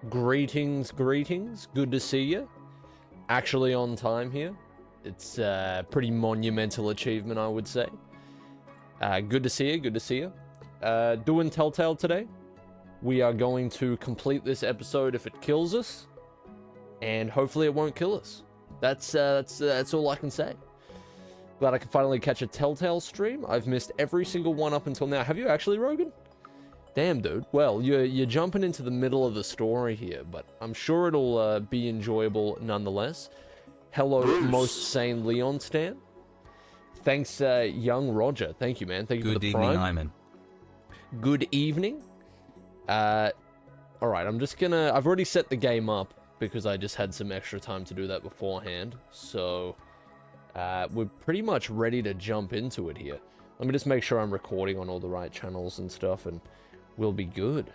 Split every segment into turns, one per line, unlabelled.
Greetings, greetings. Good to see you. Actually on time here. It's a pretty monumental achievement, I would say. Good to see you, good to see you. Doing Telltale today. We are going to complete this episode if it kills us. And hopefully it won't kill us. That's all I can say. Glad I can finally catch a Telltale stream. I've missed every single one up until now. Have you actually, Rogan? Damn, dude. Well, you're jumping into the middle of the story here, but I'm sure it'll be enjoyable nonetheless. Hello, Most Sane Leon Stan. Thanks, Young Roger. Thank you, man. Thank you for the prime.
Good evening, Iman.
Good evening. Alright, I'm just gonna... I've already set the game up because I just had some extra time to do that beforehand. So, we're pretty much ready to jump into it here. Let me just make sure I'm recording on all the right channels and stuff, and we'll be good.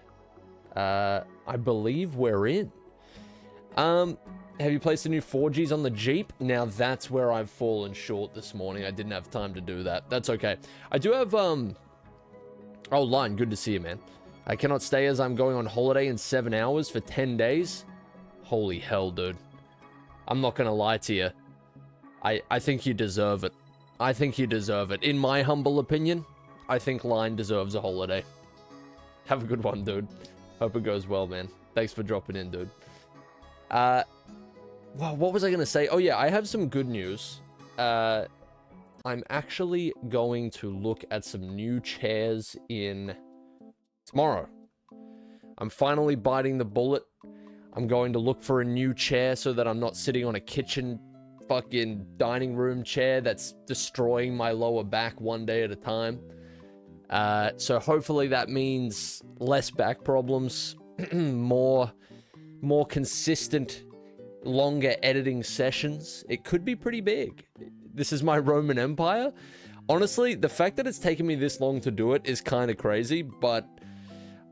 I believe we're in. Have you placed the new 4Gs on the Jeep? Now that's where I've fallen short this morning. I didn't have time to do that. That's okay. I do have, Oh, Line, good to see you, man. I cannot stay as I'm going on holiday in 7 hours for 10 days. Holy hell, dude. I'm not gonna lie to you. I think you deserve it. I think you deserve it. In my humble opinion, I think Line deserves a holiday. Have a good one, dude. Hope it goes well, man. Thanks for dropping in, dude. Well, what was I gonna say? Oh yeah, I have some good news. I'm actually going to look at some new chairs in tomorrow. I'm finally biting the bullet. I'm going to look for a new chair so that I'm not sitting on a kitchen fucking dining room chair that's destroying my lower back one day at a time. So hopefully that means less back problems, more consistent, longer editing sessions. It could be pretty big. This is my Roman Empire. Honestly, the fact that it's taken me this long to do it is kind of crazy, but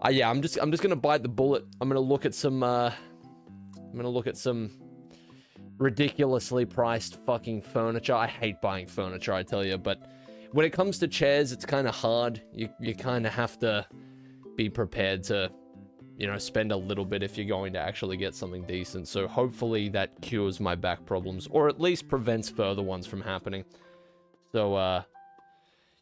yeah, I'm just gonna bite the bullet. I'm gonna look at some ridiculously priced fucking furniture. I hate buying furniture, I tell you, but when it comes to chairs, it's kind of hard. You kind of have to be prepared to, you know, spend a little bit if you're going to actually get something decent. So hopefully that cures my back problems, or at least prevents further ones from happening. So,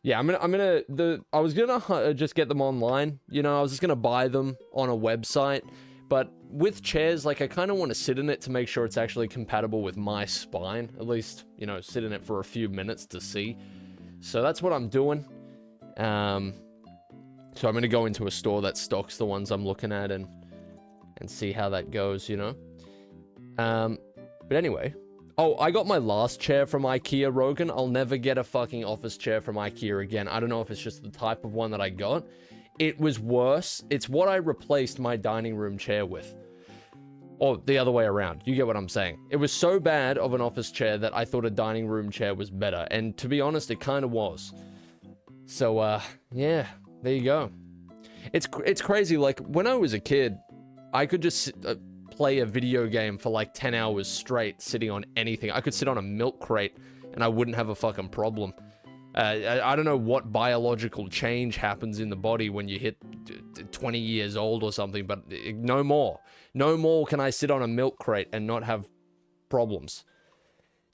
yeah, I was gonna just get them online. You know, I was just gonna buy them on a website. But with chairs, like, I kind of want to sit in it to make sure it's actually compatible with my spine. At least, you know, sit in it for a few minutes to see. So that's what I'm doing. So I'm going to go into a store that stocks the ones I'm looking at and see how that goes, you know? But anyway. Oh, I got my last chair from IKEA, Rogan. I'll never get a fucking office chair from IKEA again. I don't know if it's just the type of one that I got. It was worse. It's what I replaced my dining room chair with. Or the other way around. You get what I'm saying. It was so bad of an office chair that I thought a dining room chair was better. And to be honest, it kind of was. So, yeah, there you go. It's crazy. Like, when I was a kid, I could just play a video game for like 10 hours straight sitting on anything. I could sit on a milk crate and I wouldn't have a fucking problem. I don't know what biological change happens in the body when you hit 20 years old or something, but no more. No more can I sit on a milk crate and not have problems.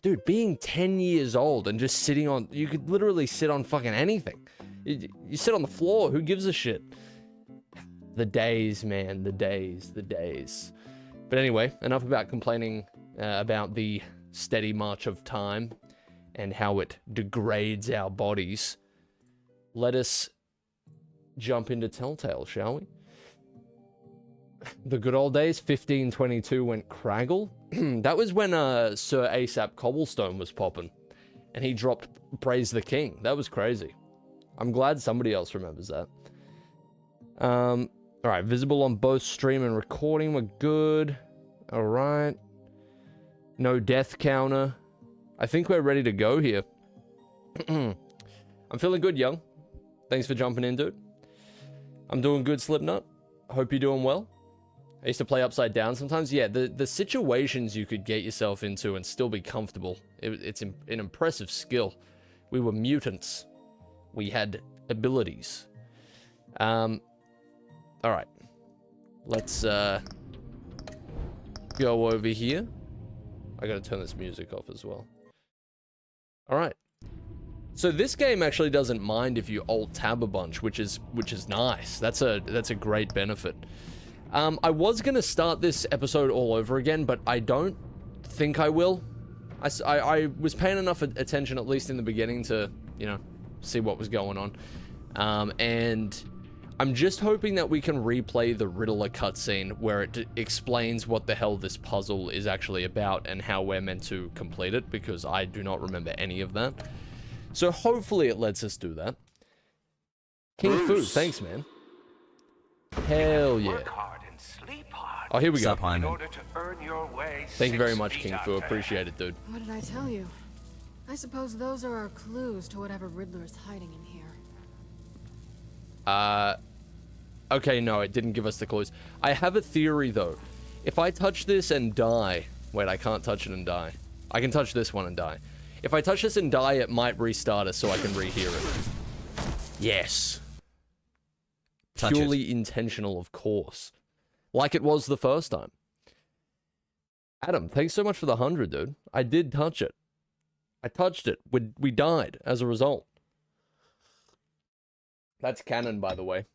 Dude, being 10 years old and just sitting on... You could literally sit on fucking anything. You sit on the floor. Who gives a shit? The days, man. The days. The days. But anyway, enough about complaining about the steady march of time and how it degrades our bodies. Let us jump into Telltale, shall we? The good old days, 1522 went Craggle. That was when Sir ASAP Cobblestone was popping. And he dropped Praise the King. That was crazy. I'm glad somebody else remembers that. Alright, visible on both stream and recording. We're good. Alright. No death counter. I think we're ready to go here. I'm feeling good, young. Thanks for jumping in, dude. I'm doing good, Slipknot. Hope you're doing well. I used to play Upside Down sometimes. Yeah, the situations you could get yourself into and still be comfortable. It's an impressive skill. We were mutants. We had abilities. Alright. Let's go over here. I gotta turn this music off as well. Alright. So this game actually doesn't mind if you alt-tab a bunch, which is nice. That's a great benefit. I was gonna start this episode all over again, but I don't think I will. I was paying enough attention, at least in the beginning, to, you know, see what was going on. And I'm just hoping that we can replay the Riddler cutscene where it explains what the hell this puzzle is actually about and how we're meant to complete it, because I do not remember any of that. So hopefully it lets us do that. King Fu, thanks, man. Hell yeah. Oh, here we go. Thank you very much, King Fu. Appreciate it, dude.
What did I tell you? I suppose those are our clues to whatever Riddler is hiding in here.
Okay, no, it didn't give us the clues. I have a theory, though. If I touch this and die... Wait, I can't touch it and die. I can touch this one and die. If I touch this and die, it might restart us so I can rehear it. Yes. Purely intentional, of course. Like it was the first time. Adam, thanks so much for the 100, dude. I did touch it. I touched it. We died as a result. That's canon, by the way.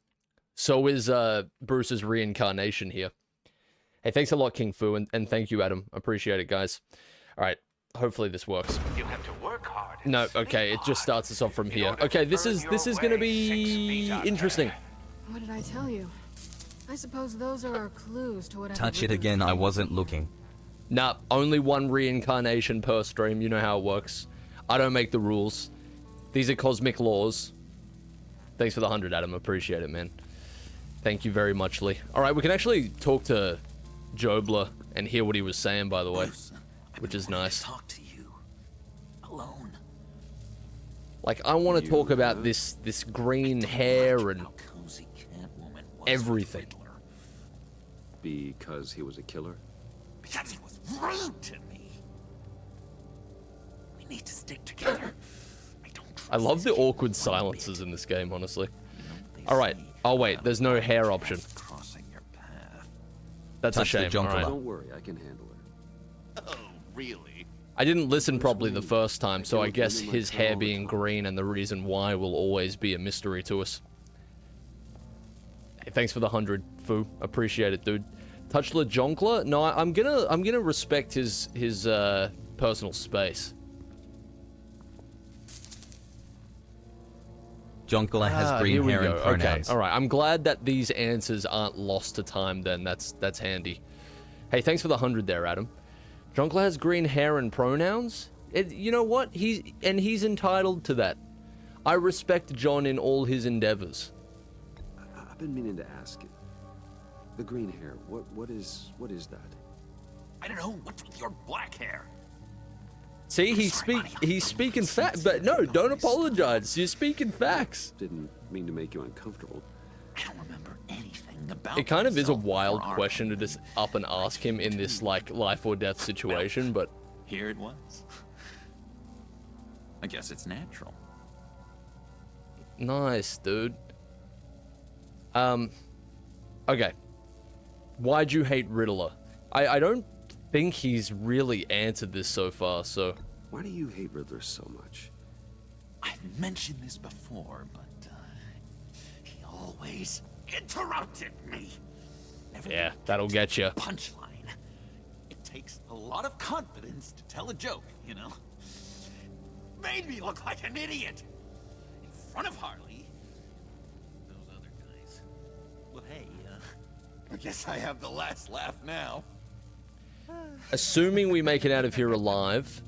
So is Bruce's reincarnation here. Hey, thanks a lot, King Fu, and thank you, Adam. Appreciate it, guys. All right, hopefully this works. You have to work hard. No, okay, it just starts us off from here. Okay, this is gonna be interesting.
What did I tell you? I suppose those are our clues to whatever.
Touch it again. I wasn't looking.
Nah, only one reincarnation per stream. You know how it works. I don't make the rules. These are cosmic laws. Thanks for the 100, Adam. Appreciate it, man. Thank you very much, Lee. All right, we can actually talk to Jobler and hear what he was saying, by the way, which is nice.
Talk to you alone.
Like, I want to talk about this green hair and everything.
Because he was a killer?
Because he was rude to me. We need to stick together.
I love the awkward silences in this game, honestly. Alright. Oh, wait. There's no hair option. That's a shame. Alright.
Don't worry, I can handle it.
Oh, really?
I didn't listen properly the first time, so I guess his hair being green and the reason why will always be a mystery to us. Hey, thanks for the 100, Fu. Appreciate it, dude. Touchler Jonkler? No, I'm gonna respect his personal space.
Jonkler has green
here we
hair
go.
and pronouns.
Okay, all right. I'm glad that these answers aren't lost to time. Then that's handy. Hey, thanks for the 100 there, Adam. Jonkler has green hair and pronouns. You know what? He's entitled to that. I respect John in all his endeavors.
I've been meaning to ask you. The green hair, what is that?
I don't know what's with your black hair.
See, he's speaking facts, but no, don't apologize. You're speaking facts.
Didn't mean to make you uncomfortable.
I don't remember anything about
It kind of is a
myself
wild
or our
question to just up and ask him in this like life or death situation, but
Here it was. I guess it's natural.
nice, dude. Okay. Why'd you hate Riddler? I don't think he's really answered this so far, so...
Why do you hate Riddler so much?
I've mentioned this before, but he always interrupted me. Never
Yeah,
really
that'll get you.
punchline. It takes a lot of confidence to tell a joke, you know? Made me look like an idiot in front of Harley. Those other guys. Well, hey, I guess I have the last laugh now.
Assuming we make it out of here alive,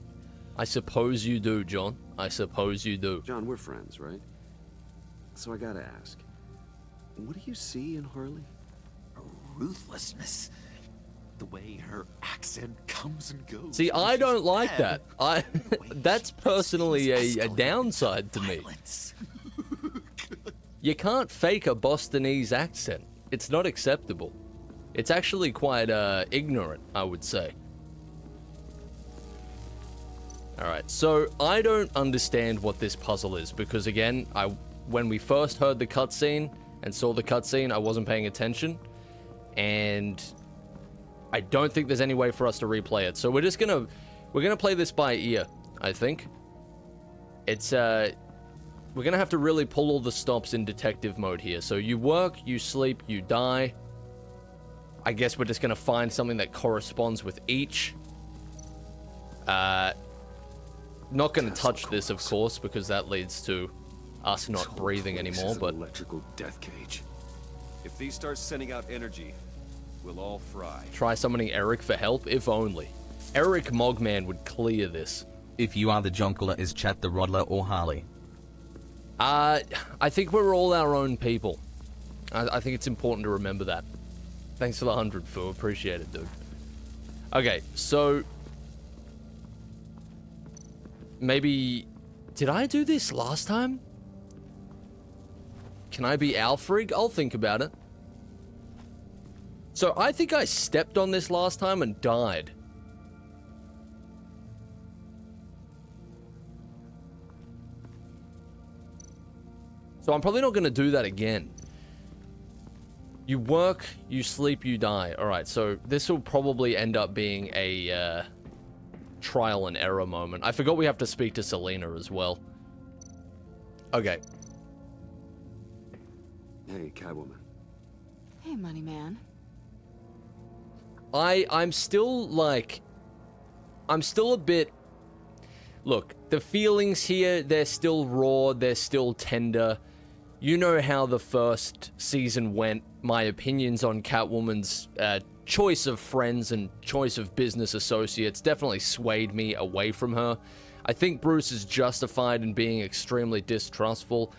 I suppose you do, John. I suppose you do.
John, we're friends, right? So I gotta ask, what do you see in Harley?
Her ruthlessness. The way her accent comes and goes.
See, I
when
don't
she's
like
mad.
that. That's personally a downside to me.
Violence.
You can't fake a Bostonese accent. It's not acceptable. It's actually quite ignorant, I would say. Alright, so I don't understand what this puzzle is, because again, when we first heard the cutscene and saw the cutscene, I wasn't paying attention, and I don't think there's any way for us to replay it. So we're gonna play this by ear, I think. It's we're gonna have to really pull all the stops in detective mode here. So you work, you sleep, you die. I guess we're just gonna find something that corresponds with each. Not gonna touch this, of course, because that leads to us not breathing anymore, but
Electrical death cage. If these start sending out energy, we'll all fry.
try summoning Eric for help, if only. Eric Mogman would clear this.
If you are the Jonkler, is Chat the Riddler or Harley?
I think we're all our own people. I think it's important to remember that. Thanks for the 100, Fu. Appreciate it, dude. Okay, so... Maybe... Did I do this last time? Can I be Alfrig? I'll think about it. So I think I stepped on this last time and died. So I'm probably not going to do that again. You work, you sleep, you die. Alright, so this will probably end up being a trial and error moment. I forgot we have to speak to Selena as well. Okay.
Hey, Catwoman.
Hey, money man.
I'm still like... I'm still a bit... Look, the feelings here, they're still raw, they're still tender. You know how the first season went. My opinions on Catwoman's choice of friends and choice of business associates definitely swayed me away from her. I think Bruce is justified in being extremely distrustful.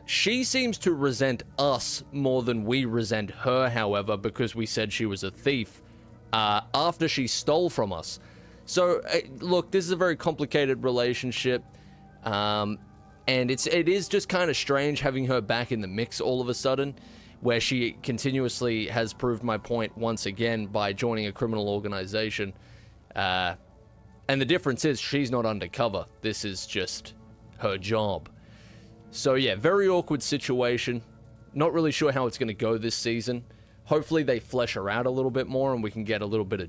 She seems to resent us more than we resent her, however, because we said she was a thief after she stole from us. So, look, this is a very complicated relationship, and it is just kind of strange having her back in the mix all of a sudden, where she continuously has proved my point once again by joining a criminal organization. And the difference is she's not undercover. This is just her job. So yeah, very awkward situation. Not really sure how it's going to go this season. Hopefully they flesh her out a little bit more and we can get a little bit of,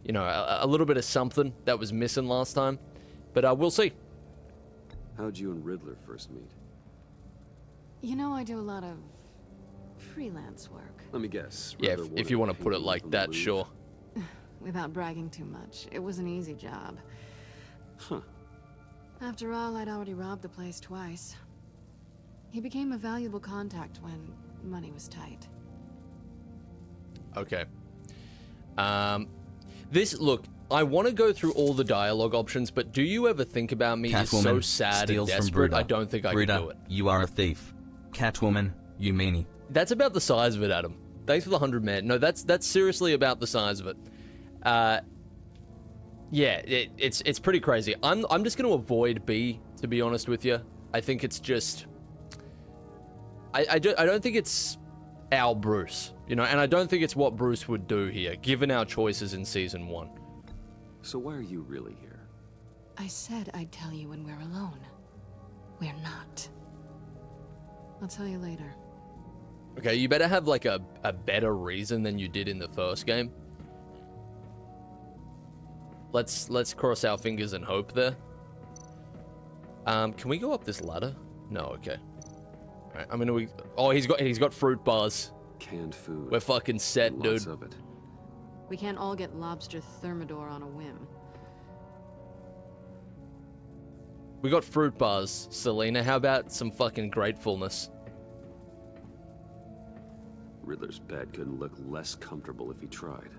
you know, a little bit of something that was missing last time. But we'll see.
How'd you and Riddler first meet?
You know, I do a lot of freelance work.
Let me guess.
Yeah,
Riddler
if
wanted
you
a
want to put it
painting
like
from the
that,
Louvre?
sure.
Without bragging too much, it was an easy job.
Huh.
After all, I'd already robbed the place twice. He became a valuable contact when money was tight.
Okay. Look, I want to go through all the dialogue options, but do you ever think about me is so
Catwoman
sad and
steals from
desperate,
Bruder.
I don't think I
Bruder,
can do it.
you are a thief. Catwoman, you meanie.
That's about the size of it, Adam. Thanks for the 100, man. No, that's seriously about the size of it. Yeah, it's pretty crazy. I'm just going to avoid B, to be honest with you. I think it's just... I don't think it's our Bruce, you know, and I don't think it's what Bruce would do here, given our choices in Season 1.
So why are you really here?
I said I'd tell you when we're alone. We're not. I'll tell you later.
Okay, you better have, like, a better reason than you did in the first game. Let's cross our fingers and hope there. Can we go up this ladder? No, okay. Alright, I'm gonna... Oh, he's got fruit bars.
Canned food.
We're fucking set,
Lots
dude.
of it.
We can't all get lobster thermidor on a whim.
We got fruit bars, Selena. How about some fucking gratefulness?
Riddler's bed couldn't look less comfortable if he tried.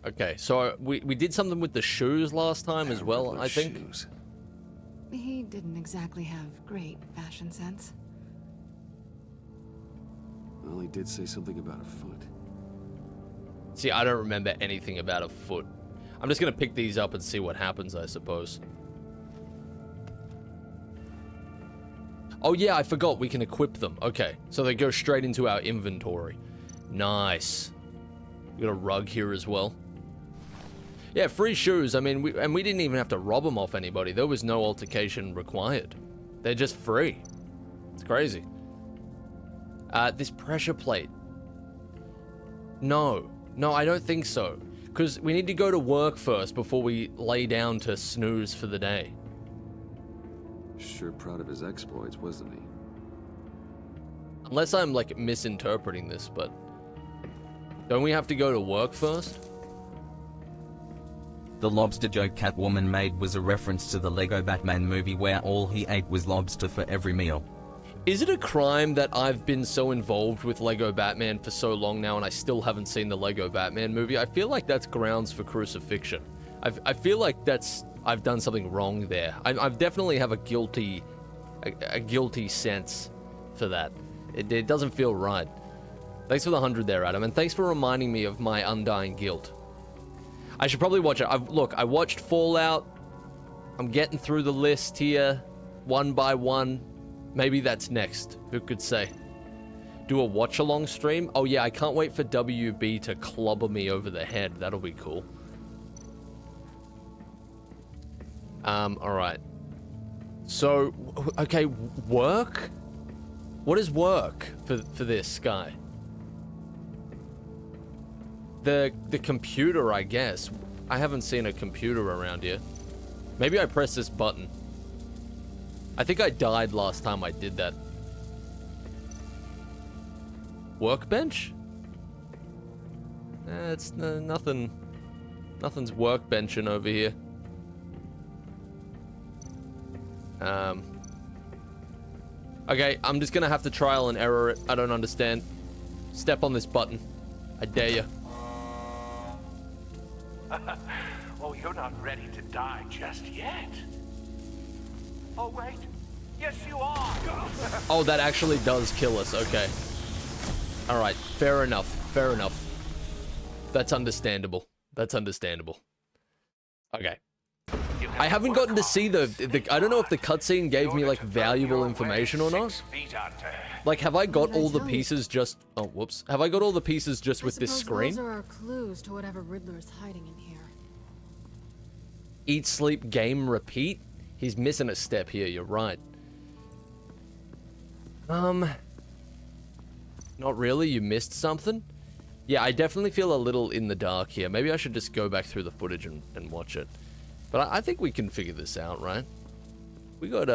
Okay, so we did something with the shoes last time as well, I think.
Shoes.
He didn't exactly have great fashion sense.
Well, he did say something about a foot.
See, I don't remember anything about a foot. I'm just gonna pick these up and see what happens, I suppose. Oh yeah, I forgot we can equip them. Okay, so they go straight into our inventory. Nice. We got a rug here as well. Yeah, free shoes. I mean, we didn't even have to rob them off anybody. There was no altercation required. They're just free. It's crazy. This pressure plate. No, I don't think so. Because we need to go to work first before we lay down to snooze for the day.
Sure proud of his exploits, wasn't he?
Unless I'm, like, misinterpreting this, but... Don't we have to go to work first?
The lobster joke Catwoman made was a reference to the Lego Batman movie where all he ate was lobster for every meal.
Is it a crime that I've been so involved with Lego Batman for so long now and I still haven't seen the Lego Batman movie? I feel like that's grounds for crucifixion. I feel like I've done something wrong there. I definitely have a guilty sense for that. It doesn't feel right. Thanks for the 100 there, Adam, and thanks for reminding me of my undying guilt. I should probably watch it. Look, I watched Fallout. I'm getting through the list here, one by one. Maybe that's next. Who could say? Do a watch-along stream? Oh yeah, I can't wait for WB to clobber me over the head. That'll be cool. Alright. So, okay, work? What is work for this guy? The computer, I guess. I haven't seen a computer around here. Maybe I pressed this button. I think I died last time I did that. Workbench? It's nothing. Nothing's workbenching over here. Okay, I'm just gonna have to trial and error it. I don't understand. Step on this button. I dare you.
Oh, you're not ready to die just yet. Oh, wait. Yes, you are.
Oh, that actually does kill us. Okay. Alright, fair enough. Fair enough. That's understandable. That's understandable. Okay. I haven't gotten to see the I don't know if the cutscene gave me, like, valuable information or not. Like, have I got all the pieces just... Oh, whoops. Have I got all the pieces just with this screen?
Those are our clues to whatever Riddler is hiding in here.
Eat, sleep, game, repeat? He's missing a step here, you're right. Not really, you missed something? Yeah, I definitely feel a little in the dark here. Maybe I should just go back through the footage and watch it. But I think we can figure this out, right? We got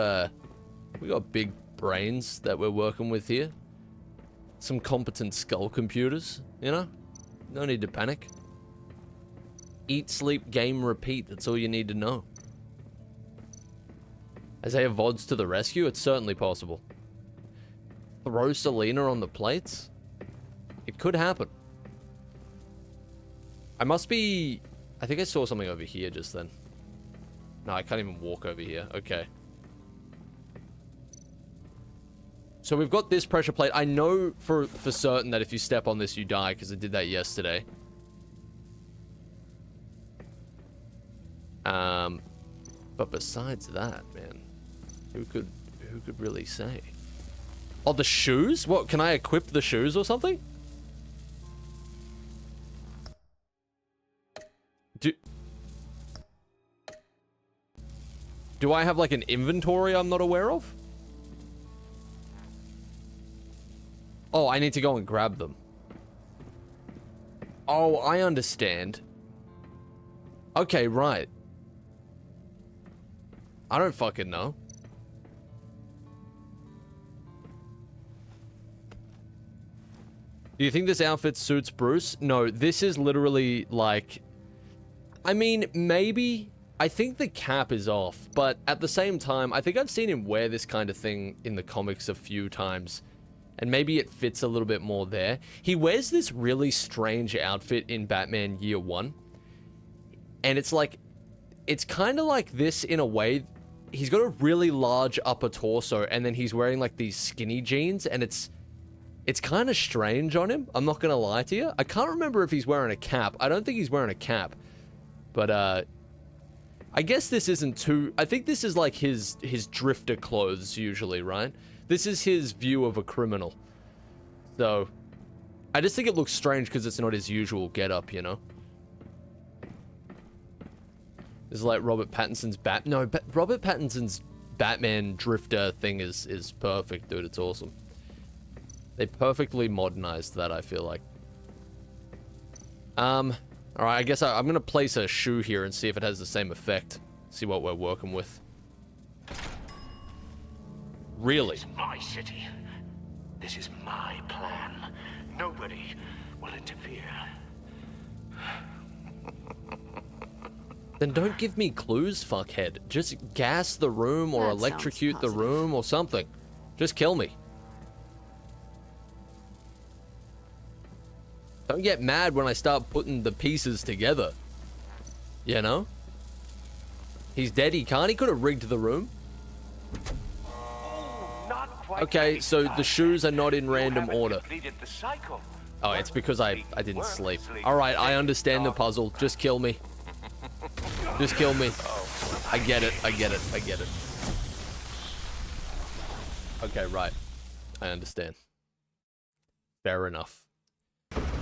big brains that we're working with here. some competent skull computers, you know? No need to panic. Eat, sleep, game, repeat. That's all you need to know. Eyezayar VODs to the rescue? It's certainly possible. Throw Selena on the plates? It could happen. I must be... I think I saw something over here just then. No, I can't even walk over here. Okay. So we've got this pressure plate. I know for certain that if you step on this, you die, because I did that yesterday. But besides that, man, who could really say? Oh, the shoes? What, can I equip the shoes or something? Do I have like an inventory I'm not aware of? Oh, I need to go and grab them. Oh, I understand. Okay, right. I don't fucking know. Do you think this outfit suits Bruce? No, this is literally like... I mean, maybe... I think the cap is off, but at the same time, I think I've seen him wear this kind of thing in the comics a few times. And maybe it fits a little bit more there. He wears this really strange outfit in Batman Year One. And it's like... It's kind of like this in a way. He's got a really large upper torso, and then he's wearing like these skinny jeans, and it's kind of strange on him. I'm not gonna lie to you. I can't remember if he's wearing a cap. I don't think he's wearing a cap. But, I guess this isn't too... I think this is like his drifter clothes, usually, right? This is his view of a criminal. So, I just think it looks strange because it's not his usual getup, you know? This is like Robert Pattinson's Robert Pattinson's Batman drifter thing is perfect, dude. It's awesome. They perfectly modernized that, I feel like. Alright, I guess I'm gonna place a shoe here and see if it has the same effect. See what we're working with. Really?
This is my city. This is my plan. Nobody will interfere.
Then don't give me clues, fuckhead. Just gas the room or
That
electrocute
sounds
the
positive.
room or something. Just kill me. Don't get mad when I start putting the pieces together. You know? He's dead, he can't. He could have rigged the room.
Not quite
Okay,
ready
so
to
the
die.
shoes are not in
You
random
haven't
order.
completed the cycle.
Oh, it's because I didn't
Work,
sleep.
sleep.
Alright, I understand the puzzle. Just kill me. Just kill me. I get it, I get it, I get it. Okay, right. I understand. Fair enough.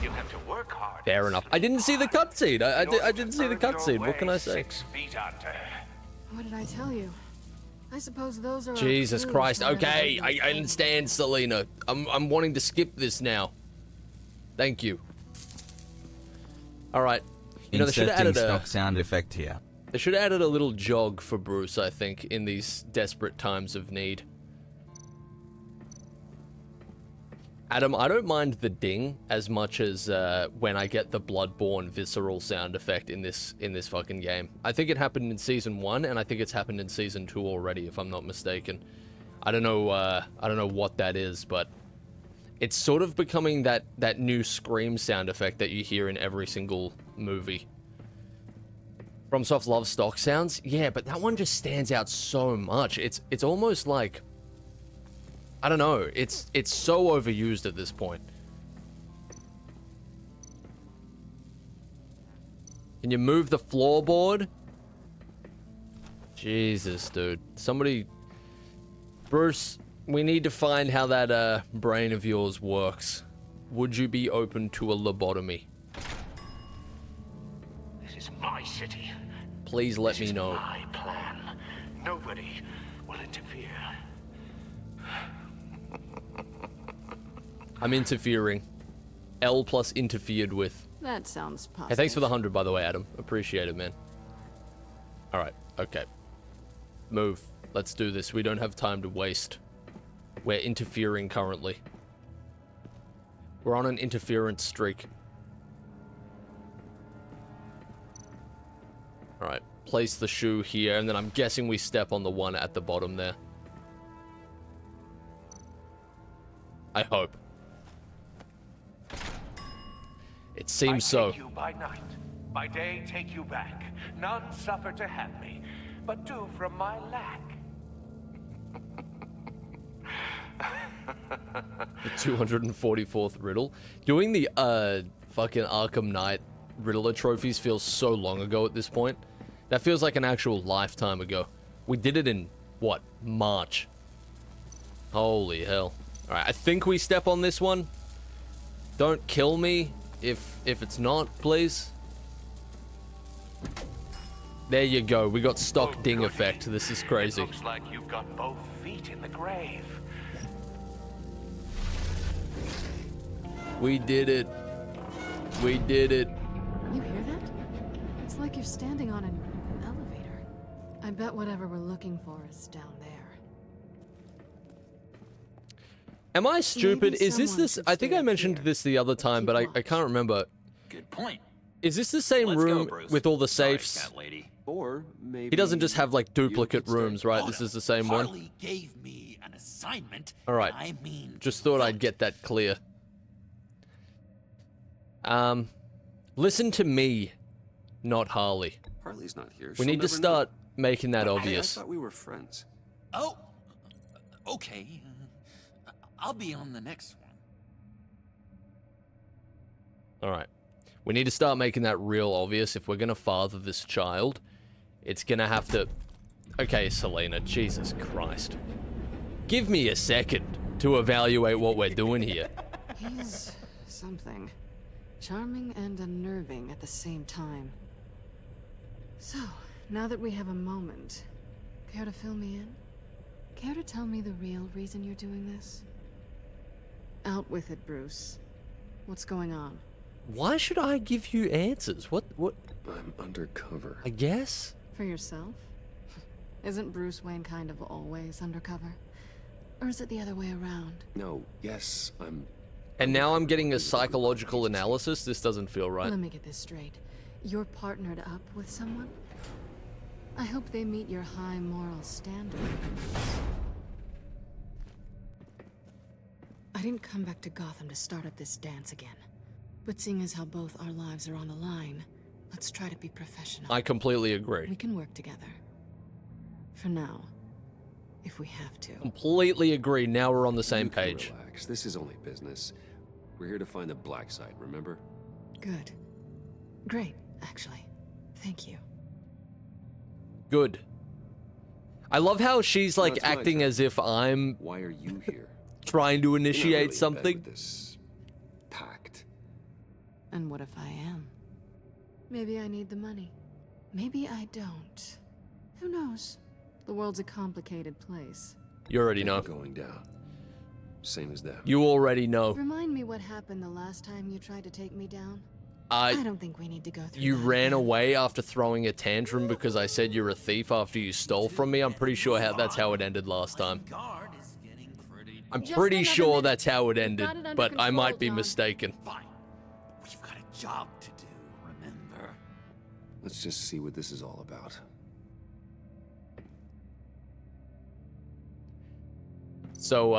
You have to work hard.
Fair enough. I didn't see the cutscene. I didn't see the cutscene. What can I say?
6 feet under.
What did I tell you? I suppose those are our
Jesus
clues
Christ.
to where
Okay,
everything's
I understand, Selena. I'm wanting to skip this now. Thank you. Alright. You know, they should have
Inserting
added
stock sound effect here.
They should have added a little jog for Bruce, I think, in these desperate times of need. Adam, I don't mind the ding as much as when I get the Bloodborne visceral sound effect in this fucking game. I think it happened in Season 1, and I think it's happened in Season 2 already, if I'm not mistaken. I don't know what that is, but it's sort of becoming that new Scream sound effect that you hear in every single movie. FromSoft loves stock sounds? Yeah, but that one just stands out so much. It's almost like... I don't know. It's so overused at this point. Can you move the floorboard? Jesus, dude. Somebody... Bruce, we need to find how that brain of yours works. Would you be open to a lobotomy?
This is my city.
Please let
This
me
is
know.
my plan. Nobody will interfere.
I'm interfering. L plus interfered with.
That sounds positive.
Hey, thanks for the 100, by the way, Adam. Appreciate it, man. Alright, okay. Move. Let's do this. We don't have time to waste. We're interfering currently. We're on an interference streak. Alright, place the shoe here, and then I'm guessing we step on the one at the bottom there. I hope. It seems so.
I take you by night, by day take you back. None suffer to have me, but do from my lack.
The 244th riddle. Doing the fucking Arkham Knight Riddler trophies feels so long ago at this point. That feels like an actual lifetime ago. We did it in, what, March? Holy hell. Alright, I think we step on this one. Don't kill me if it's not, please. There you go. We got stock ding
goody.
effect. This is crazy.
It looks like you've got both feet in the grave.
We did it. We did it.
You hear that? It's like you're standing on an elevator. I bet whatever we're looking for is down there.
Am I stupid?
Maybe
Is this
someone
this?
should
I think
stay
I
up
mentioned
here.
this the other time,
Keep
but I
watch.
can't remember.
Good point.
Is this the same
Let's
room
go, Bruce.
with all the
Sorry,
safes?
cat lady.
Or maybe
He doesn't just have like
you
duplicate
could start-
rooms, right?
Oh,
This
no.
is the same one.
Harley gave me an assignment.
All right.
I mean,
Just thought I'd get that clear. Listen to me, not Harley.
Harley's not here.
We
She'll
need to
never
start making that
know.
obvious.
I thought we were friends.
Oh, okay. I'll be on the next one.
Alright. We need to start making that real obvious. If we're gonna father this child, it's gonna have to... Okay, Selena, Jesus Christ. Give me a second to evaluate what we're doing here.
He's something. Charming and unnerving at the same time. So, now that we have a moment, care to fill me in? Care to tell me the real reason you're doing this? Out with it, Bruce. What's going on?
Why should I give you answers? What?
I'm undercover.
I guess?
For yourself? Isn't Bruce Wayne kind of always undercover? Or is it the other way around?
No, yes, I'm...
And now I'm getting a psychological analysis? This doesn't feel right.
Let me get this straight. You're partnered up with someone? I hope they meet your high moral standard. I didn't come back to Gotham to start up this dance again. But seeing as how both our lives are on the line, let's try to be professional.
I completely agree.
We can work together. For now. If we have to.
Completely agree. Now we're on the same
You can
page.
Relax. This is only business. We're here to find the black side, remember?
Good. Great, actually. Thank you.
Good. I love how she's like
it's my
acting
turn.
as if I'm
Why are you here?
trying to
You're not
initiate
really in bed
something.
with this pact.
And what if I am? Maybe I need the money. Maybe I don't. Who knows? The world's a complicated place.
You already know.
Going down. Same as them.
You already know.
Remind me what happened the last time you tried to take me down? I
I
don't think we need to go through
You
that
ran
again.
away after throwing a tantrum because I said you're a thief after you stole from me. I'm pretty sure that's how it ended last time.
Guard is getting pretty.
I'm
Just
pretty
another
sure
minute.
that's how it
We've
ended,
got it under
but I might
control,
be
John.
mistaken.
Fine. We've got a job to do, remember?
Let's just see what this is all about.
So,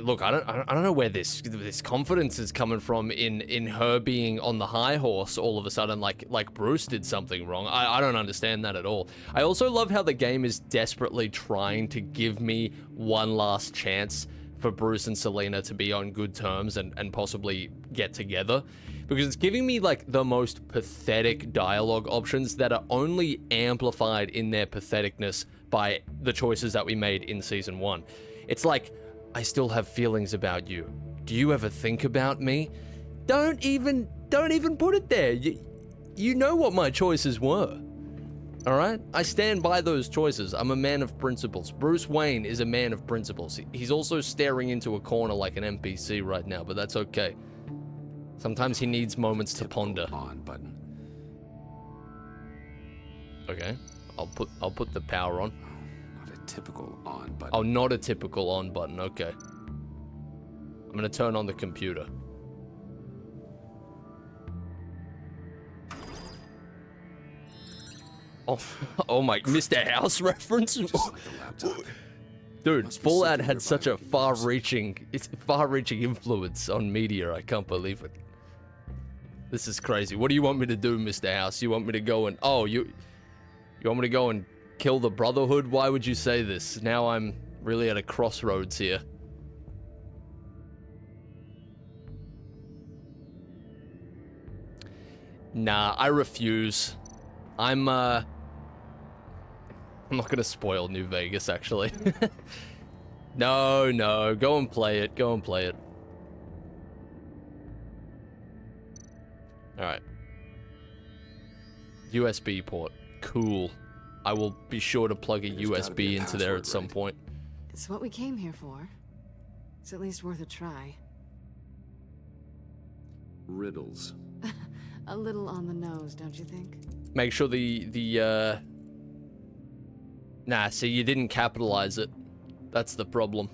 look, I don't know where this confidence is coming from in her being on the high horse all of a sudden, like Bruce did something wrong. I don't understand that at all. I also love how the game is desperately trying to give me one last chance for Bruce and Selena to be on good terms and possibly get together. Because it's giving me, like, the most pathetic dialogue options that are only amplified in their patheticness by the choices that we made in Season 1. It's like, I still have feelings about you. Do you ever think about me? Don't even put it there. You know what my choices were. All right? I stand by those choices. I'm a man of principles. Bruce Wayne is a man of principles. He's also staring into a corner like an NPC right now, but that's okay. Sometimes he needs moments to ponder.
On button.
Okay. I'll put the power on.
Not a typical on button.
Oh, not a typical on button. Okay. I'm gonna turn on the computer. Oh, oh my, Mr. House reference?
Just like the laptop.
Dude,
Must be
Fallout
something
had such a
nearby we can
far-reaching influence on media. I can't believe it. This is crazy. What do you want me to do, Mr. House? You want me to go and... Oh, you want me to go and kill the Brotherhood? Why would you say this? Now I'm really at a crossroads here. Nah, I refuse. I'm not gonna spoil New Vegas, actually. No, go and play it. Go and play it. Alright. USB port. Cool. I will be sure to plug a
There's gotta be
USB
a
into there at
password,
some
right?
point.
It's what we came here for. It's at least worth a try.
Riddles.
A little on the nose, don't you think?
Make sure Nah, see, you didn't capitalize it. That's the problem.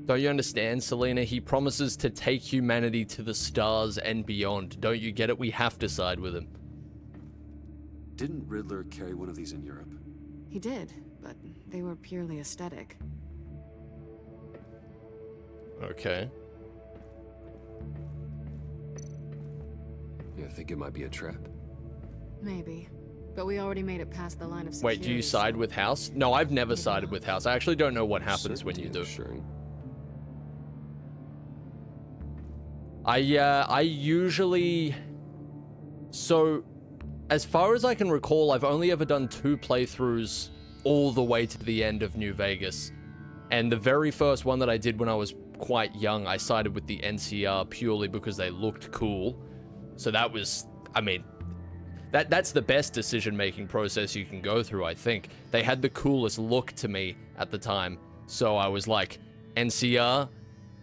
Don't you understand, Selena? He promises to take humanity to the stars and beyond. Don't you get it? We have to side with him.
Didn't Riddler carry one of these in Europe?
He did, but they were purely aesthetic.
Okay.
You think it might be a trap?
Maybe. But we already made it past the line of security.
Wait, do you side
so-
with House? No, I've never
Maybe
sided
not.
with House. I actually don't know what happens when you
Certainty
do.
ensuring.
I usually... So, as far as I can recall, I've only ever done 2 playthroughs all the way to the end of New Vegas. And the very first one that I did when I was quite young, I sided with the NCR purely because they looked cool. So that was, I mean, that's the best decision-making process you can go through, I think. They had the coolest look to me at the time. So I was like, NCR,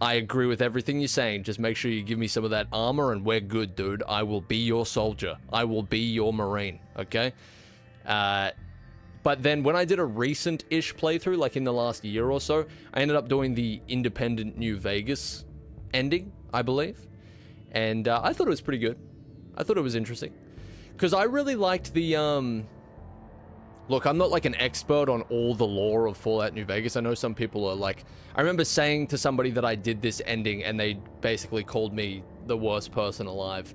I agree with everything you're saying. Just make sure you give me some of that armor and we're good, dude. I will be your soldier. I will be your Marine, okay? But then when I did a recent-ish playthrough, like in the last year or so, I ended up doing the independent New Vegas ending, I believe. And I thought it was pretty good. I thought it was interesting. Because I really liked the, Look, I'm not like an expert on all the lore of Fallout New Vegas. I know some people are like... I remember saying to somebody that I did this ending and they basically called me the worst person alive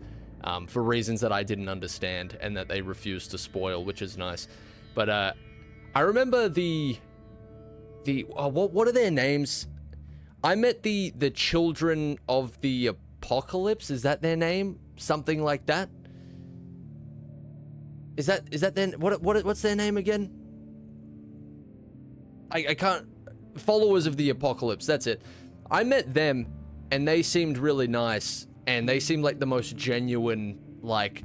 for reasons that I didn't understand and that they refused to spoil, which is nice. But I remember what are their names? I met the children of the apocalypse. Is that their name? Something like that. Is that their what's their name again? I can't. Followers of the apocalypse. That's it. I met them, and they seemed really nice, and they seemed like the most genuine like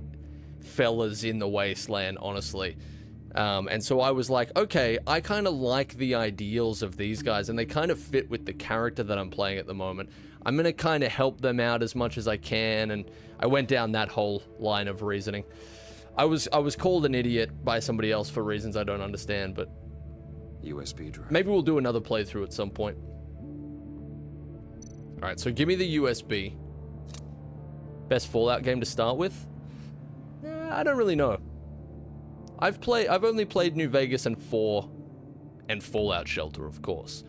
fellas in the wasteland, honestly. And so I was like, okay, I kind of like the ideals of these guys, and they kind of fit with the character that I'm playing at the moment. I'm gonna kind of help them out as much as I can, and I went down that whole line of reasoning. I was called an idiot by somebody else for reasons I don't understand, but
USB drive.
maybe we'll do another playthrough at some point. All right, so give me the USB. Best Fallout game to start with? I don't really know. I've only played New Vegas and 4 and Fallout Shelter, of course.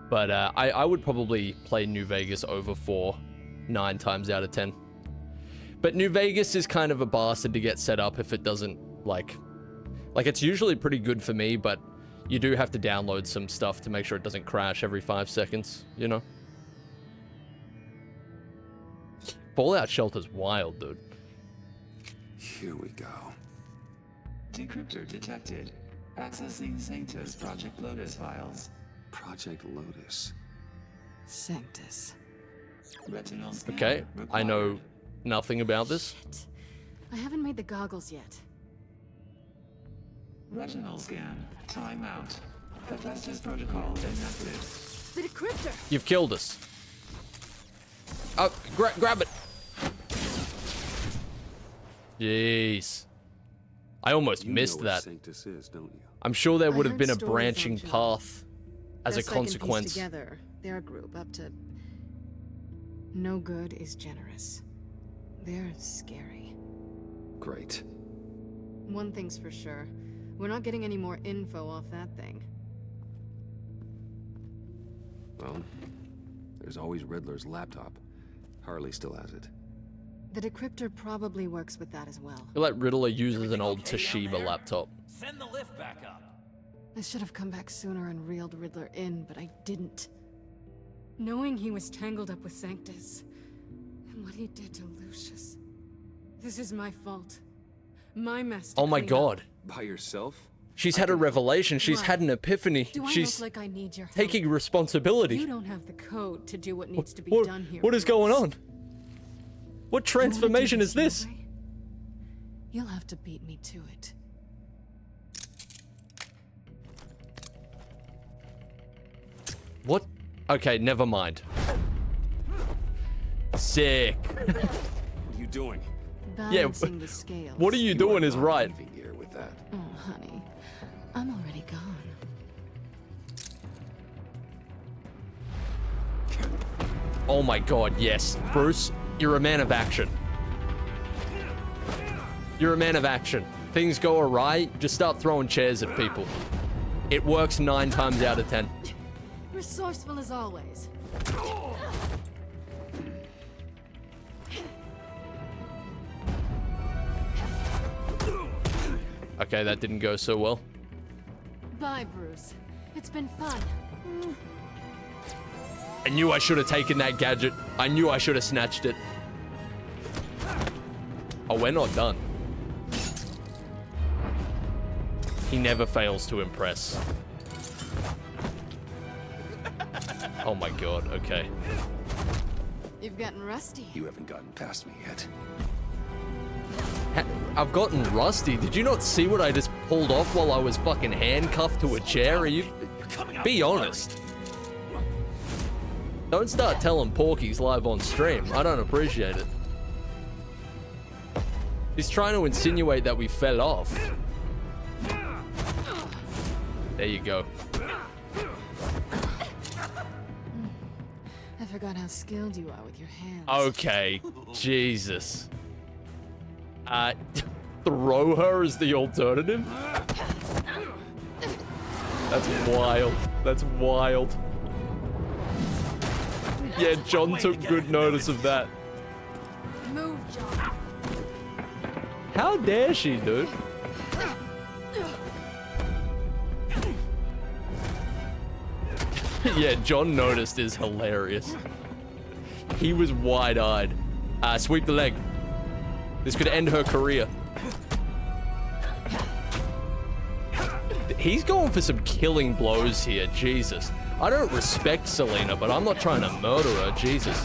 But I would probably play New Vegas over 4 9 times out of 10. But New Vegas is kind of a bastard to get set up if it doesn't, like it's usually pretty good for me, but you do have to download some stuff to make sure it doesn't crash every 5 seconds, you know? Fallout Shelter's wild, dude.
Here we go.
Decryptor detected. Accessing Sanctus Project Lotus files.
Project Lotus.
Sanctus.
Retinal scan
Okay, I know
required.
nothing about this.
Shit. I haven't made the goggles yet.
Retinal scan. Timeout. Hephaestus protocol enacted.
The decryptor!
You've killed us. Oh, grab it. Jeez. I almost
You
missed
know where
that.
Sanctus is, don't you?
I'm sure there
I
would have
heard
been a
stories
branching
on Joe.
path as a
Best I can piece
consequence.
together, their group up to... No good is generous. They're scary.
Great.
One thing's for sure. We're not getting any more info off that thing.
Well, there's always Riddler's laptop. Harley still has it.
The decryptor probably works with that as well.
I feel like Riddler uses an
Everything
old
okay down
Toshiba
there?
laptop.
Send the lift back up.
I should have come back sooner and reeled Riddler in, but I didn't. Knowing he was tangled up with Sanctus, and what he did to Lucius. This is my fault. My mess to
Oh my
clean up.
god.
By yourself?
She's had a revelation. She's
Why?
had an epiphany.
Do I
She's
look like I need your help?
taking
You
responsibility.
don't have the code to do what needs to be
What,
done here.
what is going
Bruce.
on? What
You wanna do
transformation
this
is this?
your way? You'll have to beat me to it.
What? Okay, never mind. Sick.
What are you doing?
Balancing the scales.
What are you doing is
not
right.
leaving here with that.
Oh, honey. I'm already gone.
Oh my god, yes. Bruce, you're a man of action. You're a man of action. Things go awry, just start throwing chairs at people. It works 9 times out of 10.
Resourceful as always.
Okay, that didn't go so well.
Bye, Bruce. It's been fun.
I knew I should have taken that gadget. I knew I should have snatched it. Oh, we're not done. He never fails to impress. Oh my god, okay.
You've gotten rusty.
You haven't gotten past me yet.
I've gotten rusty. Did you not see what I just pulled off while I was fucking handcuffed to a chair? Are you...
You're coming up.
Be honest. Don't start telling Porky's live on stream. I don't appreciate it. He's trying to insinuate that we fell off. There you go.
I forgot how skilled you are with your hands.
Okay. Jesus. Throw her as the alternative? That's wild. That's wild. Yeah, John took good notice of that.
Move, John.
How dare she, dude? Yeah, John noticed is hilarious. He was wide-eyed. Sweep the leg. This could end her career. He's going for some killing blows here, Jesus. I don't respect Selena, but I'm not trying to murder her, Jesus.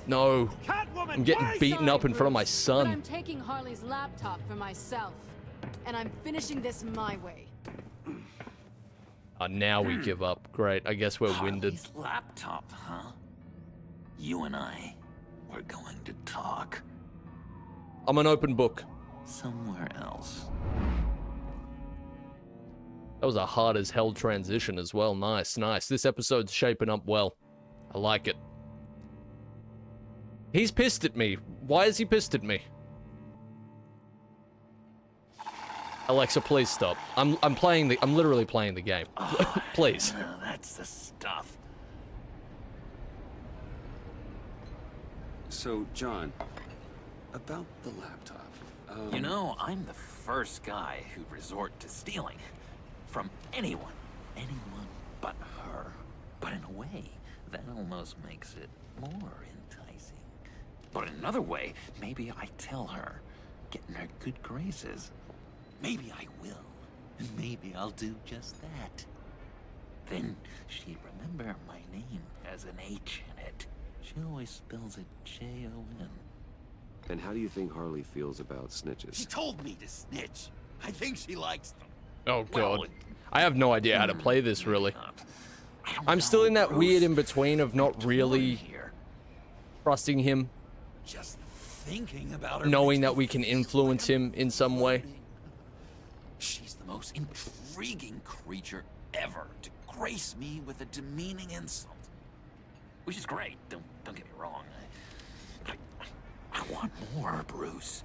No. I'm getting beaten up in front of my
But
son.
I'm taking Harley's laptop for myself. And I'm finishing this my way.
Now we give up. Great, I guess we're winded.
Harley's laptop, huh? You and I, we're going to talk
I'm an open book.
somewhere else.
That was a hard as hell transition as well. Nice, nice. This episode's shaping up well. I like it. He's pissed at me. Why is he pissed at me? Alexa, please stop. I'm literally playing the game. Please.
That's the stuff.
So, John, about the laptop.
You know, I'm the first guy who'd resort to stealing. From anyone. Anyone but her. But in a way, that almost makes it more enticing. But in another way, maybe I tell her, get in her good graces. Maybe I will. And maybe I'll do just that. Then she'd remember my name has an H in it. She always spells it J-O-N.
And how do you think Harley feels about
She
snitches?
told me to snitch. I think she likes them.
Oh
Well,
god. I have no idea how to play this really.
I don't
I'm still
know,
in that
Bruce.
weird in between of not
You're
really
torn here.
trusting him,
Just thinking about her
knowing
makes
that
me
we can
feel
influence
like
him in some way.
She's the most intriguing creature ever to grace me with a demeaning insult. which is great. Don't get me wrong. I want more, Bruce.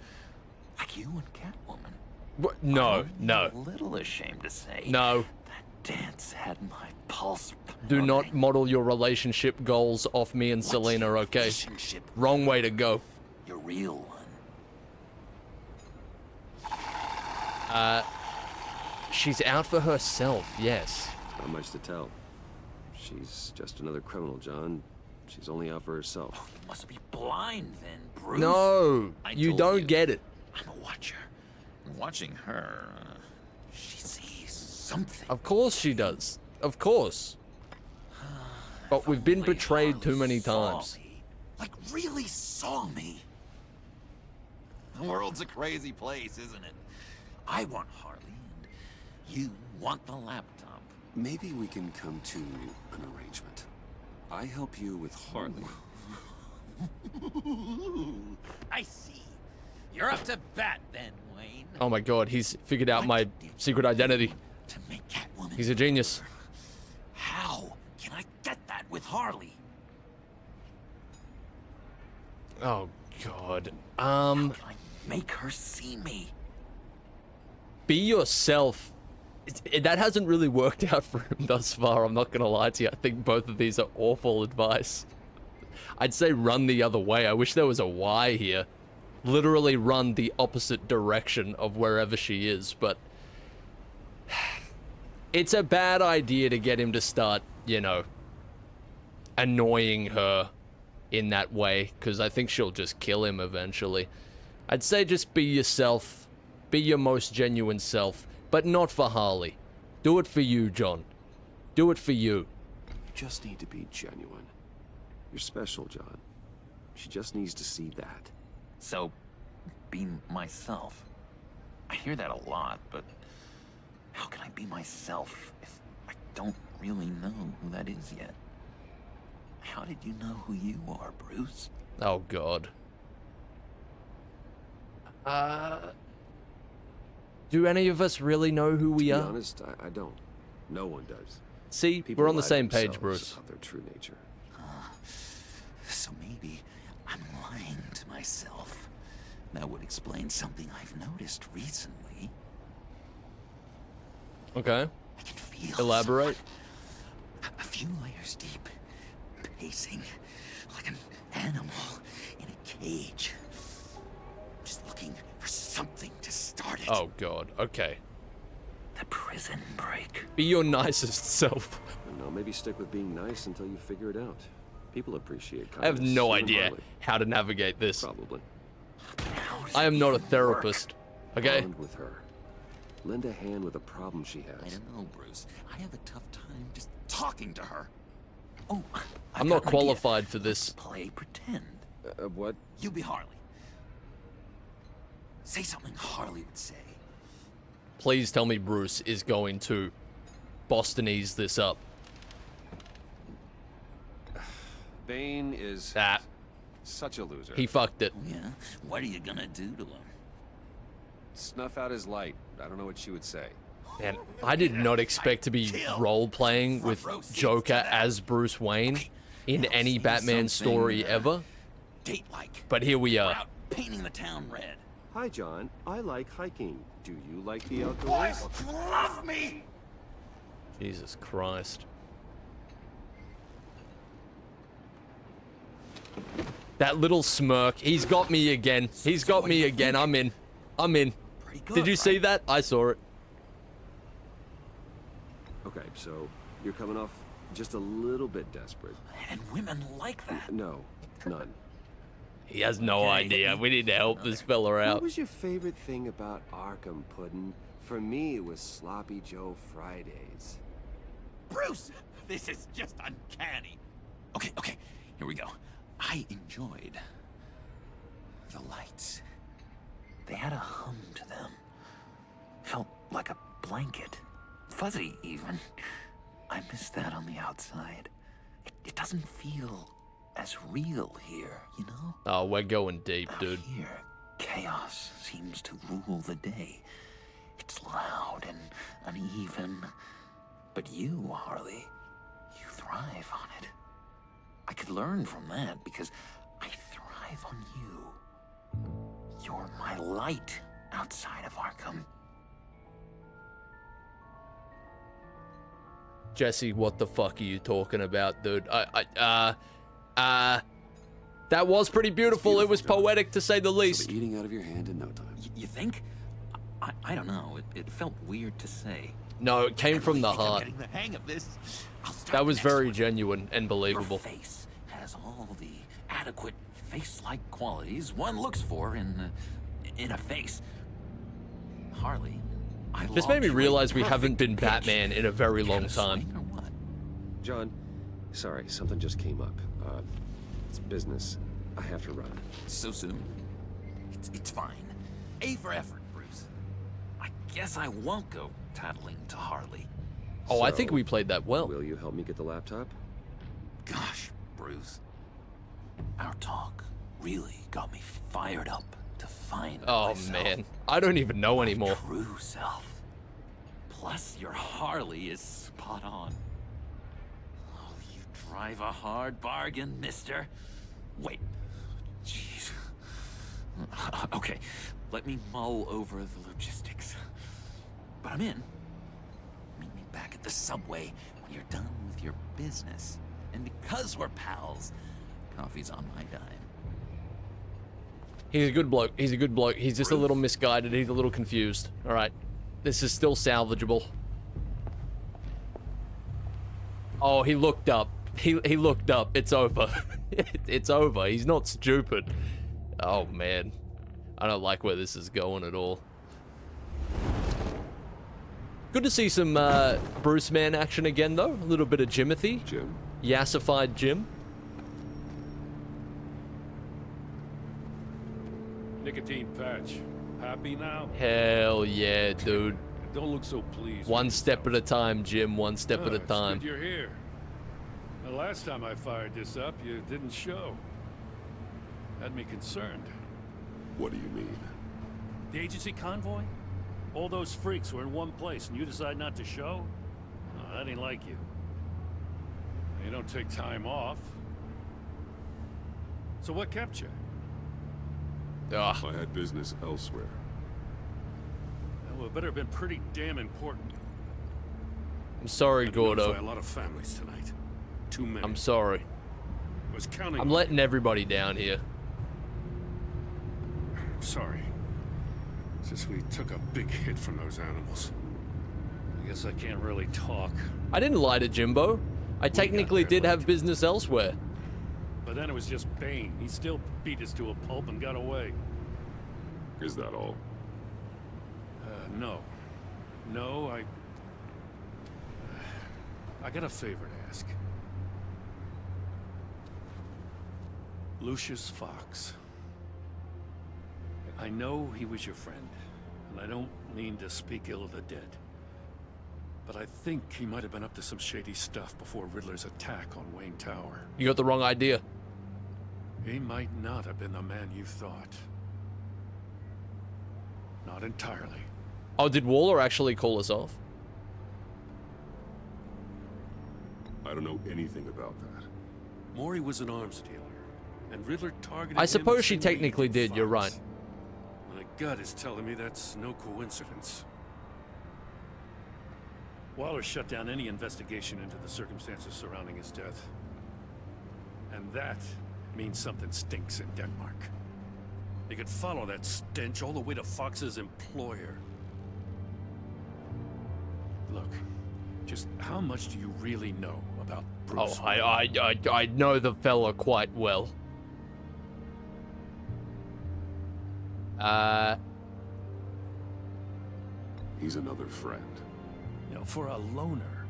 Like you and Catwoman.
What? No, no,
I'm a little ashamed to say.
no.
That dance had my pulse.
Do not
pounding.
model your relationship goals off me and
What's
Selena,
your
okay?
relationship?
Wrong way to go.
Your real one.
She's out for herself, yes.
Not much to tell. She's just another criminal, John. She's only out for herself.
You must be blind then, Bruce.
No,
I
you
told
don't
you.
get it.
I'm a watcher. And watching her, she sees something.
Of course she does. Of course. But we've been
Only
betrayed too
Harley
many
saw
times.
me. Like, really saw me. The world's a crazy place, isn't it? I want Harley, and you want the laptop.
Maybe we can come to an arrangement. I help you with Harley.
I see. You're up to bat then, Wayne.
Oh my god, he's figured out my secret identity.
To make Catwoman.
He's a genius.
How can I get that with Harley?
Oh god.
How can I make her see me?
Be yourself. That hasn't really worked out for him thus far, I'm not gonna lie to you. I think both of these are awful advice. I'd say run the other way. I wish there was a Y here. Literally run the opposite direction of wherever she is, but... It's a bad idea to get him to start, you know, annoying her in that way, because I think she'll just kill him eventually. I'd say just be yourself. Be your most genuine self. But not for Harley. Do it for you, John. Do it for you.
You just need to be genuine. You're special, John. She just needs to see that.
So, be myself. I hear that a lot, but how can I be myself if I don't really know who that is yet? How did you know who you are, Bruce?
Oh, God. Do any of us really know who we
To be
are?
honest, I don't. No one does.
See,
People
we're on the
lie to
same page,
themselves
Bruce.
about their true nature.
So maybe I'm lying to myself. That would explain something I've noticed recently.
Okay.
I can feel
Elaborate.
someone a few layers deep, pacing like an animal in a cage. Just looking for something to start it.
Oh, God. Okay.
The prison break.
Be your nicest self.
I don't know, maybe stick with being nice until you figure it out. People appreciate kindness.
I have no
even
idea
Harley.
how to navigate this.
Probably.
How does
I am
it
not a
even
therapist. Okay?
Bond with her. Lend a hand with a problem she
work? I
has.
don't know, Bruce. I have a tough time just talking to her. Oh,
I'm not qualified for this.
Play pretend.
What?
You be Harley. Say something Harley would say.
Please tell me Bruce is going to Bostonese this up.
Bane is
Ah,
such a loser.
he fucked it.
Yeah? What are you gonna do to him?
Snuff out his light. I don't know what she would say.
Man, I did not expect to be role-playing with Joker as Bruce Wayne in any Batman story ever,
Date-like.
but here we
We're
are.
out painting the town red.
Hi, John. I like hiking. Do you like the outdoors?
Boys, love me!
Jesus Christ. That little smirk, he's got me again. He's got me again. I'm in. I'm in.
Pretty good,
Did you see
right?
that? I saw it.
Okay, so you're coming off just a little bit desperate.
And women like that.
No, none.
He has no
Okay.
idea. We need to help this fella
What
out.
was your favorite thing about Arkham Puddin'? For me, it was Sloppy Joe Fridays.
Bruce, this is just uncanny. Okay, here we go. I enjoyed the lights. They had a hum to them. Felt like a blanket. Fuzzy, even. I miss that on the outside. It doesn't feel as real here, you know?
Oh, we're going deep,
Out
dude.
here, chaos seems to rule the day. It's loud and uneven. But you, Harley, you thrive on it. I could learned from that because I thrive on you. You're my light outside of Arkham.
Jesse, what the fuck are you talking about, dude? That was pretty beautiful. It was poetic, to say the least.
It'll be eating out of your hand in no time.
You think? I don't know. It felt weird to say.
No, it came from the
I'm
heart.
getting the hang of this. I'll start
That was
the next
very
one.
genuine and believable.
Her face has all the adequate face-like qualities one looks for in a face. Harley,
This made me realize we haven't been Batman in a very long time.
John, sorry, something just came up. It's business. I have to run.
So soon? It's fine. A for effort, Bruce. I guess I won't go tattling to Harley.
Oh, I think we played that well.
Will you help me get the laptop?
Gosh, Bruce. Our talk really got me fired up to find
Oh,
myself,
man. I don't even know anymore.
true self. Plus, your Harley is spot on. Oh, you drive a hard bargain, mister. Wait. Jeez. Okay, let me mull over the logistics. But I'm in. Meet me back at the subway when you're done with your business. And because we're pals, coffee's on my dime.
He's a good bloke. He's a good bloke. He's just a little misguided. He's a little confused. All right. This is still salvageable. Oh, he looked up. He looked up. It's over. It's over. He's not stupid. Oh, man. I don't like where this is going at all. Good to see some Bruce Man action again, though. A little bit of Jimothy.
Jim?
Yassified Jim.
Nicotine patch. Happy now?
Hell yeah, dude.
Don't look so pleased.
One step at a time, Jim. One step at a
It's
time.
good you're here. The last time I fired this up, you didn't show. Had me concerned.
What do you mean?
The agency convoy? All those freaks were in one place and you decide not to show? Oh, that ain't like you. You don't take time off. So what kept you?
Ugh.
I had business elsewhere.
Well, it better have been pretty damn important.
I'm sorry,
Had to notify
Gordo.
a lot of families tonight. Too many.
I'm sorry.
Was counting.
I'm letting everybody down here.
Sorry. Since we took a big hit from those animals. I guess I can't really talk.
I didn't lie to Jimbo. I technically did have business elsewhere.
But then it was just Bane. He still beat us to a pulp and got away.
Is that all?
No. No, I got a favor to ask. Lucius Fox. I know he was your friend, and I don't mean to speak ill of the dead. But I think he might have been up to some shady stuff before Riddler's attack on Wayne Tower.
You got the wrong idea.
He might not have been the man you thought. Not entirely.
Oh, did Waller actually call us off?
I don't know anything about that.
Maury was an arms dealer, and Riddler targeted
I
him
suppose
the
she
same way he
technically did, you're
Fox.
right.
My gut is telling me that's no coincidence. Waller shut down any investigation into the circumstances surrounding his death. And that means something stinks in Denmark. They could follow that stench all the way to Fox's employer. Look, just how much do you really know about Bruce?
Oh, I know the fella quite well.
He's another friend.
You know, for a loner,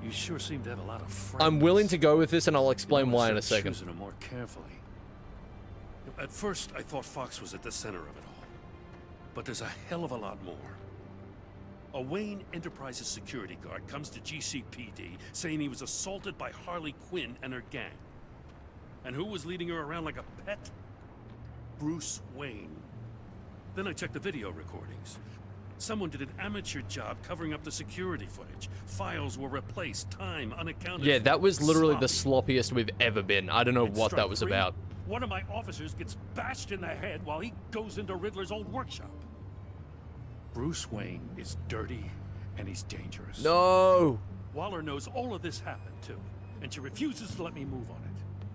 you sure seem to have a lot of friends.
I'm willing to go with this, and I'll explain
You
why in
wanna
a
start
second.
choosing them more carefully. At first, I thought Fox was at the center of it all. But there's a hell of a lot more. A Wayne Enterprises security guard comes to GCPD saying he was assaulted by Harley Quinn and her gang. And who was leading her around like a pet? Bruce Wayne. Then I checked the video recordings. Someone did an amateur job covering up the security footage. Files were replaced, time unaccounted
Yeah,
for.
that was literally the
Sloppy.
sloppiest we've ever been. I don't know
And
what that
strike
was
three,
about.
One of my officers gets bashed in the head while he goes into Riddler's old workshop. Bruce Wayne is dirty and he's dangerous.
No!
Waller knows all of this happened too, and she refuses to let me move on it.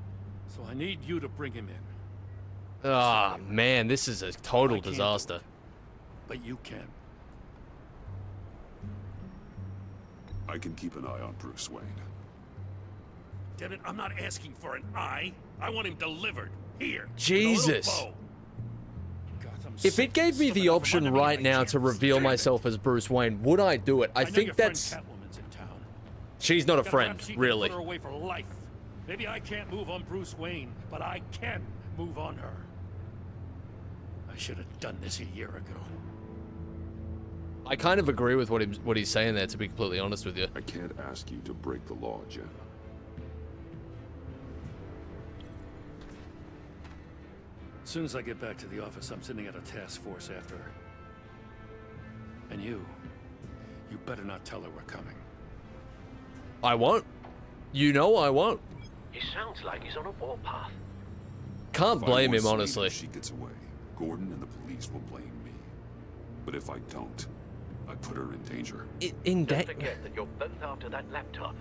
So I need you to bring him in.
Ah, man, this is a total
I can't do
disaster.
it, but you can.
I can keep an eye on Bruce Wayne.
Damn it, I'm not asking for an eye. I want him delivered. Here.
Jesus.
with a little bow. God, I'm
If
sick
it gave me
of
the
slipping up
option
from under
right
my
now
chance.
to reveal
Damn it.
myself as Bruce Wayne, would I do it? I
know your
think
friend
that's...
Catwoman's in town.
She's not a
Got
friend,
rap sheet to
really.
Put her away for life. Maybe I can't move on Bruce Wayne, but I can move on her. I should have done this a year ago.
I kind of agree with what he's saying there, to be completely honest with you.
I can't ask you to break the law, Jim.
As soon as I get back to the office, I'm sending out a task force after her. And you better not tell her we're coming.
I won't. You know I won't.
He sounds like he's on a warpath.
Can't
If I
blame
more
him,
sleep
honestly.
and she gets away, Gordon and the police will blame me. But if I don't, I put her in danger.
Don't forget that you're both after that laptop.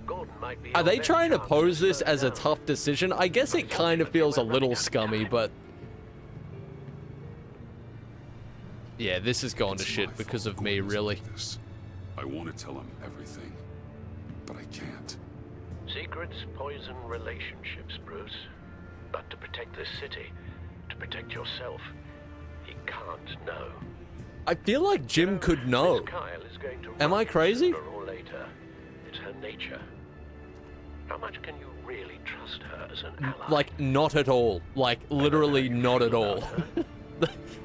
Gordon might be.
Are
your
they
best
trying to
chance
pose
slow
this as a
down.
tough decision? I guess it kind of feels a little scummy, but... Yeah, this is going to
It's
shit
my
because
fault
of me,
Gordon's
really.
like this. I want to tell him everything, but I can't.
Secrets poison relationships, Bruce. But to protect this city, to protect yourself, he can't know.
I feel like Jim could know.
Miss Kyle is going to
Am
run
I
you
crazy?
sooner or later. It's her nature. How much can you really trust her as an ally?
Like, not at all. Like, literally not at all.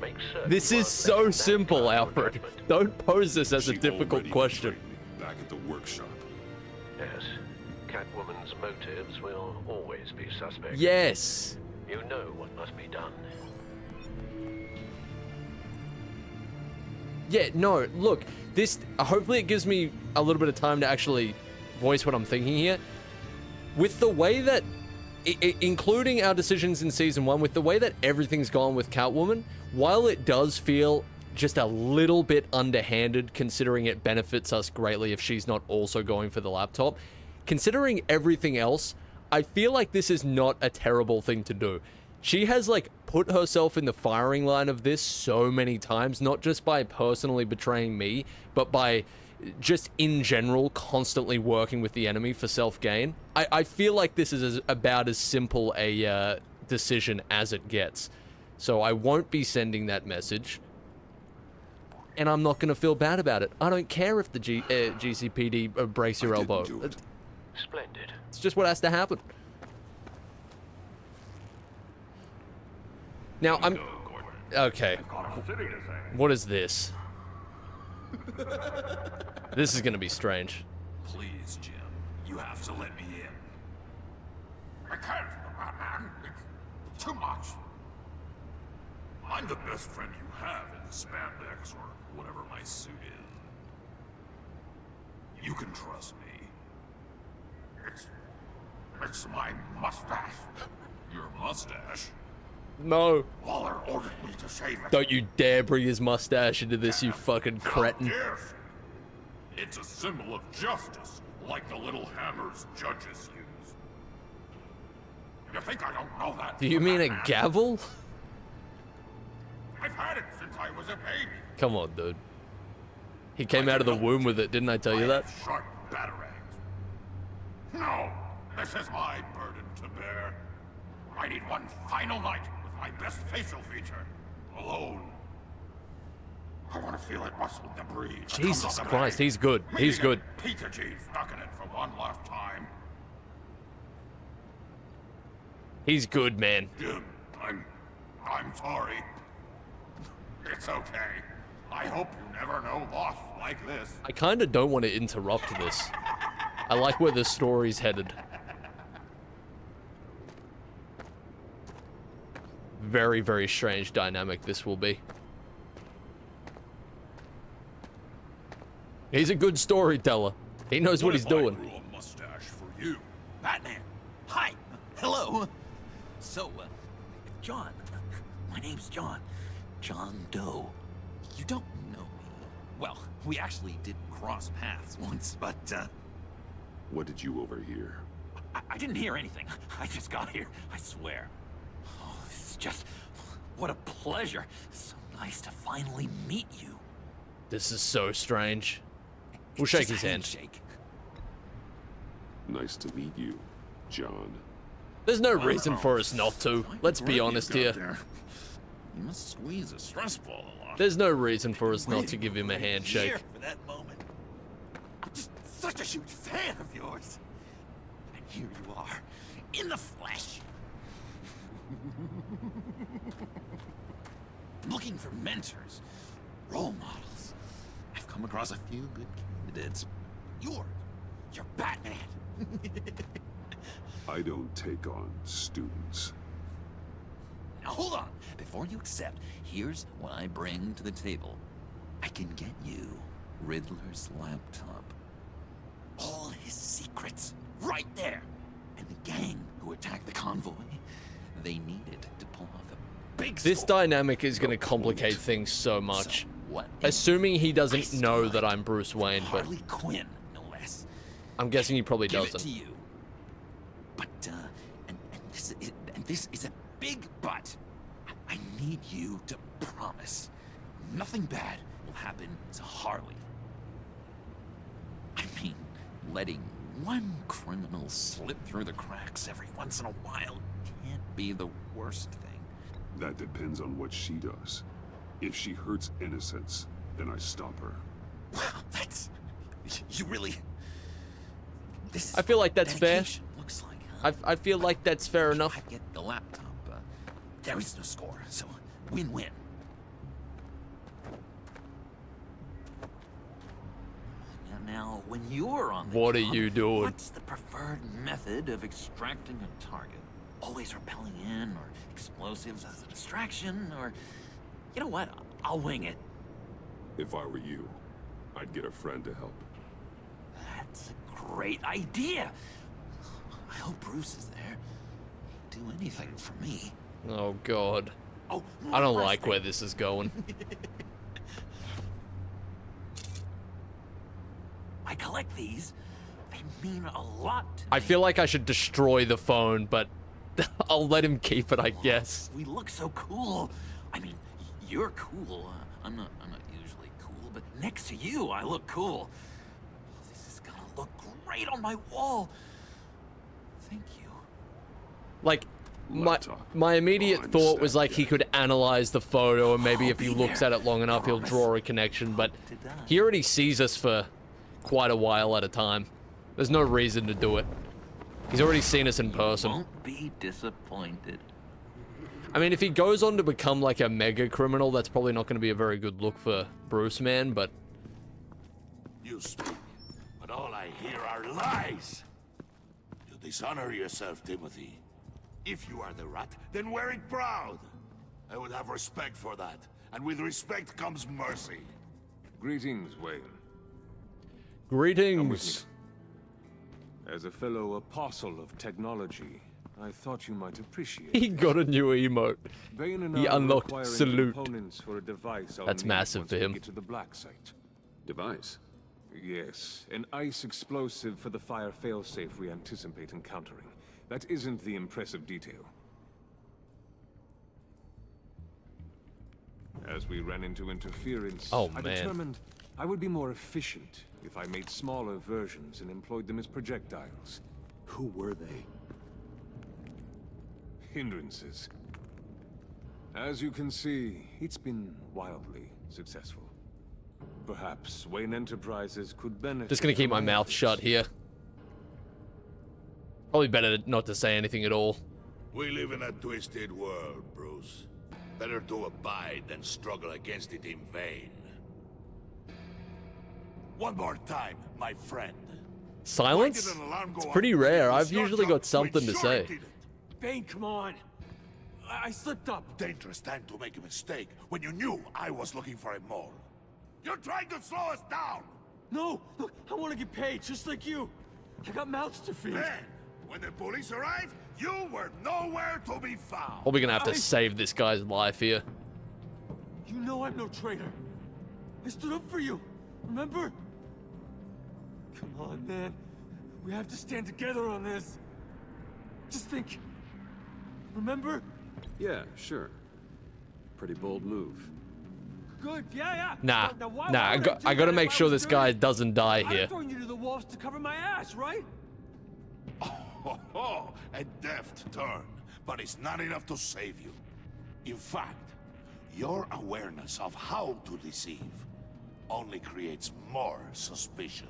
Make certain
This
you
is
are
so
making that
simple,
final
Alfred.
judgment.
Don't pose this as a
She
difficult
already
question.
betrayed me back at the workshop.
Yes, Catwoman's motives will always be suspect.
Yes.
You know what must be done.
Yeah, no, look, this, hopefully it gives me a little bit of time to actually voice what I'm thinking here. With the way that, including our decisions in Season 1, with the way that everything's gone with Catwoman, while it does feel just a little bit underhanded, considering it benefits us greatly if she's not also going for the laptop, considering everything else, I feel like this is not a terrible thing to do. She has, like, put herself in the firing line of this so many times, not just by personally betraying me, but by just in general constantly working with the enemy for self-gain. I feel like this is about as simple a decision as it gets. So I won't be sending that message, and I'm not going to feel bad about it. I don't care if the GCPD breaks your
I didn't
elbow.
do it.
Splendid.
It's just what has to happen. Now, I'm... Okay. What is this? This is gonna be strange.
Please, Jim. You have to let me in.
I can't, Batman. It's too much.
I'm the best friend you have in the spandex or whatever my suit is. You can trust me.
It's my mustache.
Your mustache?
No.
Waller ordered me to shave it.
Don't you dare bring his mustache into this, you fucking
How
cretin.
dare she?
It's a symbol of justice, like the little hammers judges use.
You think I don't know that?
Do you mean a
Batman?
gavel?
I've had it since I was a baby.
Come on, dude. He came out of the womb with it, didn't I tell you that?
have sharp batarangs. No, this is my burden to bear. I need one final night with my best facial feature. Alone. I want to feel it muscle debris. that comes
Jesus
off the
Christ,
blade.
he's good. He's
Maybe
good.
a pizza cheese stuck in it for one last time.
He's good, man.
Jim, I'm sorry. It's okay. I hope you never know loss like this.
I kind of don't want to interrupt this. I like where the story's headed. Very, very strange dynamic this will be. He's a good storyteller. He knows what he's doing.
Grew a mustache for you, Batman. Hi. Hello. So, John. My name's John. John Doe. You don't know me. Well, we actually did cross paths once, but,
What did you overhear?
I didn't hear anything. I just got here, I swear. Oh, this is just... What a pleasure. So nice to finally meet you.
This is so strange. We'll
It's
shake
just
his
a
hand.
handshake.
Nice to meet you, John.
There's no reason for us not to. Let's be honest here.
You must squeeze a stress ball a lot.
There's no reason for us not to give him a
Here
handshake.
for that moment. I'm just such a huge fan of yours. And here you are, in the flesh. Looking for mentors, role models. I've come across a few good candidates. You're Batman.
I don't take on students.
Now hold on. Before you accept, here's what I bring to the table. I can get you Riddler's laptop. All his secrets, right there. And the gang who attacked the convoy, they needed to pull off a big
This
score.
dynamic is going to complicate things so much.
So what?
Assuming he
I
doesn't
still
know
have
that I'm Bruce Wayne, but
Harley Quinn, no less.
I'm guessing he probably
Give it
doesn't.
to you. But and this is a big but. I need you to promise nothing bad will happen to Harley. I mean, letting one criminal slip through the cracks every once in a while can't be the worst thing.
That depends on what she does. If she hurts innocents, then I stop her.
Wow, that's... You really... This is
I feel like that's fair.
dedication, looks like, huh?
I feel like that's fair enough.
I get the laptop. There is no score, so win-win. Now, when you're on the
What are
job,
you doing?
What's the preferred method of extracting a target? Always rappelling in, or explosives as a distraction, or... You know what? I'll wing it.
If I were you, I'd get a friend to help.
That's a great idea. I hope Bruce is there. He'd do anything for me.
Oh god.
Oh,
I don't
one last
like
thing.
where this is going.
I collect these. They mean a lot to
I
me.
feel like I should destroy the phone, but I'll let him keep it, I guess.
We look so cool. I mean, you're cool. I'm not usually cool, but next to you, I look cool. This is gonna look great on my wall. Thank you.
Like,
Laptop.
my immediate
Fine,
thought was
Sam.
like he could analyze the photo, and maybe
I'll
if he
be
looks
there.
at it long enough, he'll
Promise.
draw a connection, but
To die.
he already sees us for quite a while at a time. There's no reason to do it. He's already seen us in person.
Won't be disappointed.
I mean, if he goes on to become like a mega criminal, that's probably not going to be a very good look for Bruce, man, but...
You speak, but all I hear are lies. You dishonor yourself, Timothy. If you are the rat, then wear it proud. I would have respect for that, and with respect comes mercy.
Greetings, Wayne.
Greetings.
As a fellow apostle of technology, I thought you might appreciate
He got a new emote.
Bane and
He
I are
unlocked
acquiring
salute.
components for a device I'll
That's
need
massive
once
for
we
him.
Get to the black site.
Device.
Yes, an ice explosive for the fire failsafe we anticipate encountering. That isn't the impressive detail. As we ran into interference,
Oh,
I
man.
determined I would be more efficient if I made smaller versions and employed them as projectiles.
Who were they?
Hindrances. As you can see, it's been wildly successful. Perhaps Wayne Enterprises could benefit.
Just gonna keep
from
my mouth
efforts.
shut here. Probably better not to say anything at all.
We live in a twisted world, Bruce. Better to abide than struggle against it in vain. One more time, my friend.
Silence?
Why did an alarm go
It's
off
pretty
when it
rare.
was
I've
your
usually
job
got something to
ensure
say.
it didn't?
Bane, come on. I slipped up.
Dangerous time to make a mistake when you knew I was looking for a mole. You're trying to slow us down!
No, look, I want to get paid just like you. I got mouths to feed.
Then, when the police arrived, you were nowhere to be found.
Or we're gonna have to save this guy's life here.
You know I'm no traitor. I stood up for you, remember? Come on, man. We have to stand together on this. Just think. Remember?
Yeah, sure. Pretty bold move.
Good, yeah.
Nah,
Now, why
I
would do
gotta
that
make
if I
sure
was
this guy
dirty?
doesn't die
I'd
here.
have thrown you to the wolves to cover my ass, right?
Oh, a deft turn, but it's not enough to save you. In fact, your awareness of how to deceive only creates more suspicion.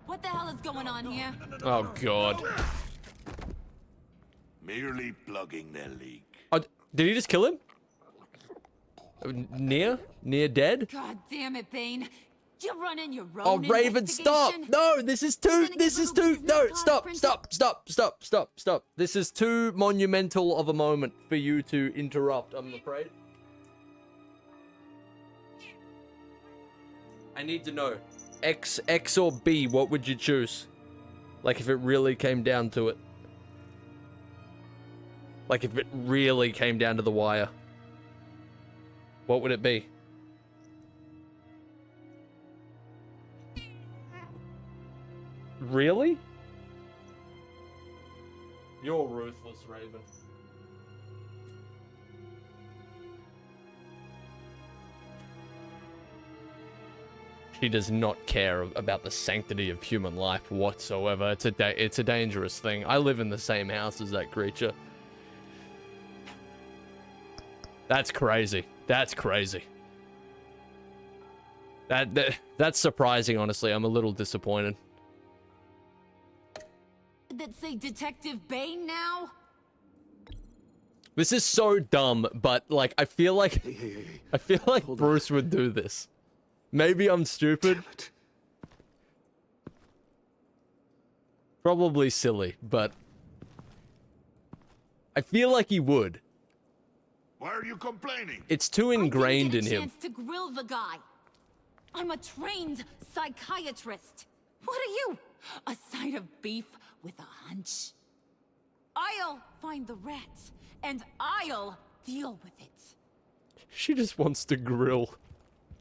What the hell is going on here?
Oh god.
Merely plugging the leak.
Oh, did he just kill him? Near dead?
God damn it, Bane. You're running your own
Oh, Raven, stop!
investigation?
No, this is too, no, stop. This is too monumental of a moment for you to interrupt, I'm afraid. I need to know, X or B, what would you choose? Like, if it really came down to it. Like, if it really came down to the wire. What would it be? Really? You're ruthless, Raven. She does not care about the sanctity of human life whatsoever. It's a dangerous thing. I live in the same house as that creature. That's crazy. That's crazy. That's surprising, honestly. I'm a little disappointed.
That say Detective Bane now?
This is so dumb, but like I feel like I feel like Bruce would do this. Maybe I'm stupid. Probably silly, but I feel like he would.
Why are you complaining?
It's too ingrained in
I didn't get a
him.
chance to grill the guy. I'm a trained psychiatrist. What are you? A side of beef with a hunch? I'll find the rat, and I'll deal with it.
She just wants to grill.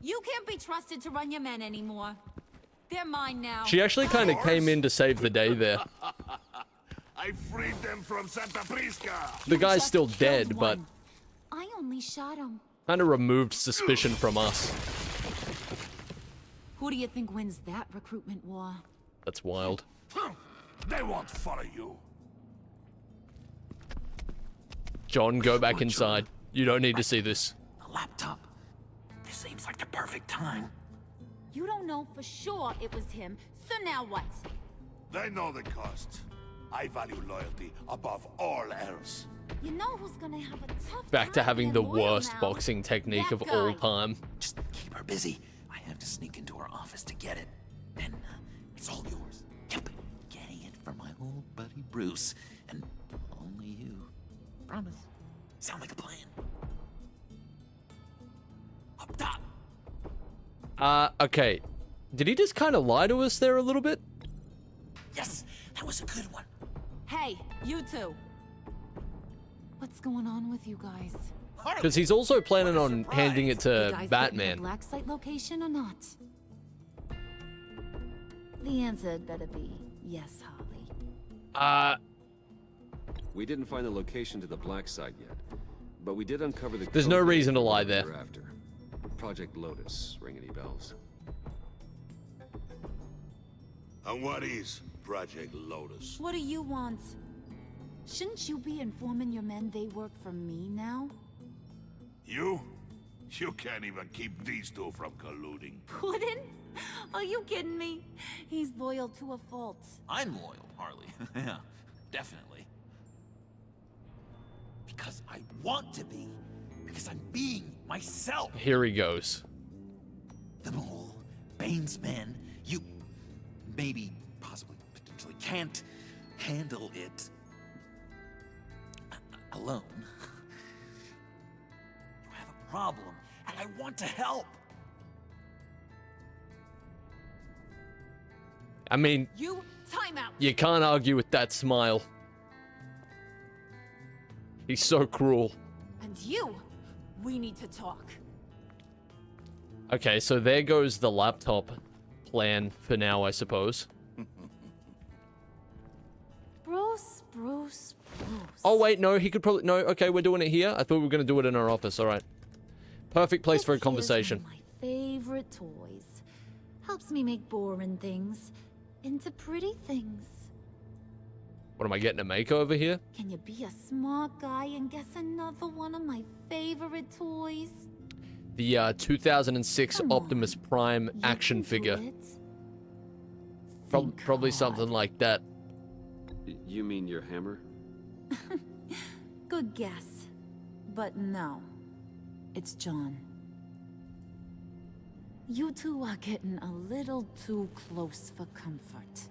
You can't be trusted to run your men anymore. They're mine now.
She actually kind of came in to save the day there.
I freed them from Santa Prisca.
The guy's still dead, but
I only shot him.
kind of removed suspicion from us.
Who do you think wins that recruitment war?
That's wild.
They won't follow you.
John, go back inside. You don't need to see this.
A laptop. This seems like the perfect time.
You don't know for sure it was him, so now what?
They know the cost. I value loyalty above all else.
You know who's gonna have a tough
Back to
time
having the
being loyal
worst
now?
boxing technique
That
of all
guy.
time.
Just keep her busy. I have to sneak into her office to get it. Then it's all yours. Yep. Getting it from my old buddy Bruce. And only you. Promise. Sound like a plan. Up top.
Okay. Did he just kind of lie to us there a little bit?
Yes, that was a good one.
Hey, you two. What's going on with you guys?
Because he's also planning on handing it
You
to
guys getting
Batman.
the black site location or not? The answer had better be yes, Harley.
We didn't find the location to the black site yet, but we did uncover the.
There's no
code
reason to
for
lie
what
there.
we're after. Project Lotus. Ring any bells?
And what is Project Lotus?
What do you want? Shouldn't you be informing your men they work for me now?
You? You can't even keep these two from colluding.
Puddin'? Are you kidding me? He's loyal to a fault.
I'm loyal, Harley. Yeah, definitely. Because I want to be. Because I'm being myself.
Here he goes.
The mole, Bane's men, you maybe, possibly, potentially can't handle it alone. You have a problem, and I want to help.
I mean,
You, time out.
you can't argue with that smile. He's so cruel.
And you, we need to talk.
Okay, so there goes the laptop plan for now, I suppose.
Bruce.
Oh, wait, no, he could probably... No, okay, we're doing it here. I thought we were going to do it in our office. All right. Perfect place for a conversation.
My favorite toys. Helps me make boring things into pretty things.
What, am I getting a makeover here?
Can you be a smart guy and guess another one of my favorite toys?
The 2006 Optimus Prime action figure. Probably something like that.
You mean your hammer?
Good guess. But no. It's John. You two are getting a little too close for comfort.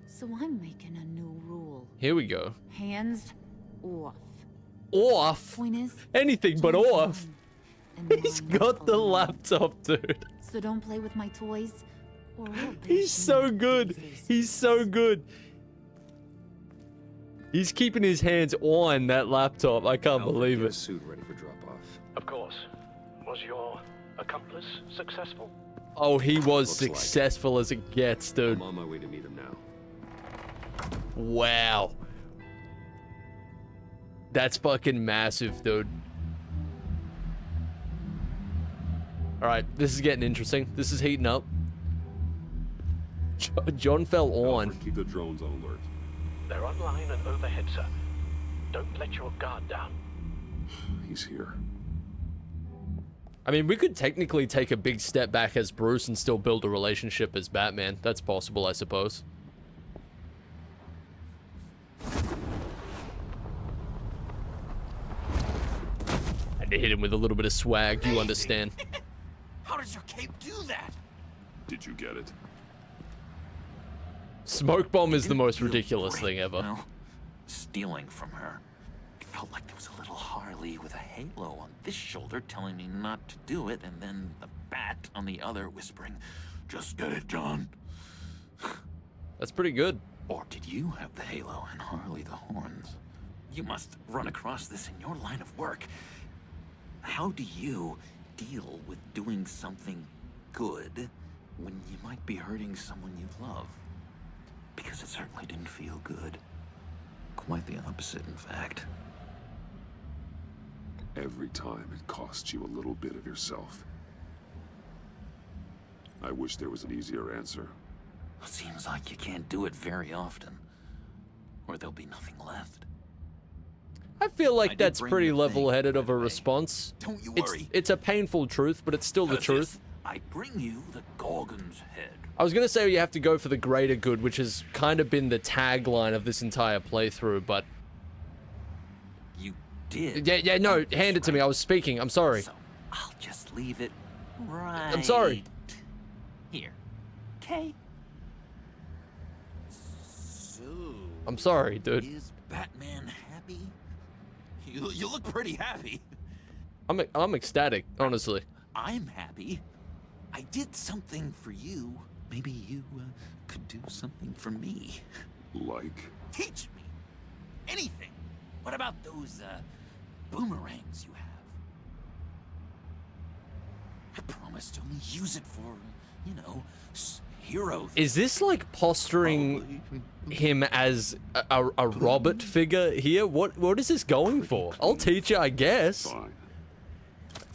So I'm making a new rule.
Here we go.
Hands off.
Off?
Point is,
anything but off. He's got the laptop, dude.
So don't play with my toys. Or
He's so good. He's so good. He's keeping his hands on that laptop. I can't believe it.
Suit ready for drop off.
Of course. Was your accomplice successful?
Oh, he was successful as it gets, dude.
I'm on my way to meet him now.
Wow. That's fucking massive, dude. Alright, this is getting interesting. This is heating up. John fell on.
Alfred, keep the drones on alert.
They're online and overhead, sir. Don't let your guard down.
He's here.
I mean, we could technically take a big step back as Bruce and still build a relationship as Batman. That's possible, I suppose. Had to hit him with a little bit of swag, you understand.
How does your cape do that?
Did you get it?
Smoke bomb is the most ridiculous thing ever.
Well, stealing from her. It felt like there was a little Harley with a halo on this shoulder telling me not to do it, and then the bat on the other whispering, "Just get it, John."
That's pretty good.
Or did you have the halo and Harley the horns? You must run across this in your line of work. How do you deal with doing something good when you might be hurting someone you love? Because it certainly didn't feel good. Quite the opposite, in fact.
Every time it costs you a little bit of yourself. I wish there was an easier answer.
It seems like you can't do it very often, or there'll be nothing left.
I feel like
did
that's
bring
pretty
the thing,
level-headed of a response.
Don't you worry.
It's a painful truth, but it's still the truth.
I bring you the Gorgon's head.
I was gonna say you have to go for the greater good, which has kind of been the tagline of this entire playthrough, but...
You did.
Yeah, no, hand it to me. I was speaking. I'm sorry.
So, I'll just leave it right...
I'm sorry.
Here. Okay. So...
I'm sorry, dude.
Is Batman happy? You look pretty happy.
I'm ecstatic, honestly.
I'm happy. I did something for you. Maybe you could do something for me.
Like?
Teach me. Anything. What about those boomerangs you have? I promise to only use it for, you know, hero.
Is this like posturing him as a Robert figure here? What is this going for? I'll teach you, I guess.
Fine.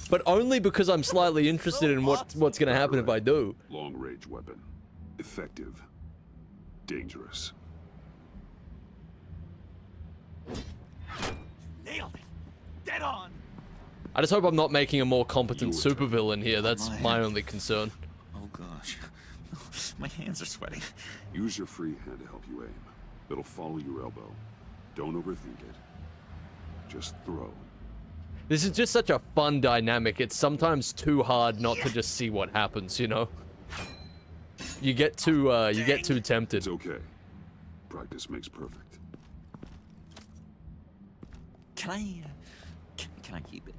But only because I'm slightly interested in what's going to happen if I do.
Long-range weapon. Effective. Dangerous.
Nailed it. Dead on.
I just hope I'm not making a more competent supervillain here. That's my only concern.
Oh gosh. My hands are sweating.
Use your free hand to help you aim. It'll follow your elbow. Don't overthink it. Just throw.
This is just such a fun dynamic. It's sometimes too hard not to just see what happens, you know? You get too tempted.
It's okay. Practice makes perfect.
Can I keep it?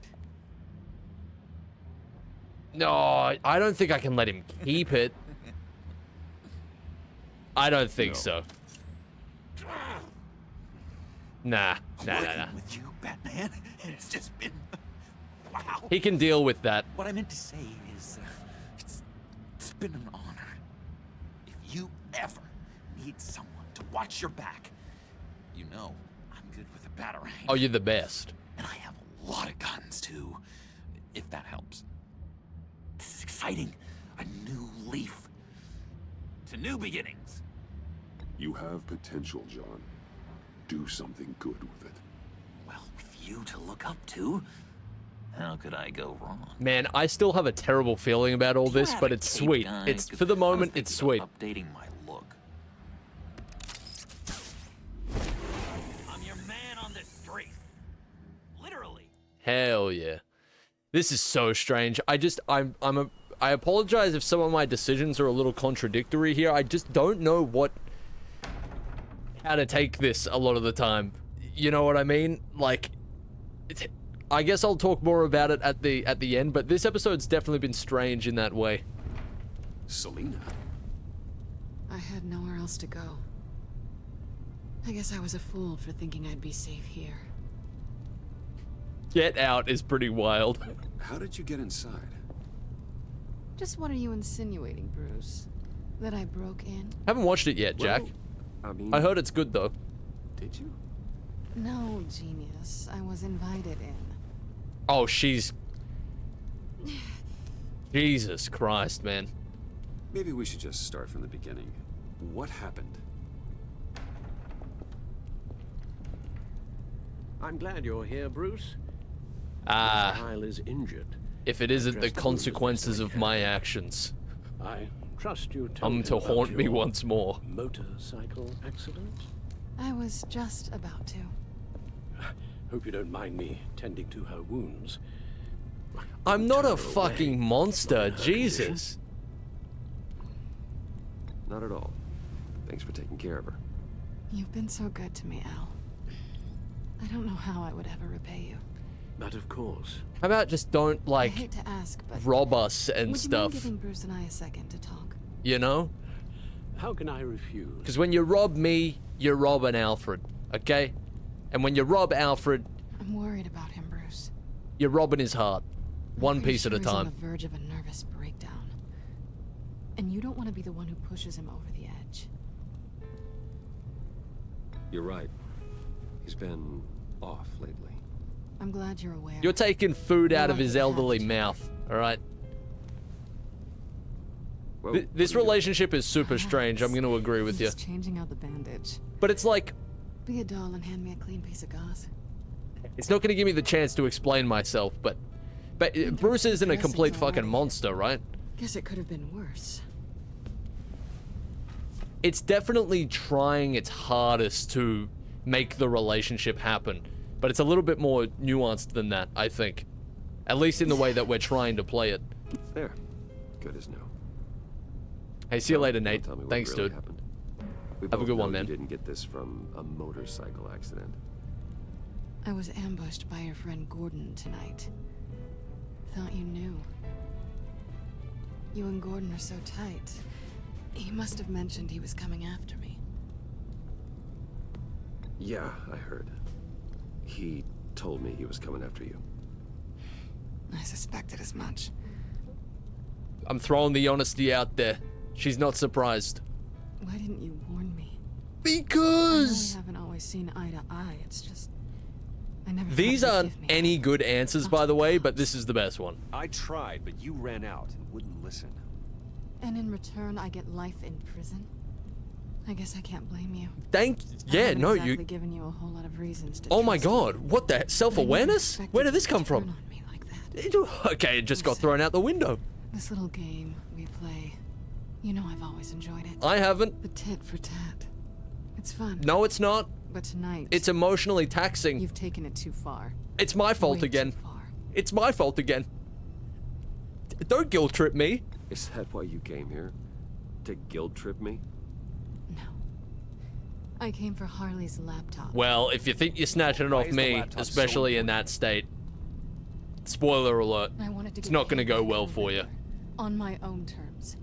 No, I don't think I can let him keep it. I don't think
No.
so. Nah.
Working with you, Batman, it's just been... Wow.
He can deal with that.
What I meant to say is, it's been an honor. If you ever need someone to watch your back, you know I'm good with a batarang.
Oh, you're the best.
And I have a lot of guns, too, if that helps. This is exciting. A new leaf. To new beginnings.
You have potential, John. Do something good with it.
Well, with you to look up to, how could I go wrong?
Man, I still have a terrible feeling about all this, but it's sweet. It's for the moment, it's sweet.
Updating my look. I'm your man on the street. Literally.
Hell yeah. This is so strange. I apologize if some of my decisions are a little contradictory here. I just don't know how to take this a lot of the time. You know what I mean? Like, I guess I'll talk more about it at the end, but this episode's definitely been strange in that way.
Selina?
I had nowhere else to go. I guess I was a fool for thinking I'd be safe here.
Get Out is pretty wild.
How did you get inside?
Just what are you insinuating, Bruce? That I broke in?
Haven't watched it yet, Jack.
I mean...
I heard it's good, though.
Did you?
No, genius. I was invited in.
Oh, she's... Jesus Christ, man.
Maybe we should just start from the beginning. What happened?
I'm glad you're here, Bruce.
Ah.
Mr. Heil is injured.
If it isn't the consequences of my actions.
I trust you told
Come
him
to
about
haunt me
your
once more.
motorcycle accident?
I was just about to.
Hope you don't mind me tending to her wounds.
I'm not a fucking monster, Jesus.
Not at all. Thanks for taking care of her.
You've been so good to me, Al. I don't know how I would ever repay you.
But of course.
How about just don't, like,
I hate to ask, but
rob us and
would
stuff?
you mind giving Bruce and I a second to talk?
You know?
How can I refuse?
Because when you rob me, you're robbing Alfred, okay? And when you rob Alfred,
I'm worried about him, Bruce.
you're robbing his heart. One
I'm pretty
piece at a
sure he's on
time.
the verge of a nervous breakdown. And you don't want to be the one who pushes him over the edge.
You're right. He's been off lately.
I'm glad you're aware.
You're taking food out of his
You're
elderly
lucky.
mouth, alright?
Whoa,
This relationship is super strange, I'm gonna agree with you.
Just changing out the bandage.
But it's like,
Be a doll and hand me a clean piece of gauze.
it's not gonna give me the chance to explain myself, but Bruce isn't a complete fucking monster, right?
Guess it could have been worse.
It's definitely trying its hardest to make the relationship happen, but it's a little bit more nuanced than that, I think. At least in the way that we're trying to play it.
There. Good as new.
Hey, see you later,
Don't
Nate.
tell me what
Thanks,
really
dude.
happened. We
Have a
both
good
know
one, man.
You didn't get this from a motorcycle accident.
I was ambushed by your friend Gordon tonight. Thought you knew. You and Gordon are so tight. He must have mentioned he was coming after me.
Yeah, I heard. He told me he was coming after you.
I suspected as much.
I'm throwing the honesty out there. She's not surprised.
Why didn't you warn me?
Because
I know we haven't always seen eye to eye. It's just I never.
these
thought you'd
aren't
give me
any good answers, by the way, but this is the best one.
I tried, but you ran out and wouldn't listen.
And in return, I get life in prison. I guess I can't blame you.
Thank.
I
Yeah,
haven't
no,
exactly
you.
given you a whole lot of reasons to.
Oh my
trust
God! What the self-awareness?
expected
Where did
you
this
to
come
turn
from?
on me like that.
Okay, it just got thrown out the window.
This little game we play. You know I've always enjoyed it.
I haven't.
The tit for tat. It's fun.
No, it's not.
But tonight.
It's emotionally taxing.
You've taken it too far.
It's my fault
Way
again.
too far.
It's my fault again. Don't guilt trip me.
Is that why you came here? To guilt trip me?
No. I came for Harley's laptop.
Well, if you think you're snatching it
Why
off
is the
me,
laptop so
especially in that state, spoiler alert,
I wanted to
it's
get
not going to
paid
go
by
well
the
for you.
Riddler, on my own terms.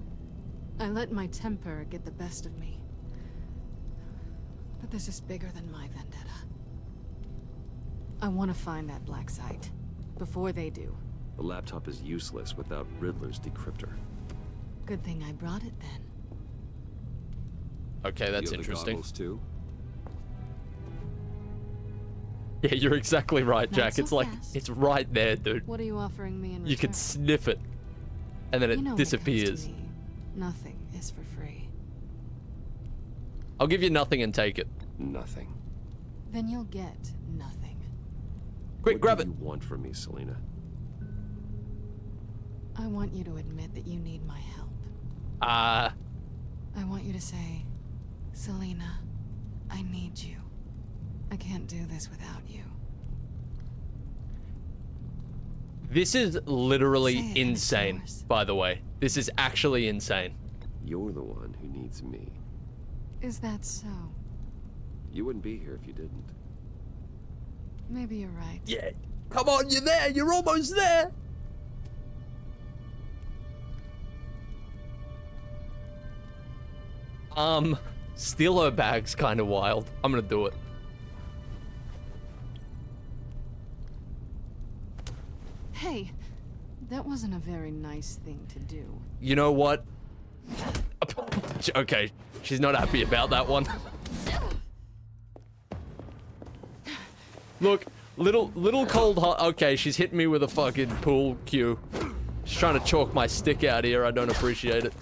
I let my temper get the best of me. But this is bigger than my vendetta. I want to find that black site. Before they do.
The laptop is useless without Riddler's decryptor.
Good thing I brought it then.
Okay, that's
You have the
interesting.
goggles too?
Yeah, you're exactly right,
Not
Jack.
so
It's like,
fast.
it's right there, dude.
What are you offering me in return?
You can sniff it. And then it
You know when it comes to
disappears.
me, nothing is for free.
I'll give you nothing and take it.
Nothing.
Then you'll get nothing.
Quick, grab
What
it.
do you want from me, Selena?
I want you to admit that you need my help.
Ah.
I want you to say, Selena, I need you. I can't do this without you.
This is literally
Say it, and it's
insane,
yours.
by the way. This is actually insane.
You're the one who needs me.
Is that so?
You wouldn't be here if you didn't.
Maybe you're right.
Yeah. Come on, you're there. You're almost there. Steal her bag's kind of wild. I'm gonna do it.
Hey, that wasn't a very nice thing to do.
You know what? Okay, she's not happy about that one. Look, little cold heart. Okay, she's hitting me with a fucking pool cue. She's trying to chalk my stick out here. I don't appreciate it.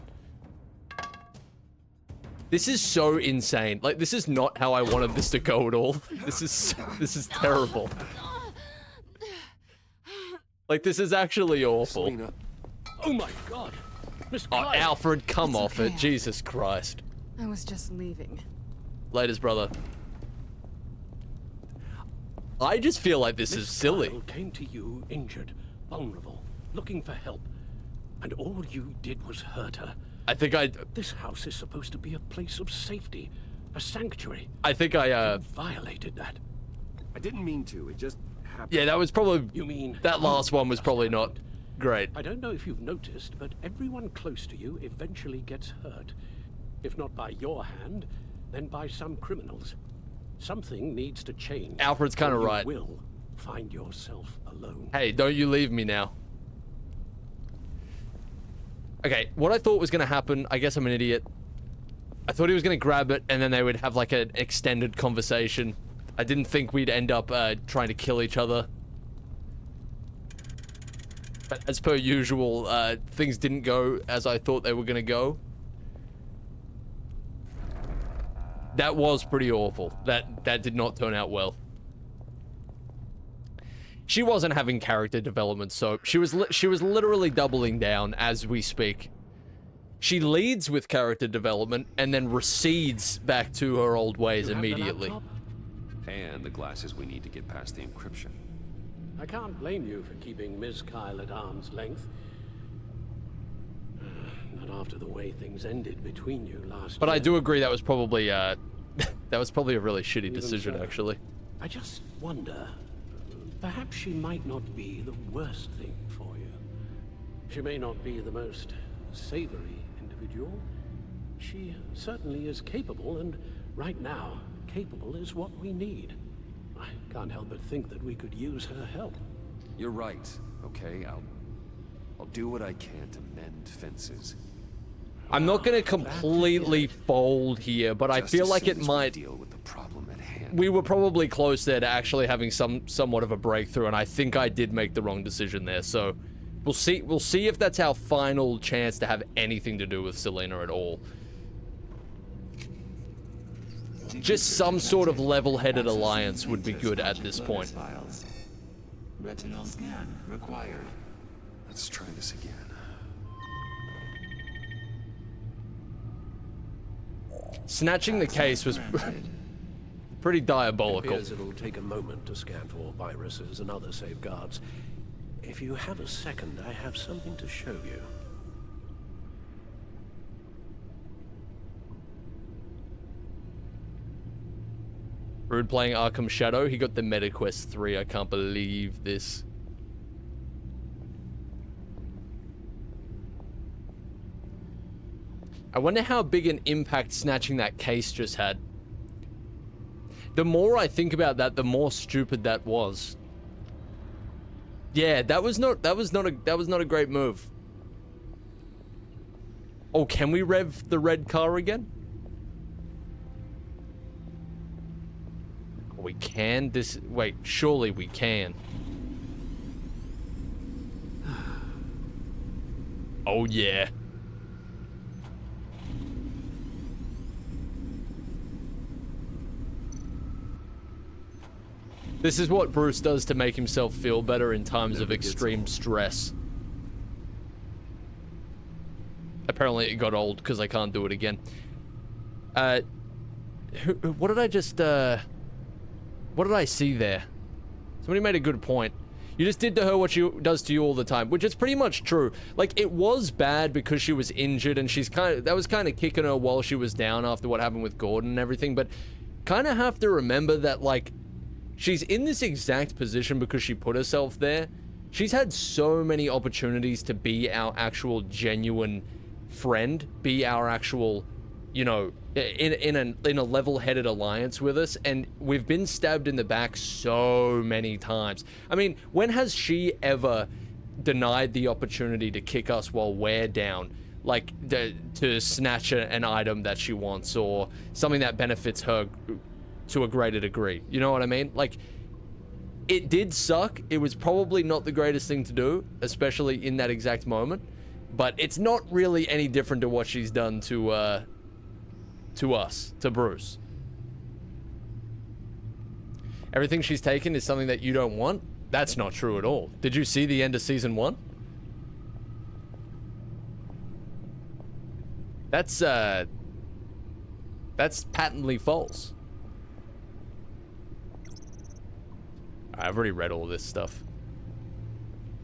This is so insane. Like, this is not how I wanted this to go at all. This is terrible. Like, this is actually awful.
Selena.
Oh my god. Miss
Oh,
Kyle.
Alfred, come
It's
off
okay.
it. Jesus Christ.
I was just leaving.
Laters, brother. I just feel like this is
Miss
silly.
Kyle came to you injured, vulnerable, looking for help. And all you did was hurt her.
I think
This house is supposed to be a place of safety, a sanctuary.
I
You violated that.
I didn't mean to. It just happened.
Yeah, that was probably...
You mean...
That last one was probably not great.
I don't know if you've noticed, but everyone close to you eventually gets hurt. If not by your hand, then by some criminals. Something needs to change.
Alfred's kind of
or you
right.
will find yourself alone.
Hey, don't you leave me now. Okay, what I thought was going to happen, I guess I'm an idiot. I thought he was going to grab it and then they would have like an extended conversation. I didn't think we'd end up trying to kill each other. But as per usual, things didn't go as I thought they were going to go. That was pretty awful. That did not turn out well. She wasn't having character development, so she was literally doubling down as we speak. She leads with character development and then recedes back to her old ways
You have the
immediately.
laptop?
And the glasses we need to get past the encryption.
I can't blame you for keeping Ms. Kyle at arm's length. Not after the way things ended between you last
But
year.
I do agree that was probably that was probably a really shitty
Even
decision,
so,
actually.
I just wonder, perhaps she might not be the worst thing for you. She may not be the most savory individual. She certainly is capable, and right now, capable is what we need. I can't help but think that we could use her help.
You're right, okay? I'll do what I can to mend fences.
I'm not going to completely fold here, but I
Just
feel
as
like
soon
it
as we
might.
deal with the problem at hand.
We were probably close there to actually having somewhat of a breakthrough, and I think I did make the wrong decision there. So we'll see. We'll see if that's our final chance to have anything to do with Selena at all. Just some sort of level-headed alliance would be good at this point.
Files. Retinal scan required.
Let's try this again.
Snatching the case was pretty diabolical.
It appears it'll take a moment to scan for viruses and other safeguards. If you have a second, I have something to show you.
Rude playing Arkham Shadow. He got the MetaQuest 3. I can't believe this. I wonder how big an impact snatching that case just had. The more I think about that, the more stupid that was. Yeah, that was not a great move. Oh, can we rev the red car again? We can. Wait, surely we can. Oh yeah. This is what Bruce does to make himself feel better in times of extreme stress. Apparently it got old because I can't do it again. What did I just, what did I see there? Somebody made a good point. You just did to her what she does to you all the time, which is pretty much true. Like, it was bad because she was injured and that was kind of kicking her while she was down after what happened with Gordon and everything, but kind of have to remember that, like, she's in this exact position because she put herself there. She's had so many opportunities to be our actual genuine friend, be our actual, you know, in a level-headed alliance with us, and we've been stabbed in the back so many times. I mean, when has she ever denied the opportunity to kick us while we're down? Like, to snatch an item that she wants, or something that benefits her to a greater degree. You know what I mean? Like, it did suck. It was probably not the greatest thing to do, especially in that exact moment, but it's not really any different to what she's done to us, to Bruce. Everything she's taken is something that you don't want? That's not true at all. Did you see the end of season 1? That's patently false. I've already read all this stuff.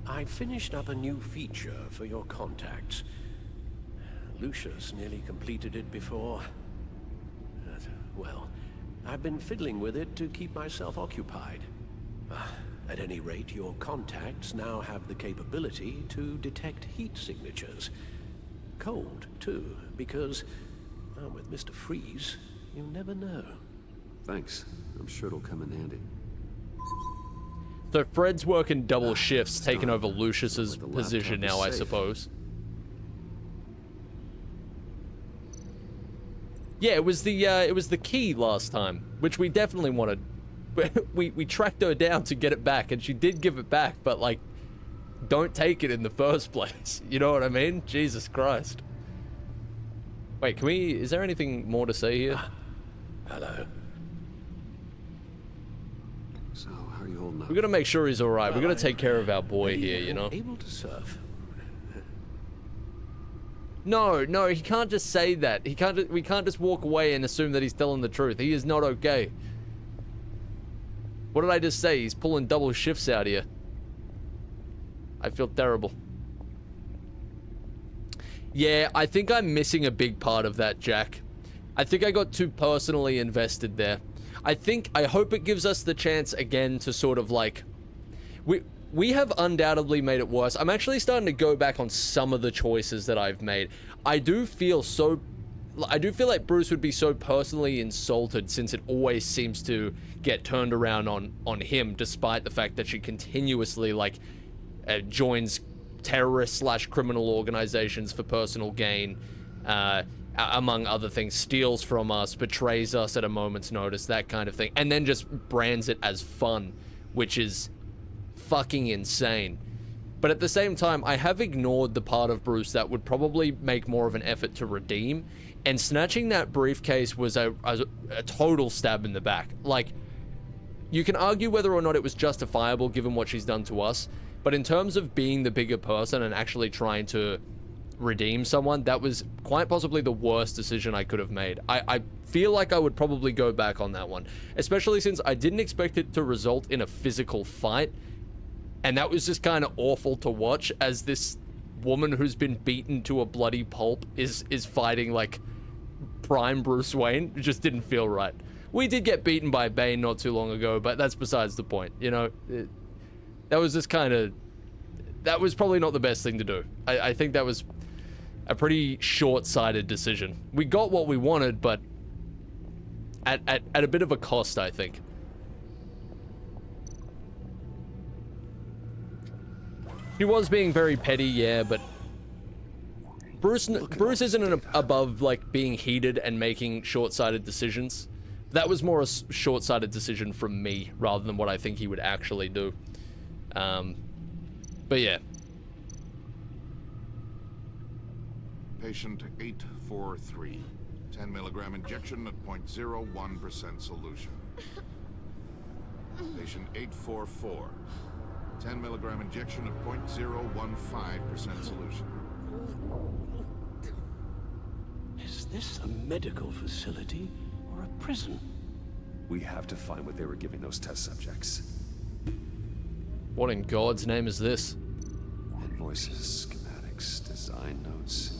I finished up a new feature for your contacts. Lucius nearly completed it before. Well, I've been fiddling with it to keep myself occupied. At any rate, your contacts now have the capability to detect heat signatures. Cold, too, because, well, with Mr. Freeze, you never know.
Thanks. I'm sure it'll come in handy.
So Fred's working double shifts, taking over Lucius's position now, I suppose. Yeah, it was the key last time, which we definitely wanted. We tracked her down to get it back, and she did give it back, but, like, don't take it in the first place. You know what I mean? Jesus Christ. Wait, is there anything more to say here?
Hello.
So, how are you holding up?
We gotta make sure he's alright. We gotta take care of our boy here, you know?
Able to surf.
No, he can't just say that. We can't just walk away and assume that he's telling the truth. He is not okay. What did I just say? He's pulling double shifts out here. I feel terrible. Yeah, I think I'm missing a big part of that, Jack. I think I got too personally invested there. I hope it gives us the chance again to sort of, like, we have undoubtedly made it worse. I'm actually starting to go back on some of the choices that I've made. I do feel like Bruce would be so personally insulted, since it always seems to get turned around on him, despite the fact that she continuously, like, joins terrorist/criminal organizations for personal gain, among other things, steals from us, betrays us at a moment's notice, that kind of thing, and then just brands it as fun, which is fucking insane. But at the same time, I have ignored the part of Bruce that would probably make more of an effort to redeem, and snatching that briefcase was a total stab in the back. Like, you can argue whether or not it was justifiable given what she's done to us, but in terms of being the bigger person and actually trying to redeem someone, that was quite possibly the worst decision I could have made. I feel like I would probably go back on that one, especially since I didn't expect it to result in a physical fight, and that was just kind of awful to watch, as this woman who's been beaten to a bloody pulp is fighting, like, prime Bruce Wayne. It just didn't feel right. We did get beaten by Bane not too long ago, but that's besides the point, you know? That was just kind of... That was probably not the best thing to do. I think that was a pretty short-sighted decision. We got what we wanted, but at a bit of a cost, I think. She was being very petty, yeah, but Bruce isn't above, like, being heated and making short-sighted decisions. That was more a short-sighted decision from me, rather than what I think he would actually do. But yeah.
Patient 843. 10 milligram injection at 0.01% solution. Patient 844. 10 milligram injection at 0.015% solution.
Is this a medical facility or a prison?
We have to find what they were giving those test subjects.
What in God's name is this?
Invoices, schematics, design notes.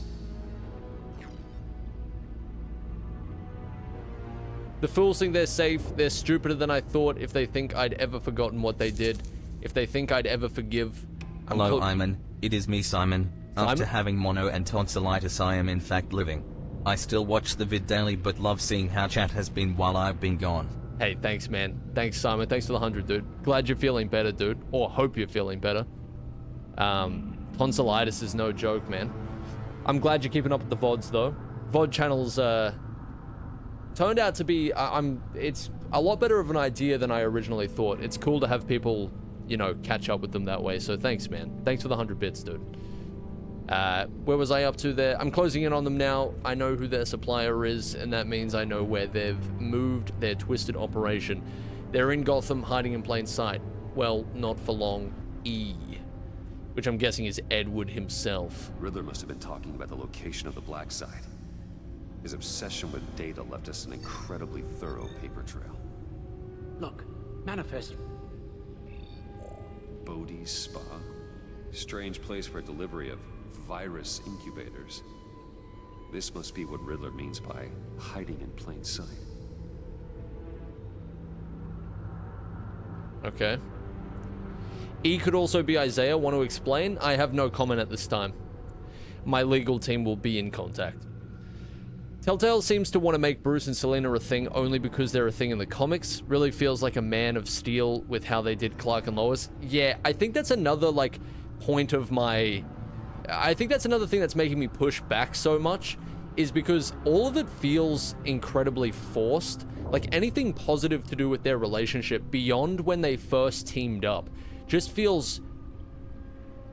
The fools think they're safe. They're stupider than I thought if they think I'd ever forgotten what they did. If they think I'd ever forgive.
Hello, Iman. It is me, Simon. After
Simon?
having mono and tonsillitis, I am in fact living. I still watch the vid daily, but love seeing how chat has been while I've been gone.
Hey, thanks, man. Thanks, Simon. Thanks for the 100, dude. Glad you're feeling better, dude. Or hope you're feeling better. Tonsillitis is no joke, man. I'm glad you're keeping up with the VODs, though. VOD channels, turned out to be, it's a lot better of an idea than I originally thought. It's cool to have people, you know, catch up with them that way. So thanks, man. Thanks for the 100 bits, dude. Where was I up to there? I'm closing in on them now. I know who their supplier is, and that means I know where they've moved their twisted operation. They're in Gotham, hiding in plain sight. Well, not for long. E. Which I'm guessing is Edward himself.
Riddler must have been talking about the location of the black site. His obsession with data left us an incredibly thorough paper trail.
Look, manifest.
Bodhi's Spa? Strange place for a delivery of virus incubators. This must be what Riddler means by hiding in plain sight.
Okay. E could also be Eyezayar. Want to explain? I have no comment at this time. My legal team will be in contact. Telltale seems to want to make Bruce and Selina a thing only because they're a thing in the comics. Really feels like a Man of Steel with how they did Clark and Lois. Yeah, I think that's another, like, point of my... I think that's another thing that's making me push back so much, is because all of it feels incredibly forced. Like, anything positive to do with their relationship beyond when they first teamed up just feels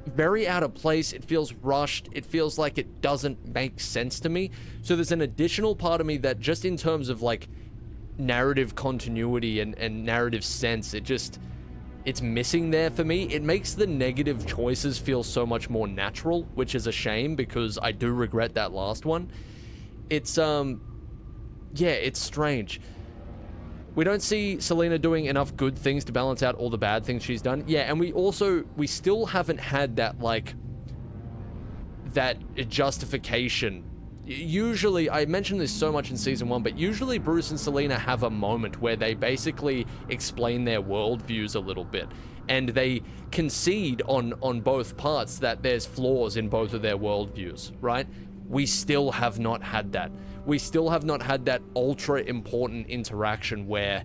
very out of place. It feels rushed. It feels like it doesn't make sense to me. So there's an additional part of me that, just in terms of, like, narrative continuity and narrative sense, it's missing there for me. It makes the negative choices feel so much more natural, which is a shame because I do regret that last one. It's, yeah, it's strange. We don't see Selina doing enough good things to balance out all the bad things she's done. Yeah, and we still haven't had that, like, that justification. Usually, I mentioned this so much in Season 1, but usually Bruce and Selina have a moment where they basically explain their worldviews a little bit. And they concede on both parts that there's flaws in both of their worldviews, right? We still have not had that. We still have not had that ultra important interaction where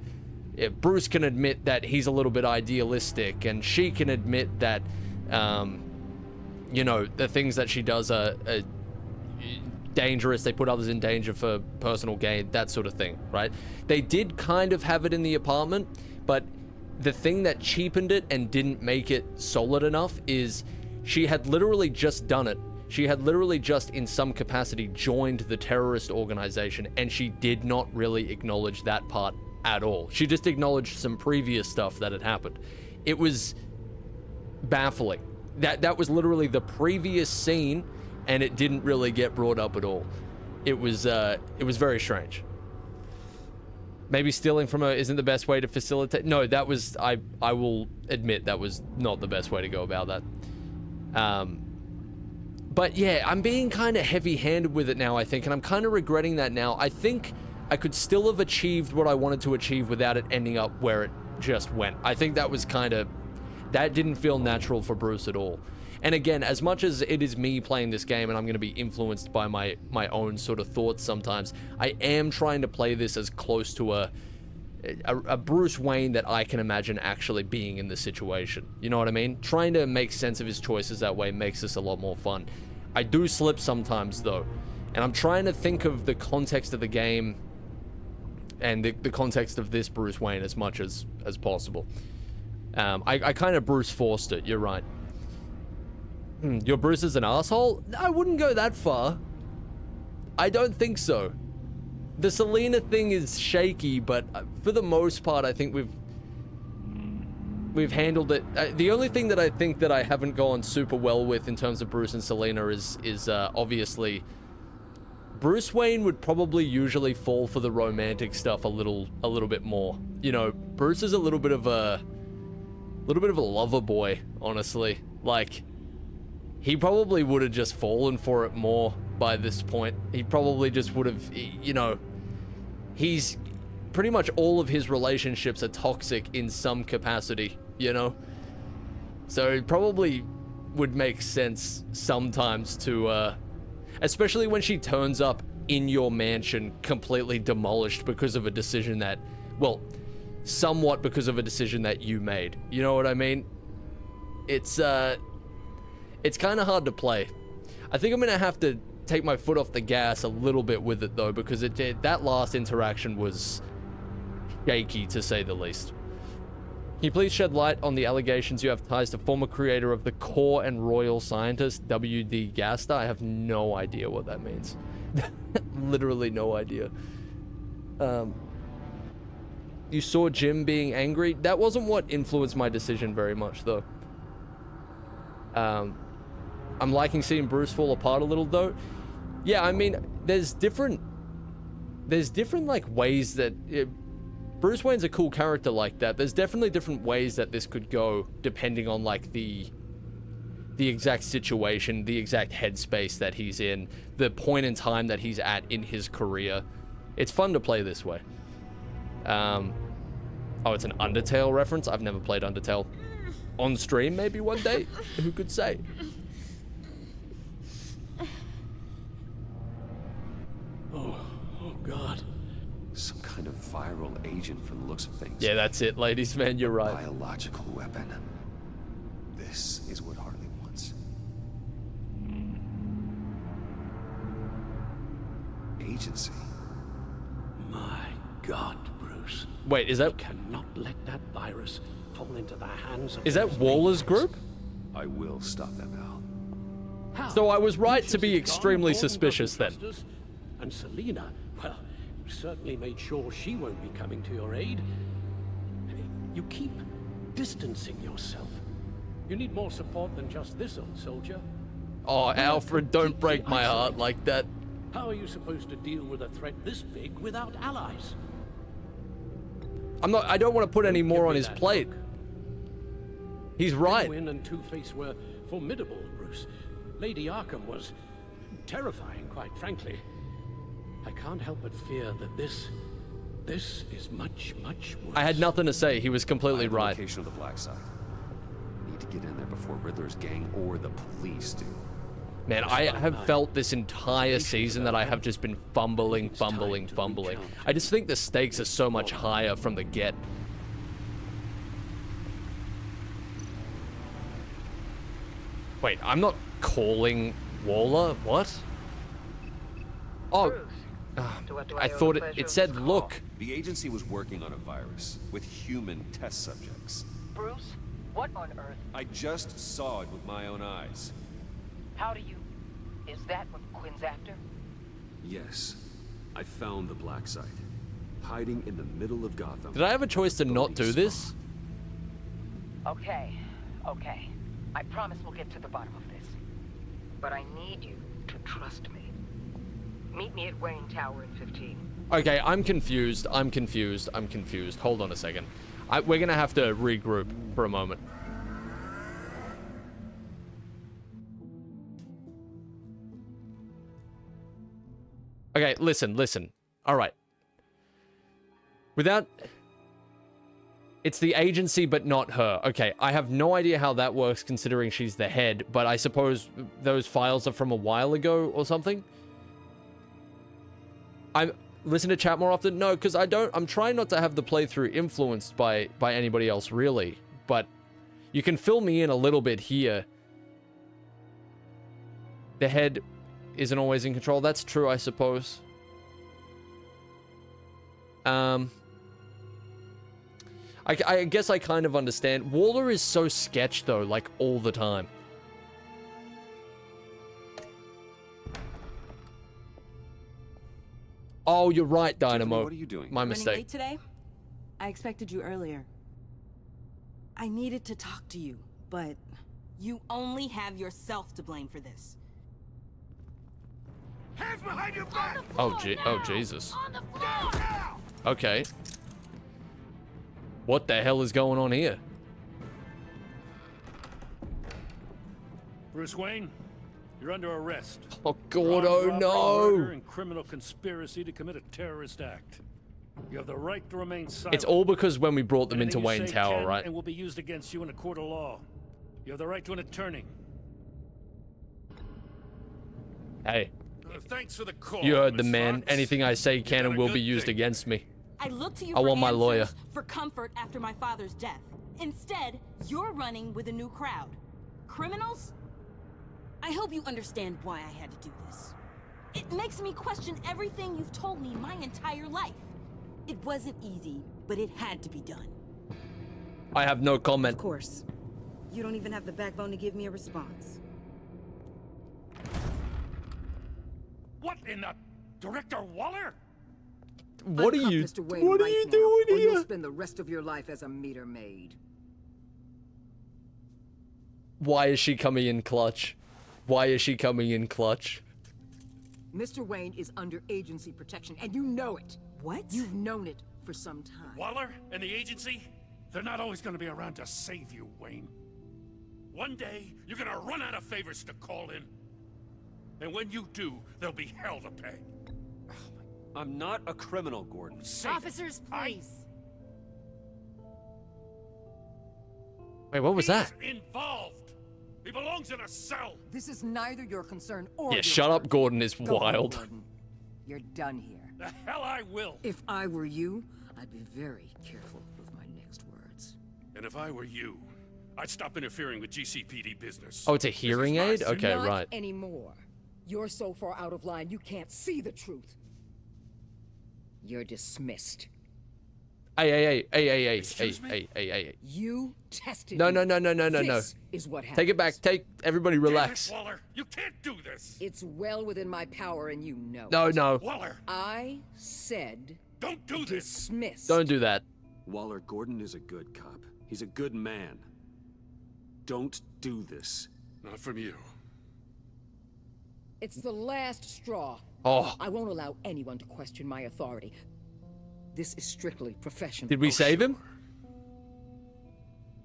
Bruce can admit that he's a little bit idealistic, and she can admit that, you know, the things that she does are dangerous. They put others in danger for personal gain, that sort of thing, right? They did kind of have it in the apartment, but the thing that cheapened it and didn't make it solid enough is she had literally just done it. She had literally just, in some capacity, joined the terrorist organization, and she did not really acknowledge that part at all. She just acknowledged some previous stuff that had happened. It was baffling. That was literally the previous scene, and it didn't really get brought up at all. It was very strange. Maybe stealing from her isn't the best way to facilitate. No, that was, I will admit, that was not the best way to go about that. But yeah, I'm being kind of heavy-handed with it now, I think, and I'm kind of regretting that now. I think I could still have achieved what I wanted to achieve without it ending up where it just went. I think that was kind of... that didn't feel natural for Bruce at all. And again, as much as it is me playing this game and I'm going to be influenced by my own sort of thoughts sometimes, I am trying to play this as close to a Bruce Wayne that I can imagine actually being in the situation. You know what I mean? Trying to make sense of his choices that way makes this a lot more fun. I do slip sometimes though, and I'm trying to think of the context of the game and the context of this Bruce Wayne as much as possible. I kind of Bruce forced it, you're right. Your Bruce is an asshole? I wouldn't go that far. I don't think so. The Selina thing is shaky, but for the most part, I think we've handled it. The only thing that I think that I haven't gone super well with in terms of Bruce and Selina is obviously Bruce Wayne would probably usually fall for the romantic stuff a little bit more. You know, Bruce is a little bit of a lover boy, honestly. Like, he probably would have just fallen for it more by this point. He probably just would have, you know, he's pretty much all of his relationships are toxic in some capacity, you know? So it probably would make sense sometimes to, especially when she turns up in your mansion completely demolished because of a decision that, well, somewhat because of a decision that you made. You know what I mean? It's kind of hard to play. I think I'm going to have to take my foot off the gas a little bit with it, though, because that last interaction was shaky, to say the least. Can you please shed light on the allegations you have ties to former creator of the core and royal scientist, W.D. Gaster? I have no idea what that means. Literally no idea. You saw Jim being angry? That wasn't what influenced my decision very much, though. I'm liking seeing Bruce fall apart a little, though. Yeah, I mean, there's different like ways that Bruce Wayne's a cool character like that. There's definitely different ways that this could go depending on like the exact situation, the exact headspace that he's in, the point in time that he's at in his career. It's fun to play this way. Oh, it's an Undertale reference? I've never played Undertale. On stream, maybe one day? Who could say?
Oh God.
Some kind of viral agent from the looks of things.
Yeah, that's it, ladies, man, you're right.
Biological weapon. This is what Harley wants. Agency.
My God, Bruce.
Wait, is that...
You cannot let that virus fall into the hands of...
Is that Waller's group?
I will stop them, Al.
How?
So I was right to be
Lucius is
extremely
gone,
suspicious then.
And Selina, well, you certainly made sure she won't be coming to your aid. You keep distancing yourself. You need more support than just this old soldier.
Oh, Alfred, don't break my heart like that.
How are you supposed to deal with a threat this big without allies?
I don't want to put any more on his plate. He's right.
Penguin and Two-Face were formidable, Bruce. Lady Arkham was terrifying, quite frankly. I can't help but fear that this is much, much worse.
I had nothing to say. He was completely right.
Location of the black side. I need to get in there before Riddler's gang or the police do.
Man, I have felt this entire season that I have just been fumbling. I just think the stakes are so much higher from the get. Wait, I'm not calling Waller? What? Oh, I thought it said look.
The agency was working on a virus with human test subjects.
Bruce, what on earth?
I just saw it with my own eyes.
How do you... Is that what Quinn's after?
Yes. I found the black site. Hiding in the middle of Gotham.
Did I have a choice to not do this?
Okay. I promise we'll get to the bottom of this. But I need you to trust me. Meet me at Wayne Tower in 15.
Okay, I'm confused. Hold on a second. We're gonna have to regroup for a moment. Okay, listen. All right. It's the agency, but not her. Okay, I have no idea how that works considering she's the head, but I suppose those files are from a while ago or something? I listen to chat more often? No, because I'm trying not to have the playthrough influenced by anybody else, really. But you can fill me in a little bit here. The head isn't always in control. That's true, I suppose. I guess I kind of understand. Waller is so sketch, though, like, all the time. Oh, you're right, Dynamo.
Tiffany, what are you doing?
My
Running
mistake.
late today? I expected you earlier. I needed to talk to you, but you only have yourself to blame for this.
Hands behind your back!
Oh, Jesus. Okay. What the hell is going on here?
Bruce Wayne, you're under arrest.
Oh, God, oh, no.
Murder and criminal conspiracy to commit a terrorist act. You have the right to remain silent.
It's all because when we brought them into
Anything you
Wayne
say
Tower,
can
right?
and will be used against you in a court of law. You have the right to an attorney.
Hey.
Thanks for the call.
You heard the
Miss
man.
Fox.
Anything I say can
done
and
a
will
good
be used
thing.
against me.
I look to you
I
for
want my
answers,
lawyer.
for comfort after my father's death. Instead, you're running with a new crowd. Criminals? I hope you understand why I had to do this. It makes me question everything you've told me my entire life. It wasn't easy, but it had to be done.
I have no comment.
Of course. You don't even have the backbone to give me a response.
What in the... Director Waller?
What are
Uncuff
you...
Mr. Wayne
What are
right
you
now,
doing
or you'll
here?
spend the rest of your life as a meter maid.
Why is she coming in clutch? Why is she coming in clutch?
Mr. Wayne is under agency protection, and you know it.
What?
You've known it for some time.
Waller and the agency? They're not always going to be around to save you, Wayne. One day, you're going to run out of favors to call in. And when you do, there'll be hell to pay.
I'm not a criminal, Gordon.
Officers, please.
Wait, what was that?
He's involved. He belongs in a cell.
This is neither your concern or
Yeah,
your
shut up, Gordon is
Go home,
wild.
Gordon. You're done here.
The hell I will.
If I were you, I'd be very careful with my next words.
And if I were you, I'd stop interfering with GCPD business.
Oh, it's a hearing aid? Okay,
Not
right.
anymore. You're so far out of line, you can't see the truth. You're dismissed.
Hey.
You tested
No.
me. This is what happened.
Take it back. Everybody relax.
Damn it, Waller, you can't do this.
It's well within my power, and you know.
No.
Waller,
I said.
Don't do this.
Dismissed.
Don't do that.
Waller, Gordon is a good cop. He's a good man. Don't do this.
Not from you.
It's the last straw.
Oh.
I won't allow anyone to question my authority. This is strictly professional.
Did we save him?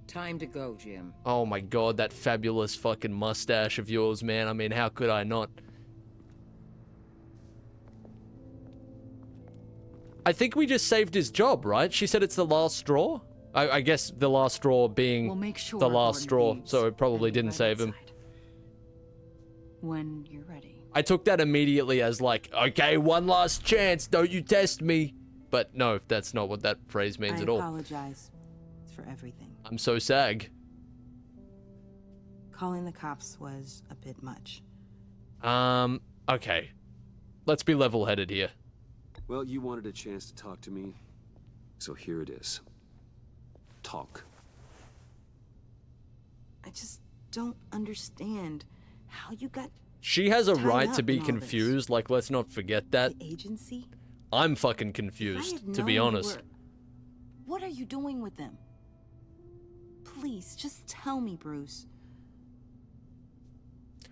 Time to go, Jim.
Oh my god, that fabulous fucking mustache of yours, man. I mean, how could I not? I think we just saved his job, right? She said it's the last straw? I guess the last straw being
We'll make sure
the last
Gordon
straw,
leaves,
so it probably
and
didn't
right
save him.
outside. When you're ready.
I took that immediately as like, okay, one last chance, don't you test me. But no, that's not what that phrase means at all.
I apologize for everything.
I'm so sag.
Calling the cops was a bit much.
Okay. Let's be level-headed here.
Well, you wanted a chance to talk to me, so here it is. Talk.
I just don't understand how you got
She has a
tied
right
up
to be
in all this.
confused, like, let's not forget that.
The agency?
I'm fucking
If I
confused,
had
to be
known you
honest.
were- What are you doing with them? Please, just tell me, Bruce.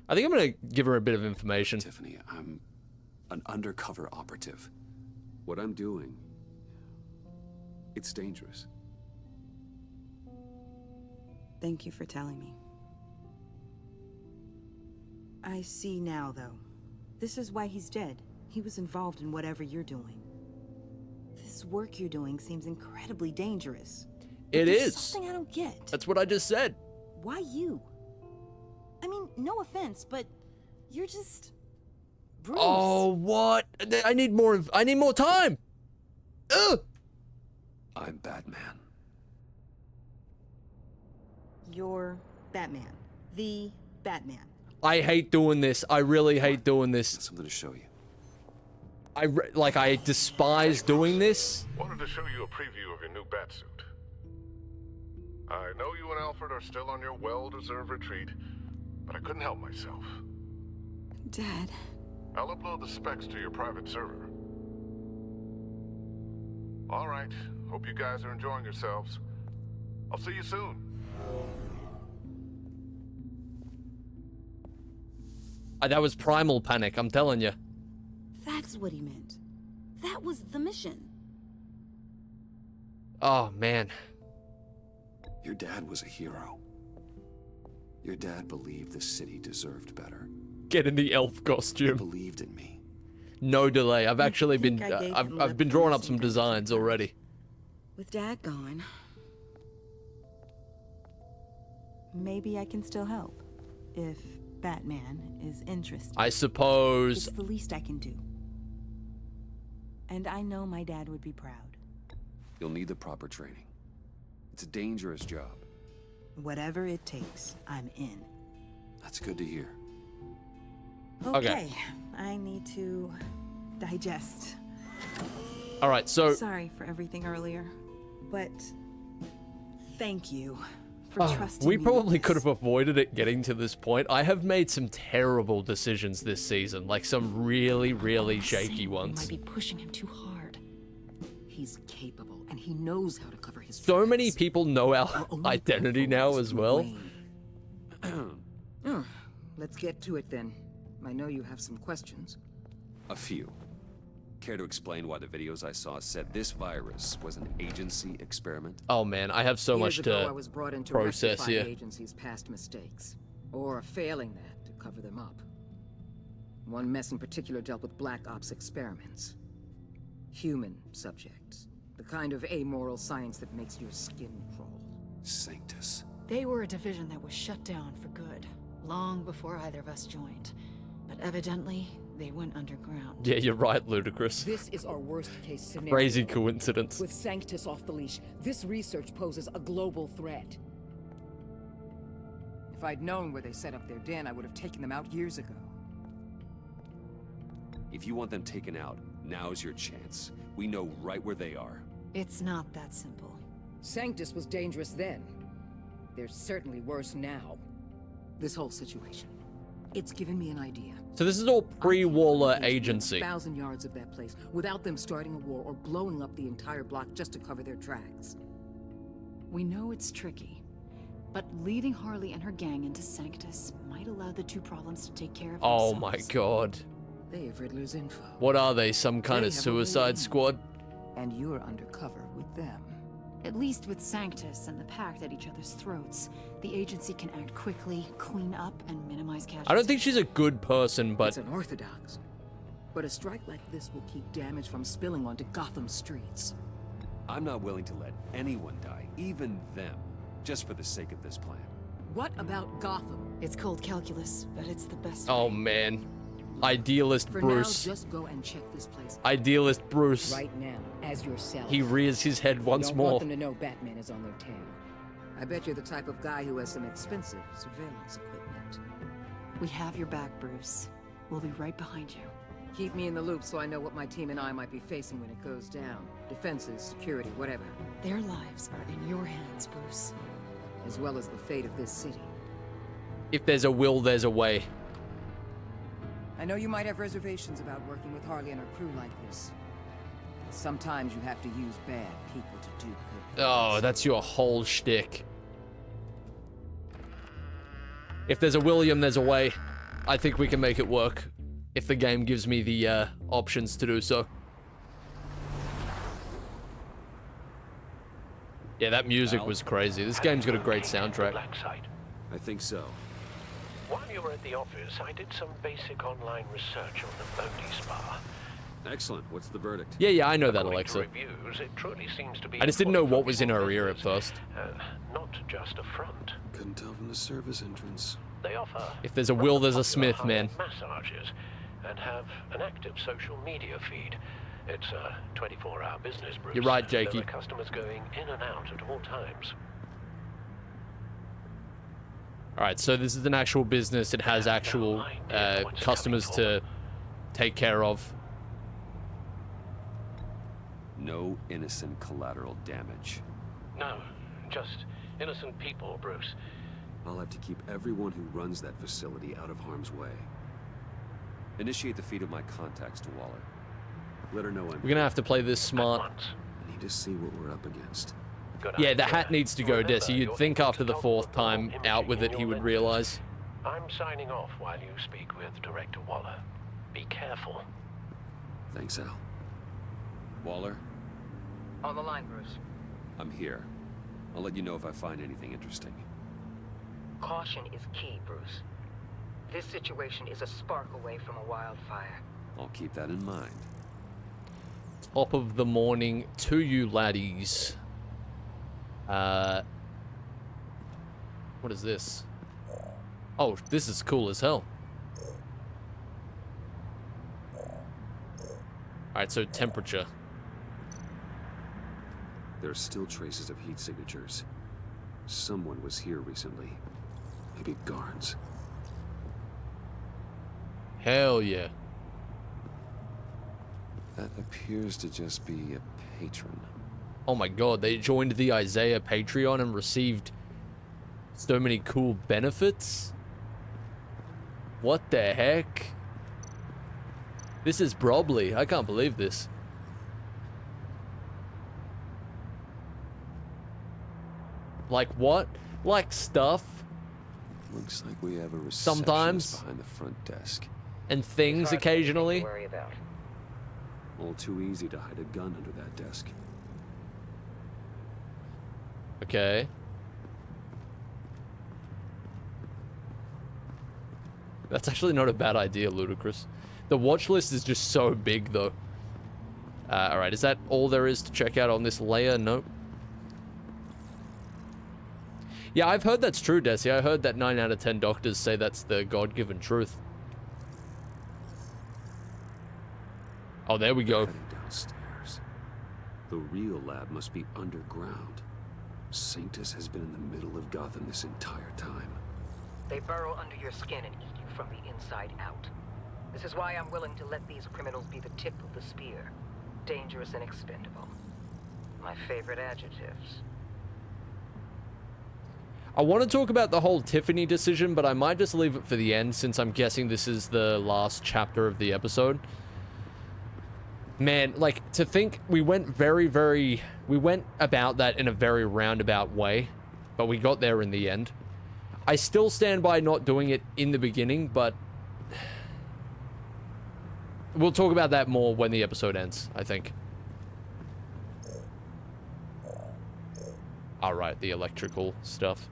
I think I'm gonna give her a bit of information.
Tiffany, I'm an undercover operative. What I'm doing, it's dangerous.
Thank you for telling me. I see now, though. This is why he's dead. He was involved in whatever you're doing. This work you're doing seems incredibly dangerous.
It
There's
is.
something I don't get.
That's what I just said.
Why you? I mean, no offense, but you're just Bruce.
Oh, what? I need more time. Ugh.
I'm Batman.
You're Batman. The Batman.
I hate doing this. I really hate doing this.
Something to show you.
I despise doing this.
Wanted to show you a preview of your new batsuit. I know you and Alfred are still on your well-deserved retreat, but I couldn't help myself.
Dad.
I'll upload the specs to your private server. All right. Hope you guys are enjoying yourselves. I'll see you soon.
That was primal panic, I'm telling you.
That's what he meant. That was the mission.
Oh, man.
Your dad was a hero. Your dad believed the city deserved better.
Get in the elf costume.
He believed in me.
No delay. I've actually been I've been drawing up some designs already.
With Dad gone, maybe I can still help if Batman is interested.
I suppose.
It's the least I can do. And I know my dad would be proud.
You'll need the proper training. It's a dangerous job.
Whatever it takes, I'm in.
That's good to hear.
Okay. I need to digest.
All right, so
Sorry for everything earlier, but thank you for trusting
we
me
probably
with
could
this.
have avoided it getting to this point. I have made some terrible decisions this season, like some really, really shaky
We
ones.
might be pushing him too hard. He's capable, and he knows how to cover his
So
tracks.
many people know our identity now as well.
Let's get to it then. I know you have some questions.
A few. Care to explain why the videos I saw said this virus was an agency experiment?
Oh man, I have so
Years
much
ago,
to
I was brought in to
process
rectify
here.
the agency's past mistakes, or failing that to cover them up. One mess in particular dealt with Black Ops experiments. Human subjects. The kind of amoral science that makes your skin crawl.
Sanctus.
They were a division that was shut down for good, long before either of us joined. But evidently, they went underground.
Yeah, you're right, Ludicrous.
This is our worst case scenario.
Crazy coincidence.
With Sanctus off the leash, this research poses a global threat. If I'd known where they set up their den, I would have taken them out years ago.
If you want them taken out, now's your chance. We know right where they are.
It's not that simple.
Sanctus was dangerous then. They're certainly worse now. This whole situation, it's given me an idea.
So this is all pre-Waller agency.
1,000 yards of that place without them starting a war or blowing up the entire block just to cover their tracks.
We know it's tricky, but leading Harley and her gang into Sanctus might allow the two problems to take care of
Oh
themselves.
my god.
They have Riddler's info.
What are they, some kind
They
of
have a way
suicide
in.
squad?
And you're undercover with them.
At least with Sanctus and the Pact at each other's throats, the agency can act quickly, clean up, and minimize casualties.
I don't think she's a good person, but
It's unorthodox. But a strike like this will keep damage from spilling onto Gotham streets.
I'm not willing to let anyone die, even them, just for the sake of this plan.
What about Gotham?
It's cold calculus, but it's the best.
oh man. Idealist
For
Bruce.
now, just go and check this place.
Idealist Bruce.
Right now, as yourself.
He rears his head once
Don't
more.
want them to know Batman is on their tail. I bet you're the type of guy who has some expensive surveillance equipment.
We have your back, Bruce. We'll be right behind you.
Keep me in the loop so I know what my team and I might be facing when it goes down. Defenses, security, whatever.
Their lives are in your hands, Bruce.
As well as the fate of this city.
If there's a will, there's a way.
I know you might have reservations about working with Harley and her crew like this. But sometimes you have to use bad people to do good.
Oh, that's your whole shtick. If there's a William, there's a way. I think we can make it work. If the game gives me the options to do so. Yeah, that music was crazy. This game's got a great soundtrack.
I think so.
While you were at the office, I did some basic online research on the Bodhi Spa.
Excellent. What's the verdict?
Yeah, I know that,
According to
Alexa.
reviews, it truly seems to be
I just didn't know
fully
what was in her
functional
ear at
business,
first.
not just a front.
Couldn't tell from the service entrance.
They offer
If there's a will, there's a
popular
Smith, man.
high-end massages and have an active social media feed. It's a 24-hour business, Bruce.
You're right, Jakey.
There are customers going in and out at all times.
Alright, so this is an actual business. It has actual customers to take care of.
No innocent collateral damage.
No, just innocent people, Bruce.
I'll have to keep everyone who runs that facility out of harm's way. Initiate the feed of my contacts to Waller. Let her know I'm...
We're gonna have to play this smart.
I need to see what we're up against.
Yeah, the hat needs to go, Desi. You'd think after the 4th time out with it, he would realize.
I'm signing off while you speak with Director Waller. Be careful.
Thanks, Al. Waller?
On the line, Bruce.
I'm here. I'll let you know if I find anything interesting.
Caution is key, Bruce. This situation is a spark away from a wildfire.
I'll keep that in mind.
Top of the morning to you, laddies. What is this? Oh, this is cool as hell. Alright, so temperature.
There are still traces of heat signatures. Someone was here recently. Maybe guards.
Hell yeah.
That appears to just be a patron.
Oh my god, they joined the Eyezayar Patreon and received so many cool benefits? What the heck? This is Brobly. I can't believe this. Like what? Like stuff?
Looks like we have a receptionist
Sometimes.
behind the front desk.
And things occasionally?
Worry about.
All too easy to hide a gun under that desk.
Okay. That's actually not a bad idea, Ludicrous. The watch list is just so big, though. Alright, is that all there is to check out on this layer? Nope. Yeah, I've heard that's true, Desi. I heard that 9 out of 10 doctors say that's the God-given truth. Oh, there we go.
Heading downstairs. The real lab must be underground. Sanctus has been in the middle of Gotham this entire time.
They burrow under your skin and eat you from the inside out. This is why I'm willing to let these criminals be the tip of the spear. Dangerous and expendable. My favorite adjectives.
I want to talk about the whole Tiffany decision, but I might just leave it for the end since I'm guessing this is the last chapter of the episode. Man, like, to think we went we went about that in a very roundabout way, but we got there in the end. I still stand by not doing it in the beginning, but we'll talk about that more when the episode ends, I think. Alright, the electrical stuff.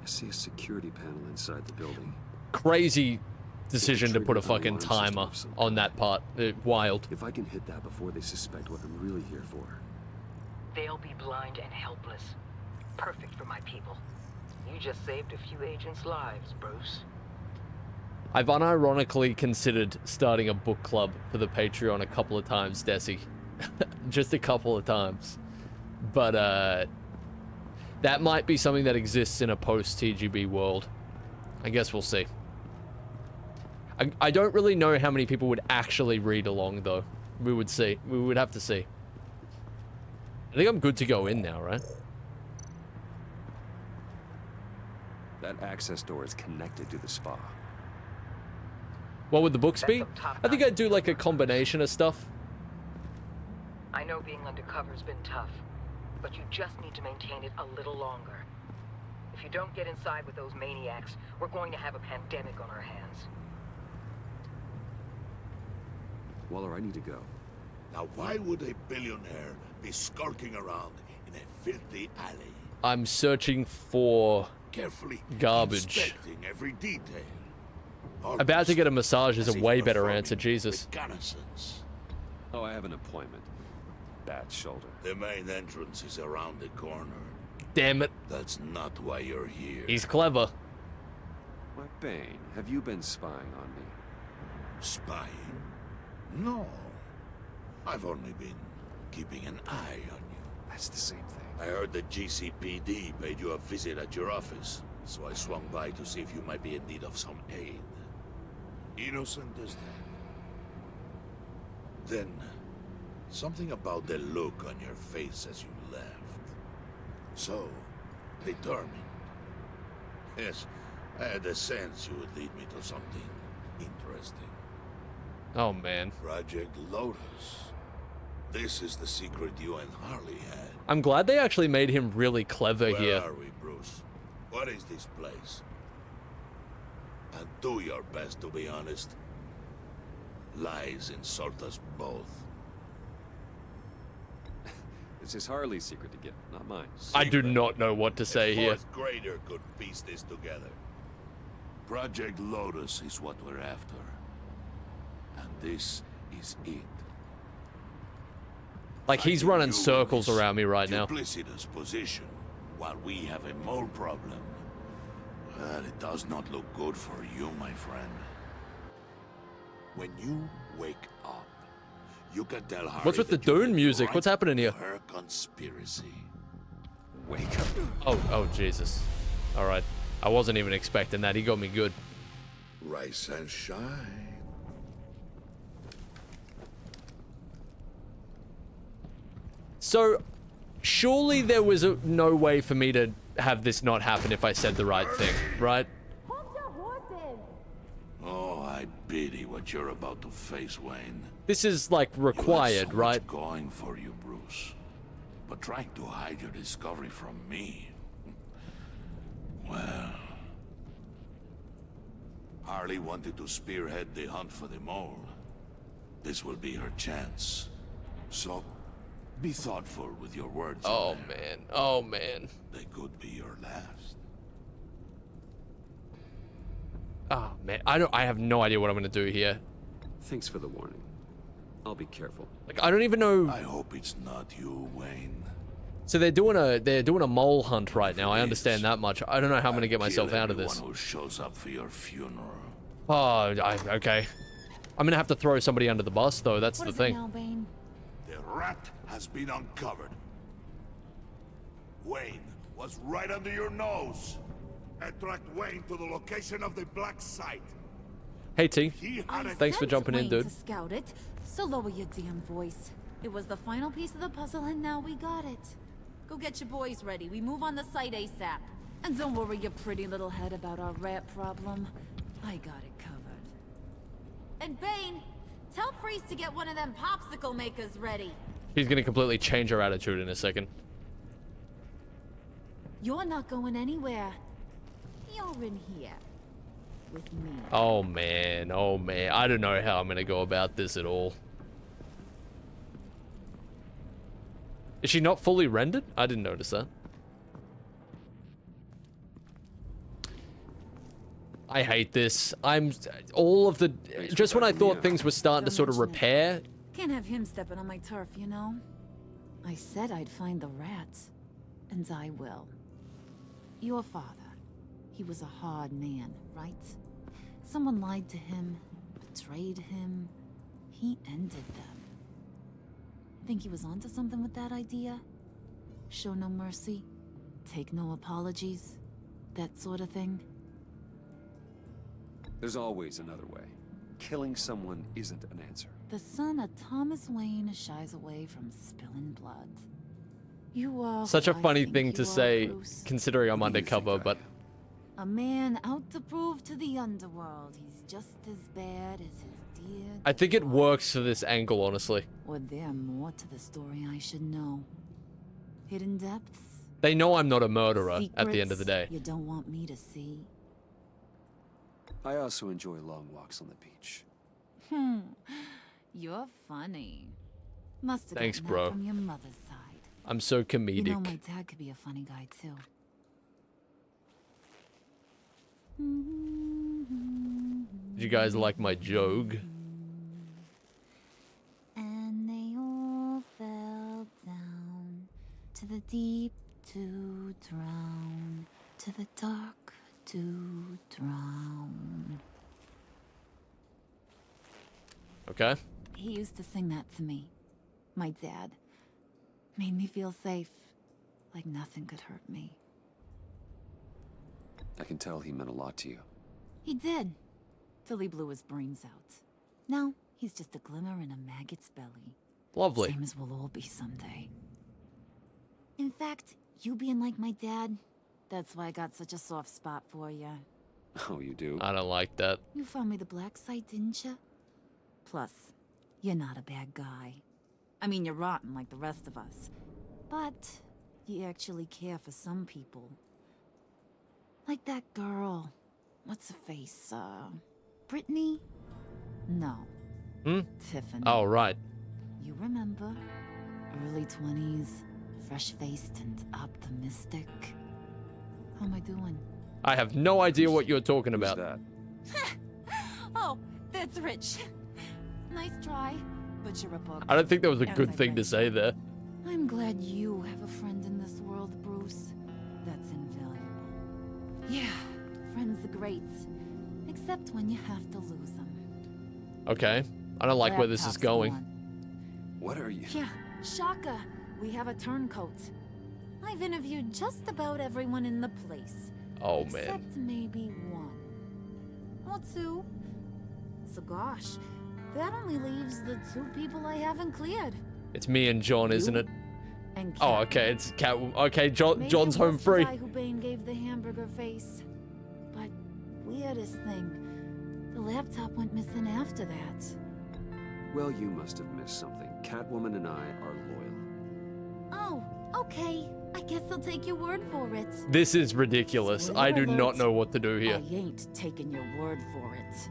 I see a security panel inside the building.
Crazy decision to put a fucking timer on that part. Wild.
If I can hit that before they suspect what I'm really here for.
They'll be blind and helpless. Perfect for my people. You just saved a few agents' lives, Bruce.
I've unironically considered starting a book club for the Patreon a couple of times, Desi. Just a couple of times. But, that might be something that exists in a post-TGB world. I guess we'll see. I don't really know how many people would actually read along, though. We would see. We would have to see. I think I'm good to go in now, right?
That access door is connected to the spa.
What would the books be? I think I'd do like a combination of stuff.
I know being undercover's been tough, but you just need to maintain it a little longer. If you don't get inside with those maniacs, we're going to have a pandemic on our hands.
Waller, I need to go.
Now why would a billionaire be skulking around in a filthy alley?
I'm searching for
Carefully
garbage.
inspecting every detail.
About to get a massage is a
As if
way better
performing
answer, Jesus.
reconnaissance.
Oh, I have an appointment. Bad shoulder.
The main entrance is around the corner.
Damn it.
That's not why you're here.
He's clever.
My Bane, have you been spying on me?
Spying? No. I've only been keeping an eye on you.
That's the same thing.
I heard the GCPD paid you a visit at your office, so I swung by to see if you might be in need of some aid. Innocent as that. Then, something about the look on your face as you left. So, determined. Yes, I had a sense you would lead me to something interesting.
Oh, man.
Project Lotus. This is the secret you and Harley had.
I'm glad they actually made him really clever here.
Where are we, Bruce? What is this place? And do your best to be honest. Lies insult us both.
This is Harley's secret to give, not mine.
I do not know what to say here.
A fourth grader could piece this together. Project Lotus is what we're after. And this is it.
Like, he's running circles around me right now.
Duplicitous position, while we have a mole problem. Well, it does not look good for you, my friend. When you wake up, you can tell Harley.
What's with the Dune music? What's happening here?
Her conspiracy.
Wake up.
Oh, Jesus. All right. I wasn't even expecting that. He got me good.
Rise and shine.
So, surely there was no way for me to have this not happen if I said the right thing, right?
Oh, I pity what you're about to face, Wayne.
This is, like, required,
you
right?
Going for you, Bruce. But trying to hide your discovery from me. Well, Harley wanted to spearhead the hunt for the mole. This will be her chance. So, be thoughtful with your words.
Oh, man. Oh, man.
They could be your last.
Oh, man. I have no idea what I'm going to do here.
Thanks for the warning. I'll be careful.
Like, I don't even know.
I hope it's not you, Wayne.
So they're doing a mole hunt right now. I understand that much. I don't know how I'm going to get myself out of this.
Who shows up for your funeral.
Oh, okay. I'm going to have to throw somebody under the bus, though. That's the thing.
The rat has been uncovered. Wayne was right under your nose. Attract Wayne to the location of the black site.
Hey, T.
I
Thanks for
sent
jumping in,
Wayne
dude.
to scout it, so lower your damn voice. It was the final piece of the puzzle, and now we got it. Go get your boys ready. We move on the site ASAP. And don't worry your pretty little head about our rat problem. I got it covered. And Bane, tell Freeze to get one of them popsicle makers ready.
She's going to completely change her attitude in a second.
You're not going anywhere. You're in here. With me.
Oh, man. Oh, man. I don't know how I'm going to go about this at all. Is she not fully rendered? I didn't notice that. I hate this. Just when I thought things were starting to sort of repair.
Can't have him stepping on my turf, you know? I said I'd find the rats. And I will. Your father. He was a hard man, right? Someone lied to him, betrayed him. He ended them. Think he was onto something with that idea? Show no mercy, take no apologies, that sort of thing?
There's always another way. Killing someone isn't an answer.
The son of Thomas Wayne shies away from spilling blood. You are
Such a
who I
funny
think
thing
you
to
are,
say,
Bruce.
considering I'm undercover, but...
A man out to prove to the underworld he's just as bad as his dear...
I think it works for this angle, honestly.
Or there more to the story I should know? Hidden depths?
They know I'm not a murderer at the end of the day.
You don't want me to see?
I also enjoy long walks on the beach.
You're funny. Must have
Thanks,
gotten that
bro.
from your mother's side.
I'm so comedic.
You know my dad could be a funny guy too.
Did you guys like my joke?
And the deep to drown, to the dark to drown.
Okay.
He used to sing that to me. My dad. Made me feel safe. Like nothing could hurt me.
I can tell he meant a lot to you.
He did. Till he blew his brains out. Now, he's just a glimmer in a maggot's belly.
Lovely.
Same as we'll all be someday. In fact, you being like my dad, that's why I got such a soft spot for you.
Oh, you do?
I don't like that.
You found me the black site, didn't you? Plus, you're not a bad guy. I mean, you're rotten like the rest of us. But you actually care for some people. Like that girl. What's her face? Brittany? No. Tiffany.
Oh, right.
You remember? Early 20s, fresh-faced and optimistic. How am I doing?
I have no idea what you're talking about.
Oh, that's Rich. Nice try, but you're a bug.
I don't think that was a good thing to say there.
I'm glad you have a friend in this world, Bruce. That's invaluable. Yeah, friends are great. Except when you have to lose them.
Okay. I don't like where this is going.
What are you?
Yeah, shocker. We have a turncoat. I've interviewed just about everyone in the place.
Oh, man.
Except maybe one. Or two. So gosh, that only leaves the two people I haven't cleared.
It's me and John, isn't it?
And
Oh, okay. It's Catwoman. Okay, John's home
The
free.
guy who Bane gave the hamburger face. But weirdest thing, the laptop went missing after that.
Well, you must have missed something. Catwoman and I are loyal.
Oh, okay. I guess I'll take your word for it.
This is ridiculous. I do not know what to do here.
I ain't taking your word for it.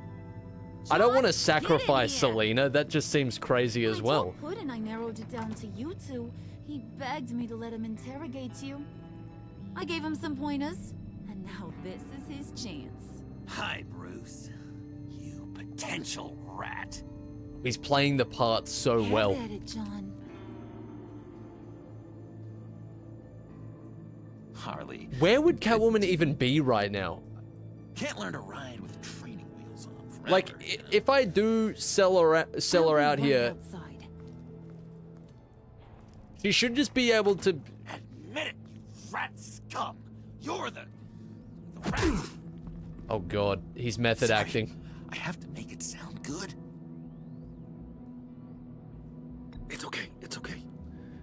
I don't want to sacrifice Selena. That just seems crazy as well.
Hood and I narrowed it down to you two. He begged me to let him interrogate you. I gave him some pointers, and now this is his chance.
Hi, Bruce. You potential rat.
He's playing the part so well.
Have at it, John.
Harley.
Where would Catwoman even be right now?
Can't learn to ride with training wheels on forever.
Like, if I do sell her out here, she should just be able to.
Admit it, you rat scum. You're the rat.
Oh God, he's method acting.
I have to make it sound good.
It's okay. It's okay.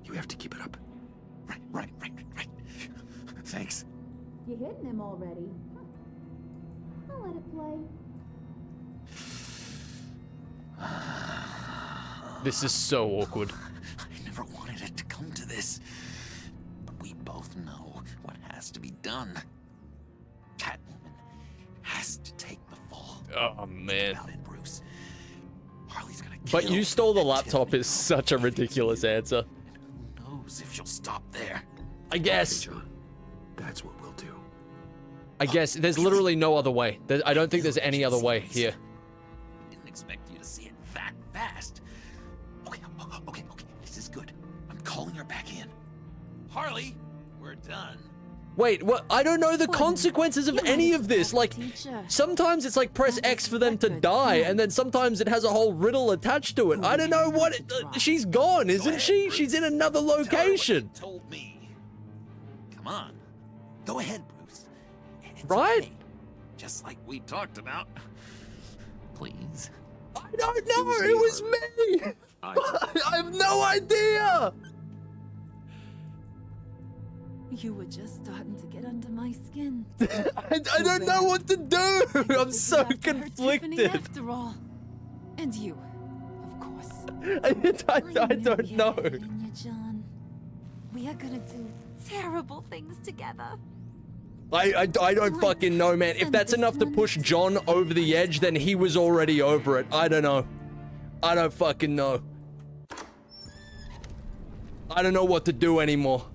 You have to keep it up.
Right. Thanks.
You're hitting him already. I'll let it play.
This is so awkward.
I never wanted it to come to this. But we both know what has to be done. Catwoman has to take the fall.
Oh man.
Think about it, Bruce. Harley's gonna kill.
But you stole the laptop is such a ridiculous answer.
Who knows if she'll stop there?
I guess.
That's what we'll do.
I guess there's literally no other way. I don't think there's any other way here.
Didn't expect you to see it that fast. Okay. This is good. I'm calling her back in. Harley, we're done.
Wait, what? I don't know the consequences of any of this. Like, sometimes it's like press X for them to die, and then sometimes it has a whole riddle attached to it. I don't know what. She's gone, isn't she? She's in another location.
Told me. Come on. Go ahead, Bruce. It's
right?
okay. Just like we talked about. Please.
I don't know. It was me. I have no idea.
You were just starting to get under my skin.
I don't know what to do. I'm so
Tiffany
conflicted.
after all. And you, of course.
I don't know.
You, John. We are gonna do terrible things together.
I don't fucking know, man. If that's enough to push John over the edge, then he was already over it. I don't know. I don't fucking know. I don't know what to do anymore.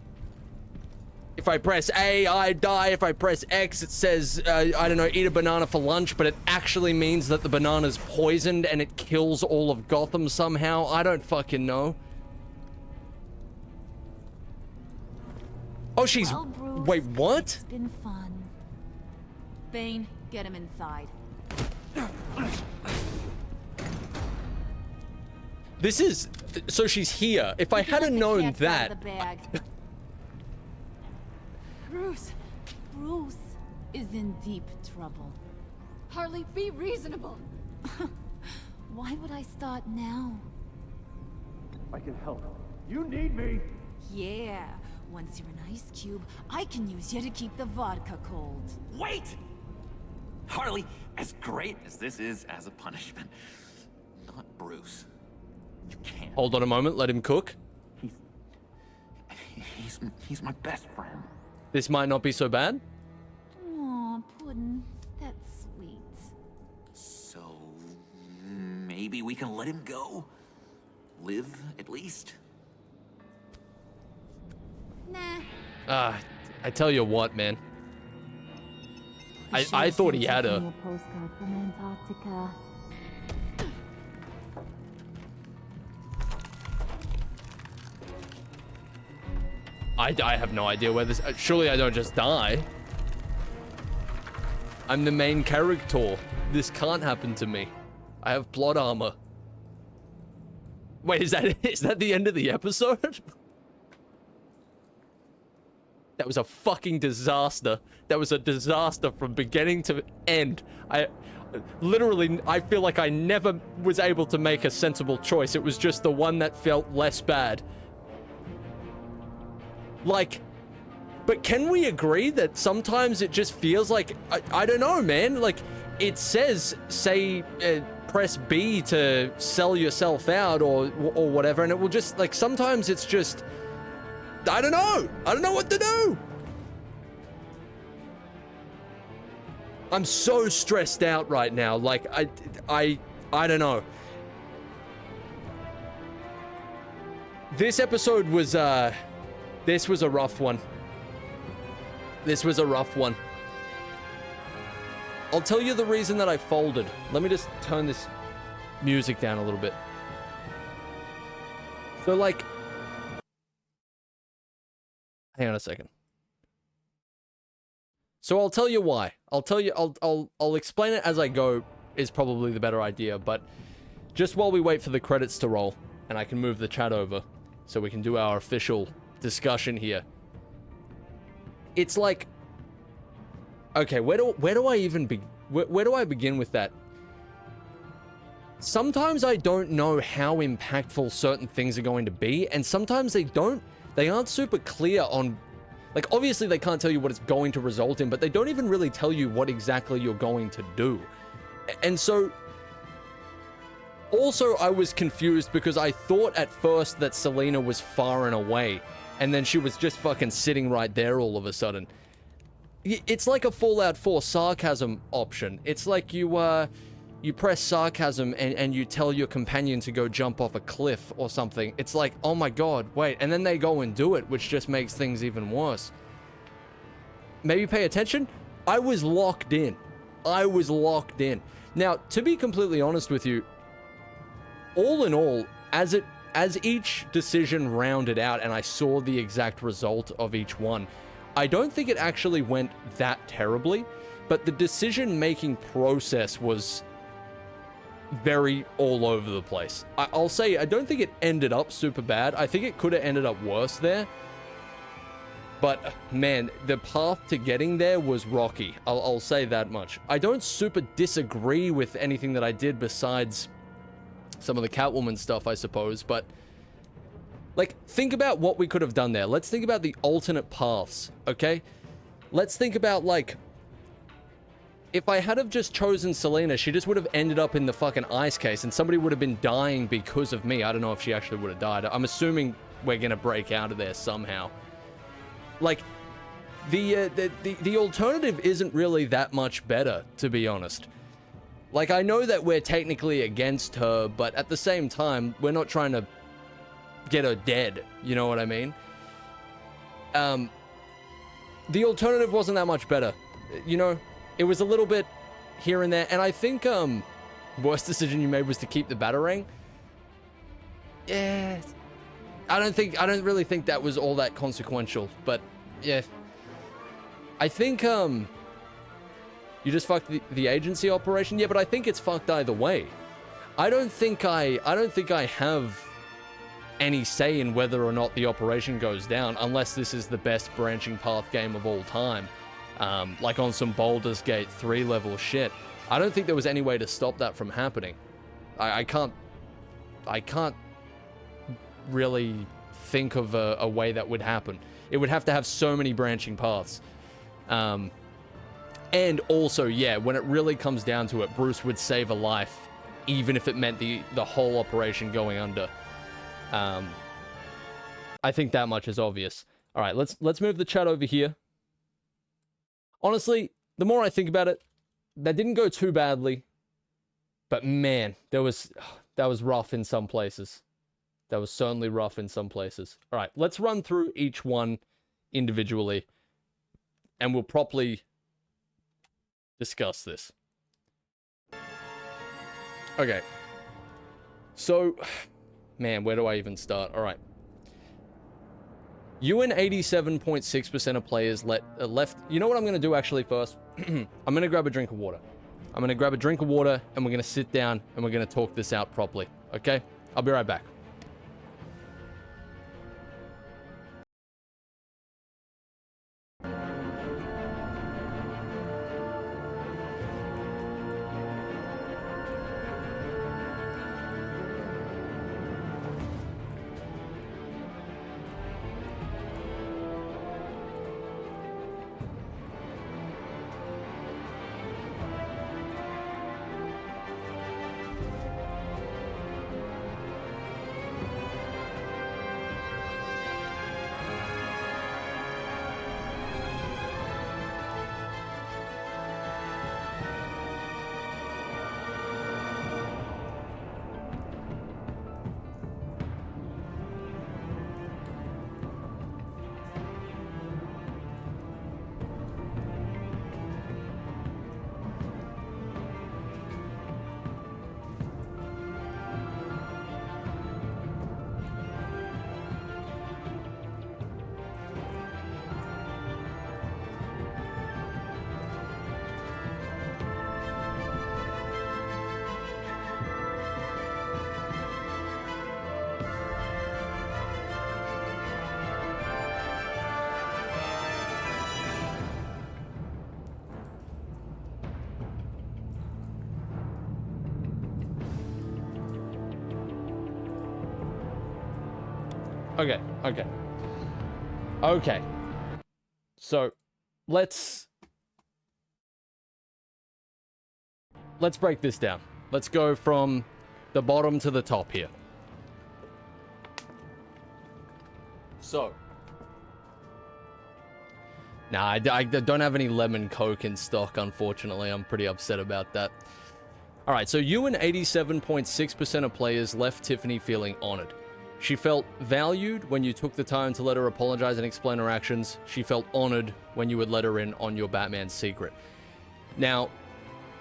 If I press A, I die. If I press X, it says, I don't know, eat a banana for lunch, but it actually means that the banana's poisoned and it kills all of Gotham somehow. I don't fucking know. Oh, she's...
Well, Bruce,
wait, what?
It's been fun. Bane, get him inside.
This is... So she's here. If I hadn't known that...
Bruce is in deep trouble.
Harley, be reasonable.
Why would I start now?
I can help. You need me.
Yeah, once you're an ice cube, I can use you to keep the vodka cold.
Wait! Harley, as great as this is as a punishment, not Bruce. You can't.
Hold on a moment, let him cook.
He's my best friend.
This might not be so bad.
Aw, Puddin', that's sweet.
So, maybe we can let him go? Live, at least?
Nah.
I tell you what, man. I thought he had a...
postcard from Antarctica.
I have no idea where this... surely I don't just die. I'm the main character. This can't happen to me. I have plot armor. Wait, is that the end of the episode? That was a fucking disaster. That was a disaster from beginning to end. I feel like I never was able to make a sensible choice. It was just the one that felt less bad. Like, but can we agree that sometimes it just feels like, I don't know, man, like, it says, say, press B to sell yourself out or whatever, and it will just, like, sometimes it's just, I don't know what to do. I'm so stressed out right now, like, I don't know. This episode was, this was a rough one. This was a rough one. I'll tell you the reason that I folded. Let me just turn this music down a little bit. So, like... hang on a second. So I'll tell you why. I'll explain it as I go is probably the better idea, but just while we wait for the credits to roll, and I can move the chat over so we can do our official discussion here. It's like, okay, where do I even where do I begin with that? Sometimes I don't know how impactful certain things are going to be, and sometimes they aren't super clear on, like, obviously they can't tell you what it's going to result in, but they don't even really tell you what exactly you're going to do. And so also I was confused because I thought at first that Selena was far and away, and then she was just fucking sitting right there all of a sudden. It's like a Fallout 4 sarcasm option. It's like you press sarcasm and you tell your companion to go jump off a cliff or something. It's like, oh my god, wait, and then they go and do it, which just makes things even worse. Maybe pay attention? I was locked in. Now, to be completely honest with you, all in all, as each decision rounded out and I saw the exact result of each one, I don't think it actually went that terribly, but the decision-making process was very all over the place. I'll say I don't think it ended up super bad. I think it could have ended up worse there. But, man, the path to getting there was rocky. I'll say that much. I don't super disagree with anything that I did besides some of the Catwoman stuff, I suppose, but... like, think about what we could have done there. Let's think about the alternate paths, okay? Let's think about, like... if I had have just chosen Selena, she just would have ended up in the fucking ice case, and somebody would have been dying because of me. I don't know if she actually would have died. I'm assuming we're gonna break out of there somehow. Like, the alternative isn't really that much better, to be honest. Like, I know that we're technically against her, but at the same time, we're not trying to get her dead, you know what I mean? The alternative wasn't that much better, you know? It was a little bit here and there, and I think, worst decision you made was to keep the Batarang. Yeah, I don't really think that was all that consequential, but yeah. I think, you just fucked the agency operation? Yeah, but I think it's fucked either way. I don't think I have any say in whether or not the operation goes down, unless this is the best branching path game of all time. Like on some Baldur's Gate 3 level shit. I don't think there was any way to stop that from happening. I can't really think of a way that would happen. It would have to have so many branching paths. And also, yeah, when it really comes down to it, Bruce would save a life, even if it meant the whole operation going under. I think that much is obvious. All right, let's move the chat over here. Honestly, the more I think about it, that didn't go too badly. But man, that was rough in some places. That was certainly rough in some places. All right, let's run through each one individually, and we'll properly discuss this. Okay. So, man, where do I even start? All right. You and 87.6% of players left. You know what I'm going to do actually first? I'm going to grab a drink of water. I'm going to grab a drink of water, and we're going to sit down, and we're going to talk this out properly. Okay? I'll be right back. Okay. So, let's break this down. Let's go from the bottom to the top here. So, nah, I don't have any lemon Coke in stock, unfortunately. I'm pretty upset about that. Alright, so you and 87.6% of players left Tiffany feeling honored. She felt valued when you took the time to let her apologize and explain her actions. She felt honored when you would let her in on your Batman secret. Now,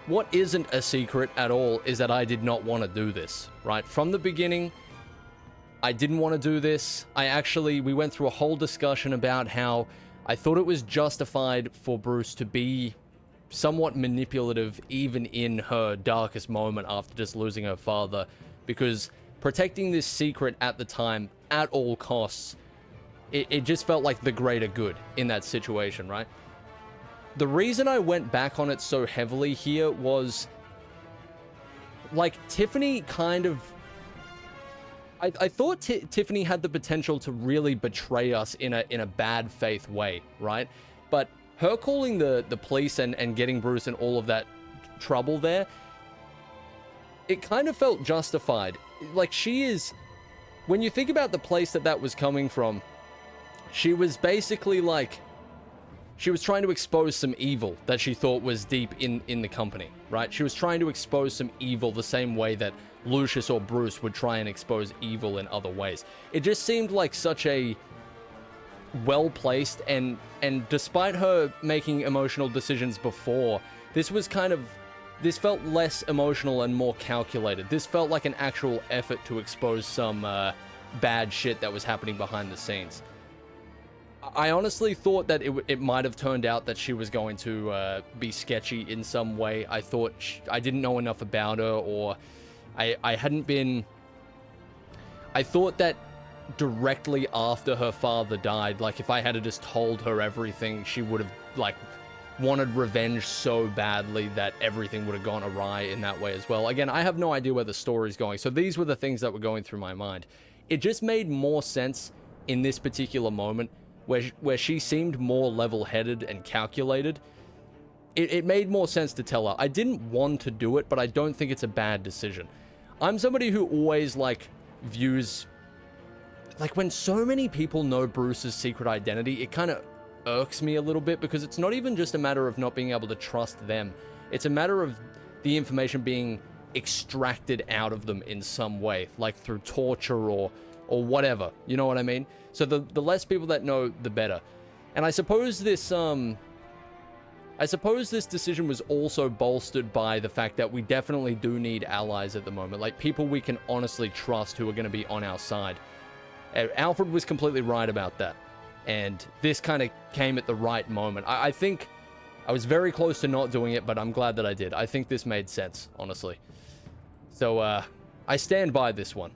what isn't a secret at all is that I did not want to do this, right? From the beginning, I didn't want to do this. We went through a whole discussion about how I thought it was justified for Bruce to be somewhat manipulative even in her darkest moment after just losing her father, because protecting this secret at the time, at all costs, it just felt like the greater good in that situation, right? The reason I went back on it so heavily here was, like, Tiffany kind of... I thought Tiffany had the potential to really betray us in a bad faith way, right? But her calling the police and getting Bruce in all of that trouble there, it kind of felt justified. Like, she is... When you think about the place that was coming from, she was basically like... She was trying to expose some evil that she thought was deep in the company, right? She was trying to expose some evil the same way that Lucius or Bruce would try and expose evil in other ways. It just seemed like such a well-placed, and despite her making emotional decisions before, this felt less emotional and more calculated. This felt like an actual effort to expose some bad shit that was happening behind the scenes. I honestly thought that it might have turned out that she was going to be sketchy in some way. I thought I didn't know enough about her, or I hadn't been... I thought that directly after her father died, like, if I had just told her everything, she would have, like, wanted revenge so badly that everything would have gone awry in that way as well. Again, I have no idea where the story's going, so these were the things that were going through my mind. It just made more sense in this particular moment, where she seemed more level-headed and calculated. It made more sense to tell her. I didn't want to do it, but I don't think it's a bad decision. I'm somebody who always, like, views... Like, when so many people know Bruce's secret identity, it kind of irks me a little bit, because it's not even just a matter of not being able to trust them. It's a matter of the information being extracted out of them in some way, like through torture or whatever. You know what I mean? So the less people that know, the better. And I suppose this decision was also bolstered by the fact that we definitely do need allies at the moment, like people we can honestly trust who are going to be on our side. Alfred was completely right about that, and this kind of came at the right moment. I think I was very close to not doing it, but I'm glad that I did. I think this made sense, honestly. So I stand by this one.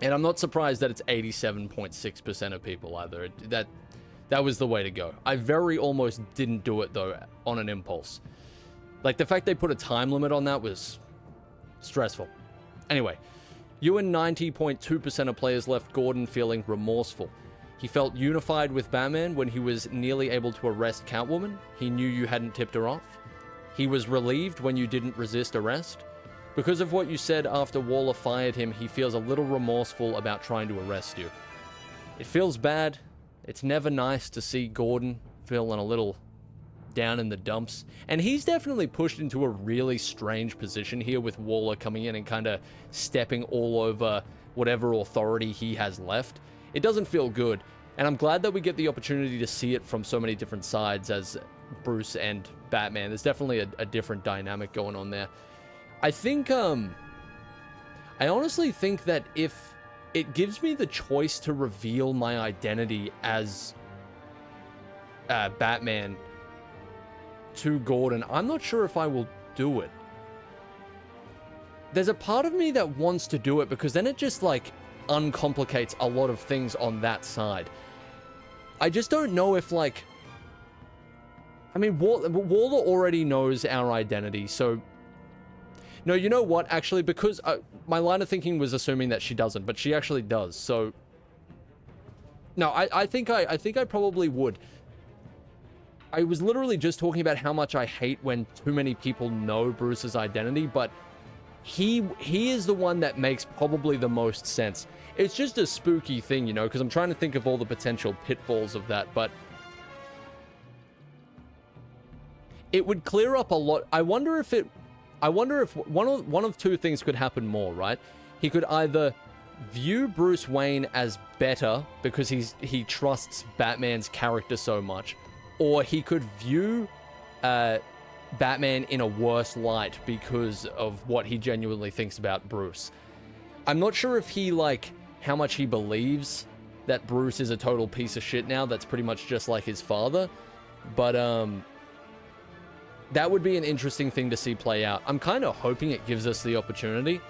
And I'm not surprised that it's 87.6% of people either. That was the way to go. I very almost didn't do it, though, on an impulse. Like, the fact they put a time limit on that was stressful. Anyway, you and 90.2% of players left Gordon feeling remorseful. He felt unified with Batman when he was nearly able to arrest Catwoman. He knew you hadn't tipped her off. He was relieved when you didn't resist arrest. Because of what you said after Waller fired him, he feels a little remorseful about trying to arrest you. It feels bad. It's never nice to see Gordon feeling a little down in the dumps. And he's definitely pushed into a really strange position here with Waller coming in and kind of stepping all over whatever authority he has left. It doesn't feel good. And I'm glad that we get the opportunity to see it from so many different sides as Bruce and Batman. There's definitely a different dynamic going on there. I think, I honestly think that if it gives me the choice to reveal my identity as Batman to Gordon, I'm not sure if I will do it. There's a part of me that wants to do it, because then it just, like, uncomplicates a lot of things on that side. I just don't know if, like... I mean, Waller already knows our identity, so... No, you know what? Actually, because my line of thinking was assuming that she doesn't, but she actually does. So, no, I think I probably would. I was literally just talking about how much I hate when too many people know Bruce's identity, but he is the one that makes probably the most sense. It's just a spooky thing, you know, because I'm trying to think of all the potential pitfalls of that, but it would clear up a lot. I wonder if one of two things could happen more, right? He could either view Bruce Wayne as better because he trusts Batman's character so much, or he could view Batman in a worse light because of what he genuinely thinks about Bruce. I'm not sure if he, like, how much he believes that Bruce is a total piece of shit now that's pretty much just like his father, but that would be an interesting thing to see play out. I'm kind of hoping it gives us the opportunity.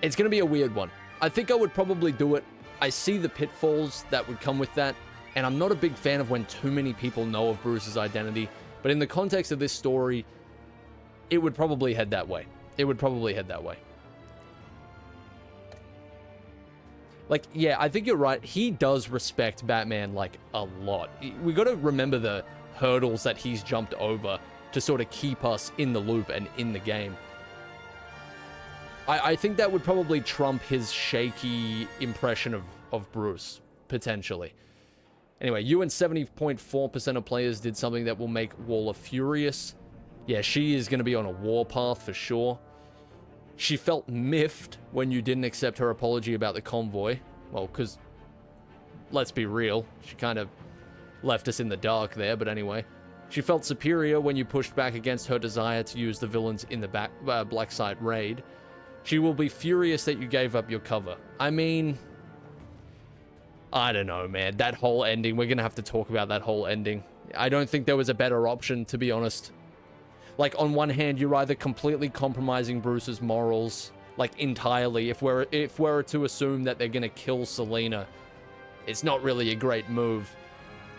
It's going to be a weird one. I think I would probably do it. I see the pitfalls that would come with that, and I'm not a big fan of when too many people know of Bruce's identity, but in the context of this story, it would probably head that way. It would probably head that way. Like, yeah, I think you're right. He does respect Batman, like, a lot. We got to remember the hurdles that he's jumped over to sort of keep us in the loop and in the game. I think that would probably trump his shaky impression of Bruce, potentially. Anyway, you and 70.4% of players did something that will make Waller furious. Yeah, she is going to be on a warpath for sure. She felt miffed when you didn't accept her apology about the convoy. Well, because, let's be real, she kind of left us in the dark there, but anyway. She felt superior when you pushed back against her desire to use the villains in the Black Site raid. She will be furious that you gave up your cover. I mean, I don't know, man. That whole ending, we're gonna have to talk about that whole ending. I don't think there was a better option, to be honest. Like, on one hand, you're either completely compromising Bruce's morals, like, entirely. If we're to assume that they're gonna kill Selena, it's not really a great move.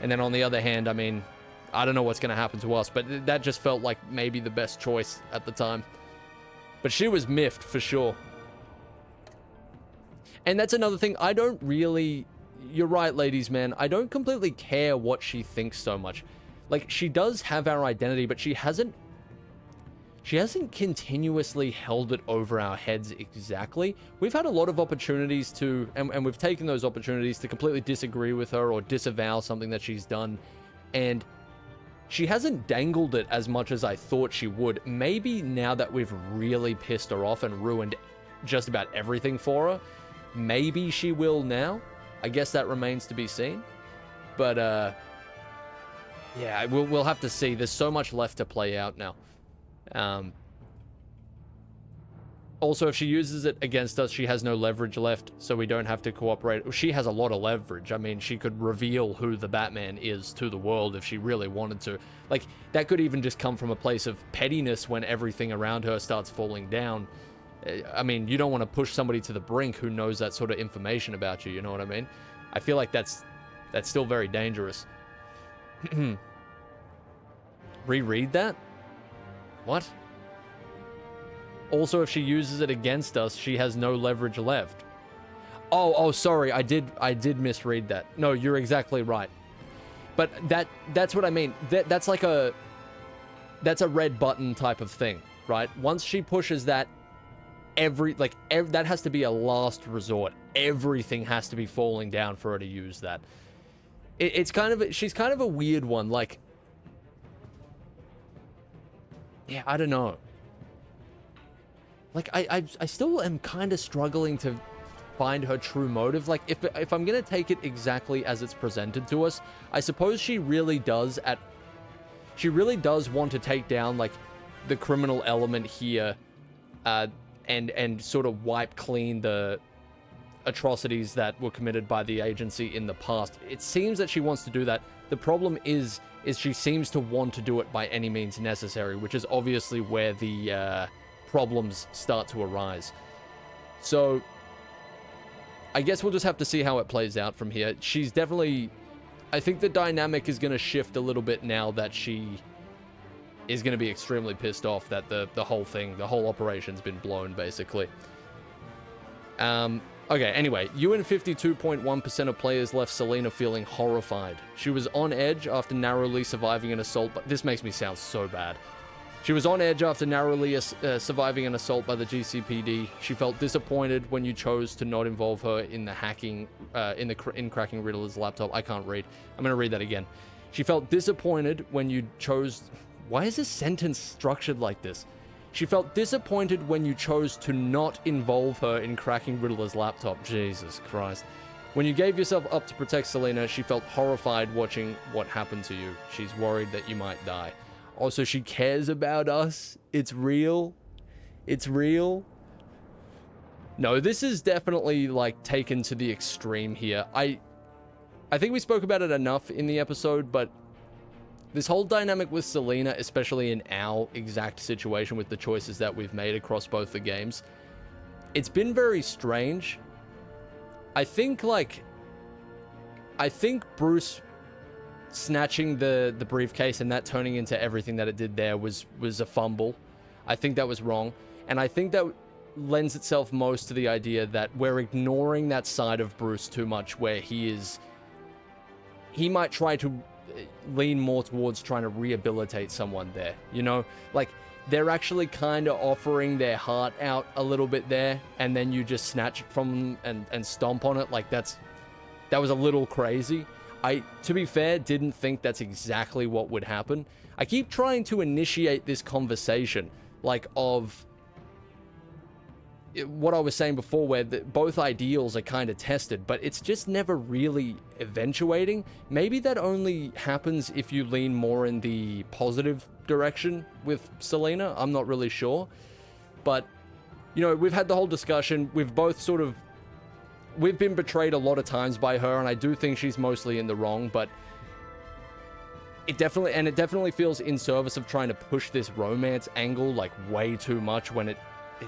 And then on the other hand, I mean, I don't know what's gonna happen to us, but that just felt like maybe the best choice at the time. But she was miffed, for sure. And that's another thing, I don't really... You're right, ladies, man. I don't completely care what she thinks so much. Like, she does have our identity, but she hasn't continuously held it over our heads exactly. We've had a lot of opportunities to, and we've taken those opportunities to completely disagree with her or disavow something that she's done. And she hasn't dangled it as much as I thought she would. Maybe now that we've really pissed her off and ruined just about everything for her, maybe she will now. I guess that remains to be seen. But, yeah, we'll have to see. There's so much left to play out now. Also, if she uses it against us, she has no leverage left, so we don't have to cooperate. She has a lot of leverage. I mean, she could reveal who the Batman is to the world if she really wanted to. Like, that could even just come from a place of pettiness when everything around her starts falling down. I mean, you don't want to push somebody to the brink who knows that sort of information about you, you know what I mean? I feel like that's still very dangerous. Reread that? What? Also, if she uses it against us, she has no leverage left. Oh, sorry, I did misread that. No, you're exactly right. But that's what I mean. That's like that's a red button type of thing, right? Once she pushes that, that has to be a last resort. Everything has to be falling down for her to use that. She's kind of a weird one. Like, yeah, I don't know. Like, I still am kind of struggling to find her true motive. Like, if I'm gonna take it exactly as it's presented to us, I suppose she really does want to take down, like, the criminal element here, and sort of wipe clean the atrocities that were committed by the agency in the past. It seems that she wants to do that. The problem is she seems to want to do it by any means necessary, which is obviously where the problems start to arise. So I guess we'll just have to see how it plays out from here. She's definitely... I think the dynamic is going to shift a little bit now that she is going to be extremely pissed off that the whole operation's been blown, basically. Okay, anyway, you and 52.1% of players left Selena feeling horrified. She was on edge after narrowly surviving an assault, but this makes me sound so bad. She was on edge after narrowly surviving an assault by the GCPD. She felt disappointed when you chose to not involve her in the hacking, in cracking Riddler's laptop. I can't read. I'm going to read that again. She felt disappointed when you chose... Why is this sentence structured like this? She felt disappointed when you chose to not involve her in cracking Riddler's laptop. Jesus Christ. When you gave yourself up to protect Selena, she felt horrified watching what happened to you. She's worried that you might die. Also, she cares about us. It's real. It's real. No, this is definitely, like, taken to the extreme here. I think we spoke about it enough in the episode, but this whole dynamic with Selena, especially in our exact situation with the choices that we've made across both the games, it's been very strange. I think Bruce snatching the briefcase and that turning into everything that it did there was a fumble. I think that was wrong. And I think that lends itself most to the idea that we're ignoring that side of Bruce too much, where he might try to lean more towards trying to rehabilitate someone there, you know? Like, they're actually kind of offering their heart out a little bit there, and then you just snatch it from them and stomp on it. Like, that was a little crazy. I, to be fair, didn't think that's exactly what would happen. I keep trying to initiate this conversation, like, of what I was saying before, where both ideals are kind of tested, but it's just never really eventuating. Maybe that only happens if you lean more in the positive direction with Selena. I'm not really sure. But, you know, we've had the whole discussion. We've both sort of we've been betrayed a lot of times by her, and I do think she's mostly in the wrong, but it definitely feels in service of trying to push this romance angle like way too much when it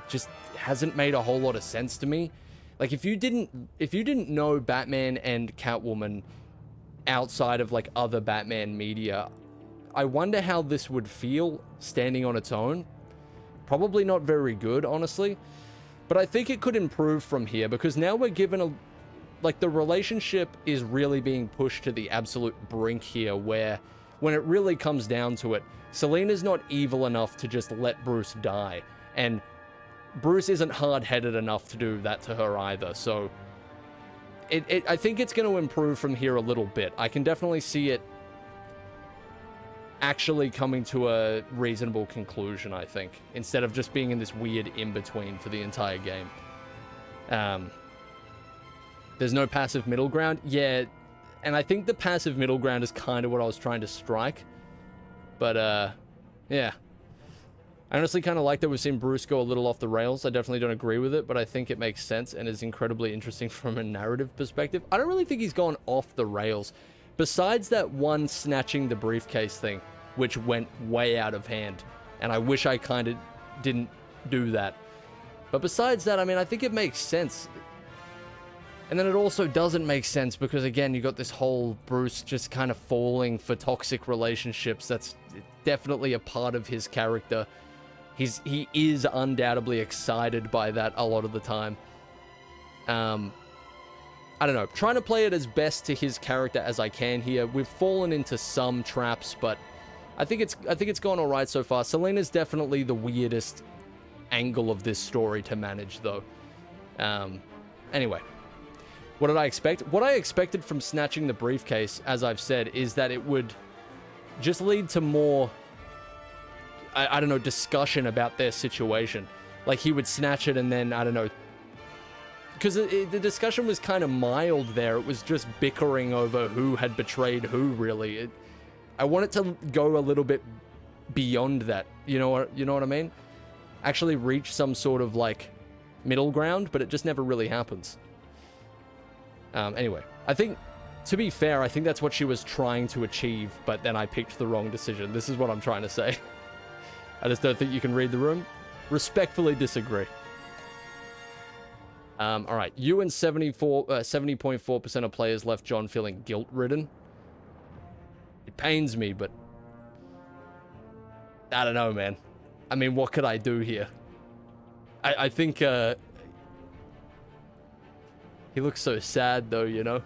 just hasn't made a whole lot of sense to me. Like, if you didn't know Batman and Catwoman outside of like other Batman media, I wonder how this would feel standing on its own. Probably not very good, honestly. But I think it could improve from here, because now we're given like, the relationship is really being pushed to the absolute brink here, where when it really comes down to it, Selina's not evil enough to just let Bruce die, and Bruce isn't hard-headed enough to do that to her either. So I think it's going to improve from here a little bit. I can definitely see it actually coming to a reasonable conclusion, I think, instead of just being in this weird in-between for the entire game. There's no passive middle ground. Yeah, and I think the passive middle ground is kind of what I was trying to strike. But, yeah. I honestly kind of like that we've seen Bruce go a little off the rails. I definitely don't agree with it, but I think it makes sense and is incredibly interesting from a narrative perspective. I don't really think he's gone off the rails. Besides that one snatching the briefcase thing, which went way out of hand. And I wish I kind of didn't do that. But besides that, I mean, I think it makes sense. And then it also doesn't make sense because, again, you got this whole Bruce just kind of falling for toxic relationships. That's definitely a part of his character. He is undoubtedly excited by that a lot of the time. I don't know, trying to play it as best to his character as I can here. We've fallen into some traps, but I think it's gone all right so far. Selina's definitely the weirdest angle of this story to manage, though. Anyway, what did I expect? What I expected from snatching the briefcase, as I've said, is that it would just lead to more, I don't know, discussion about their situation. Like, he would snatch it and then, I don't know, because the discussion was kind of mild there. It was just bickering over who had betrayed who, really. I want it to go a little bit beyond that. You know what I mean? Actually reach some sort of, like, middle ground, but it just never really happens. Anyway, I think, to be fair, I think that's what she was trying to achieve, but then I picked the wrong decision. This is what I'm trying to say. I just don't think you can read the room. Respectfully disagree. Alright, you and 70.4% of players left John feeling guilt-ridden. It pains me, but I don't know, man. I mean, what could I do here? I think, he looks so sad, though, you know?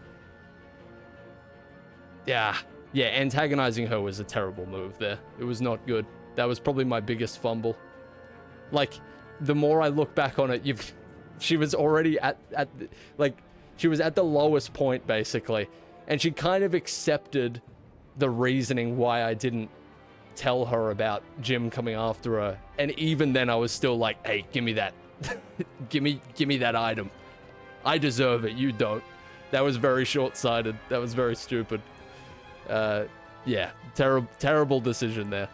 Yeah, antagonizing her was a terrible move there. It was not good. That was probably my biggest fumble. Like, the more I look back on it, she was already she was at the lowest point, basically. And she kind of accepted the reasoning why I didn't tell her about Jim coming after her. And even then I was still like, hey, give me that. give me that item. I deserve it, you don't. That was very short-sighted. That was very stupid. Yeah, terrible decision there.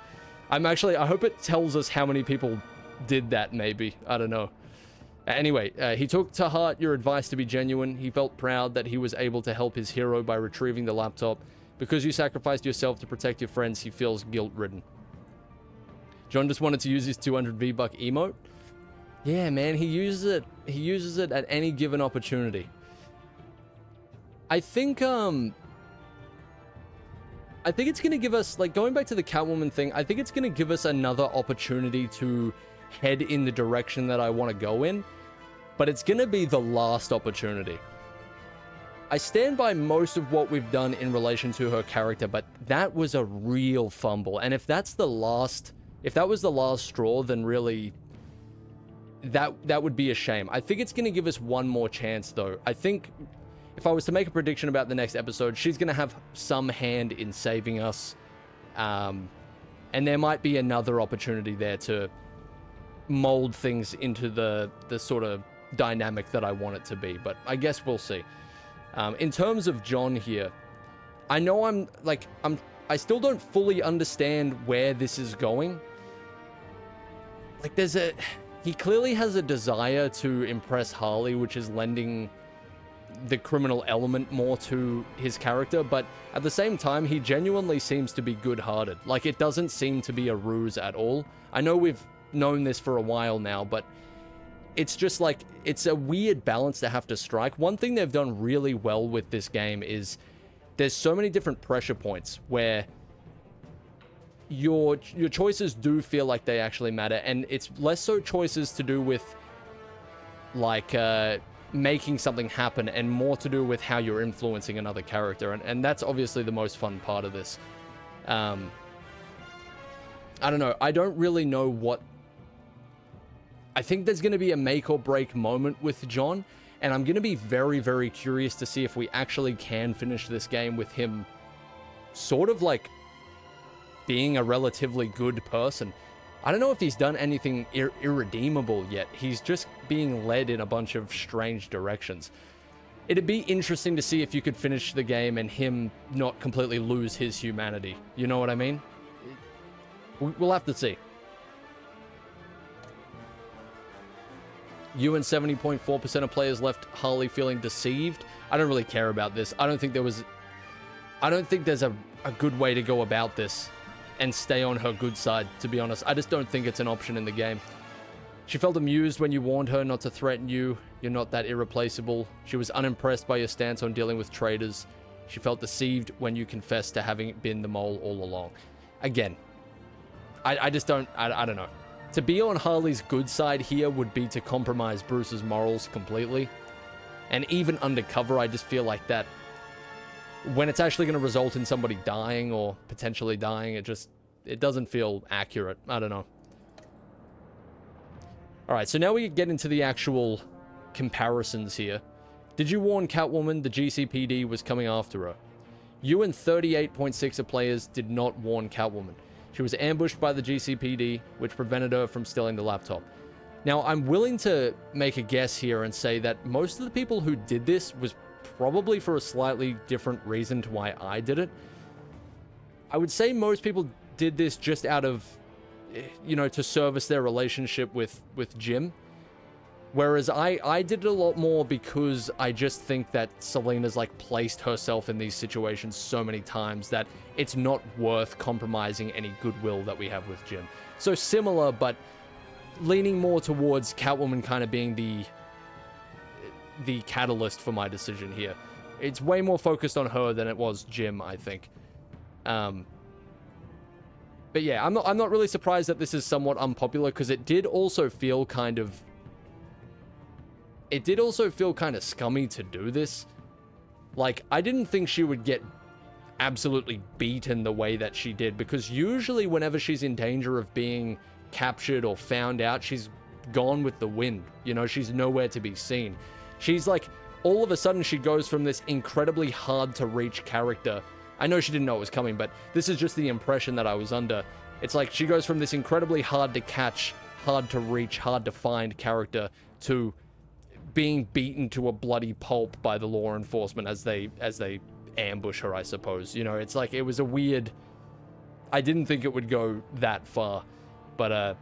I hope it tells us how many people did that, maybe. I don't know. Anyway, he took to heart your advice to be genuine. He felt proud that he was able to help his hero by retrieving the laptop. Because you sacrificed yourself to protect your friends, he feels guilt-ridden. John just wanted to use his 200 V-Buck emote. Yeah, man, he uses it. He uses it at any given opportunity. I think it's going to give us, like, going back to the Catwoman thing, I think it's going to give us another opportunity to head in the direction that I want to go in. But it's going to be the last opportunity. I stand by most of what we've done in relation to her character, but that was a real fumble. And if that was the last straw, then really, that would be a shame. I think it's going to give us one more chance, though. I think if I was to make a prediction about the next episode, she's going to have some hand in saving us. And there might be another opportunity there to mold things into the sort of dynamic that I want it to be. But I guess we'll see. In terms of John here, I know I still don't fully understand where this is going. Like, he clearly has a desire to impress Harley, which is lending the criminal element more to his character, but at the same time, he genuinely seems to be good-hearted. Like, it doesn't seem to be a ruse at all. I know we've known this for a while now, but it's just like, it's a weird balance to have to strike. One thing they've done really well with this game is there's so many different pressure points where your choices do feel like they actually matter, and it's less so choices to do with like making something happen and more to do with how you're influencing another character, and that's obviously the most fun part of this. I don't know, I don't really know what... I think there's going to be a make or break moment with John, and I'm going to be very, very curious to see if we actually can finish this game with him sort of like being a relatively good person. I don't know if he's done anything irredeemable yet. He's just being led in a bunch of strange directions. It'd be interesting to see if you could finish the game and him not completely lose his humanity. You know what I mean? We'll have to see. You and 70.4% of players left Harley feeling deceived. I don't really care about this. I don't think there's a good way to go about this and stay on her good side, to be honest. I just don't think it's an option in the game. She felt amused when you warned her not to threaten you. You're not that irreplaceable. She was unimpressed by your stance on dealing with traitors. She felt deceived when you confessed to having been the mole all along. Again, I just don't... I don't know. To be on Harley's good side here would be to compromise Bruce's morals completely. And even undercover, I just feel like that when it's actually going to result in somebody dying or potentially dying, it doesn't feel accurate. I don't know. Alright, so now we get into the actual comparisons here. Did you warn Catwoman the GCPD was coming after her? You and 38.6% of players did not warn Catwoman. She was ambushed by the GCPD, which prevented her from stealing the laptop. Now, I'm willing to make a guess here and say that most of the people who did this was probably for a slightly different reason to why I did it. I would say most people did this just out of, you know, to service their relationship with Jim. Whereas I did it a lot more because I just think that Selena's like placed herself in these situations so many times that it's not worth compromising any goodwill that we have with Jim. So similar, but leaning more towards Catwoman kind of being the catalyst for my decision here. It's way more focused on her than it was Jim, I think. But yeah, I'm not really surprised that this is somewhat unpopular, because it did also feel kind of scummy to do this. Like, I didn't think she would get absolutely beaten the way that she did, because usually whenever she's in danger of being captured or found out, she's gone with the wind. You know, she's nowhere to be seen. She's like, all of a sudden she goes from this incredibly hard to reach character. I know she didn't know it was coming, but this is just the impression that I was under. It's like she goes from this incredibly hard to catch, hard to reach, hard to find character to being beaten to a bloody pulp by the law enforcement as they ambush her, I suppose. You know, it's like, it was a weird... I didn't think it would go that far. But,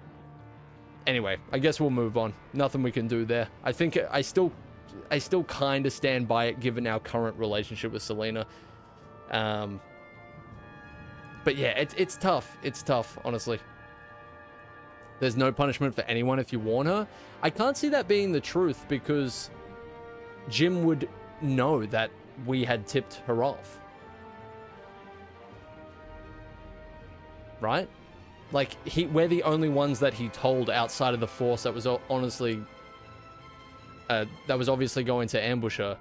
anyway, I guess we'll move on. Nothing we can do there. I think I still kind of stand by it, given our current relationship with Selena. But yeah, it's tough. It's tough, honestly. There's no punishment for anyone if you warn her. I can't see that being the truth, because Jim would know that we had tipped her off. Right? Like, we're the only ones that he told outside of the force that was honestly... that was obviously going to ambush her.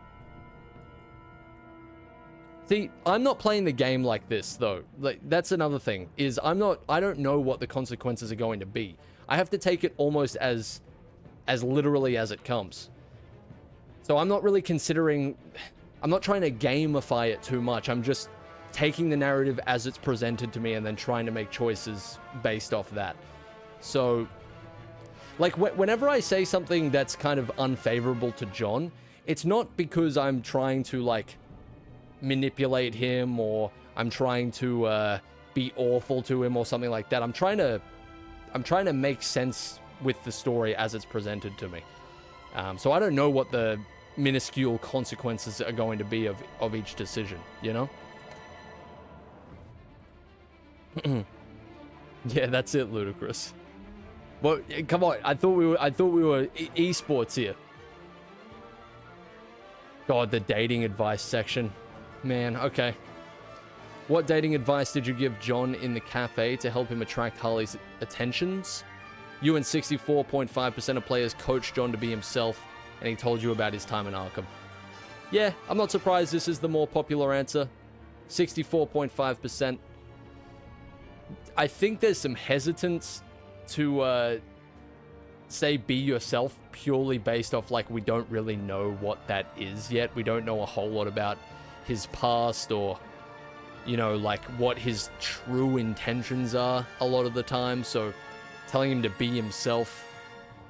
See, I'm not playing the game like this, though. Like, that's another thing, is I don't know what the consequences are going to be. I have to take it almost as literally as it comes. So I'm not really considering... I'm not trying to gamify it too much. I'm just taking the narrative as it's presented to me and then trying to make choices based off that. So, like, whenever I say something that's kind of unfavorable to John, it's not because I'm trying to, like, manipulate him, or I'm trying to be awful to him or something like that. I'm trying to make sense with the story as it's presented to me. So I don't know what the minuscule consequences are going to be of each decision, you know? Yeah, that's it, Ludicrous. Well, come on, I thought we were esports here. God, the dating advice section. Man, okay. What dating advice did you give John in the cafe to help him attract Harley's attentions? You and 64.5% of players coached John to be himself, and he told you about his time in Arkham. Yeah, I'm not surprised this is the more popular answer. 64.5%. I think there's some hesitance to say be yourself purely based off, like, we don't really know what that is yet. We don't know a whole lot about his past or, you know, like, what his true intentions are a lot of the time. So telling him to be himself,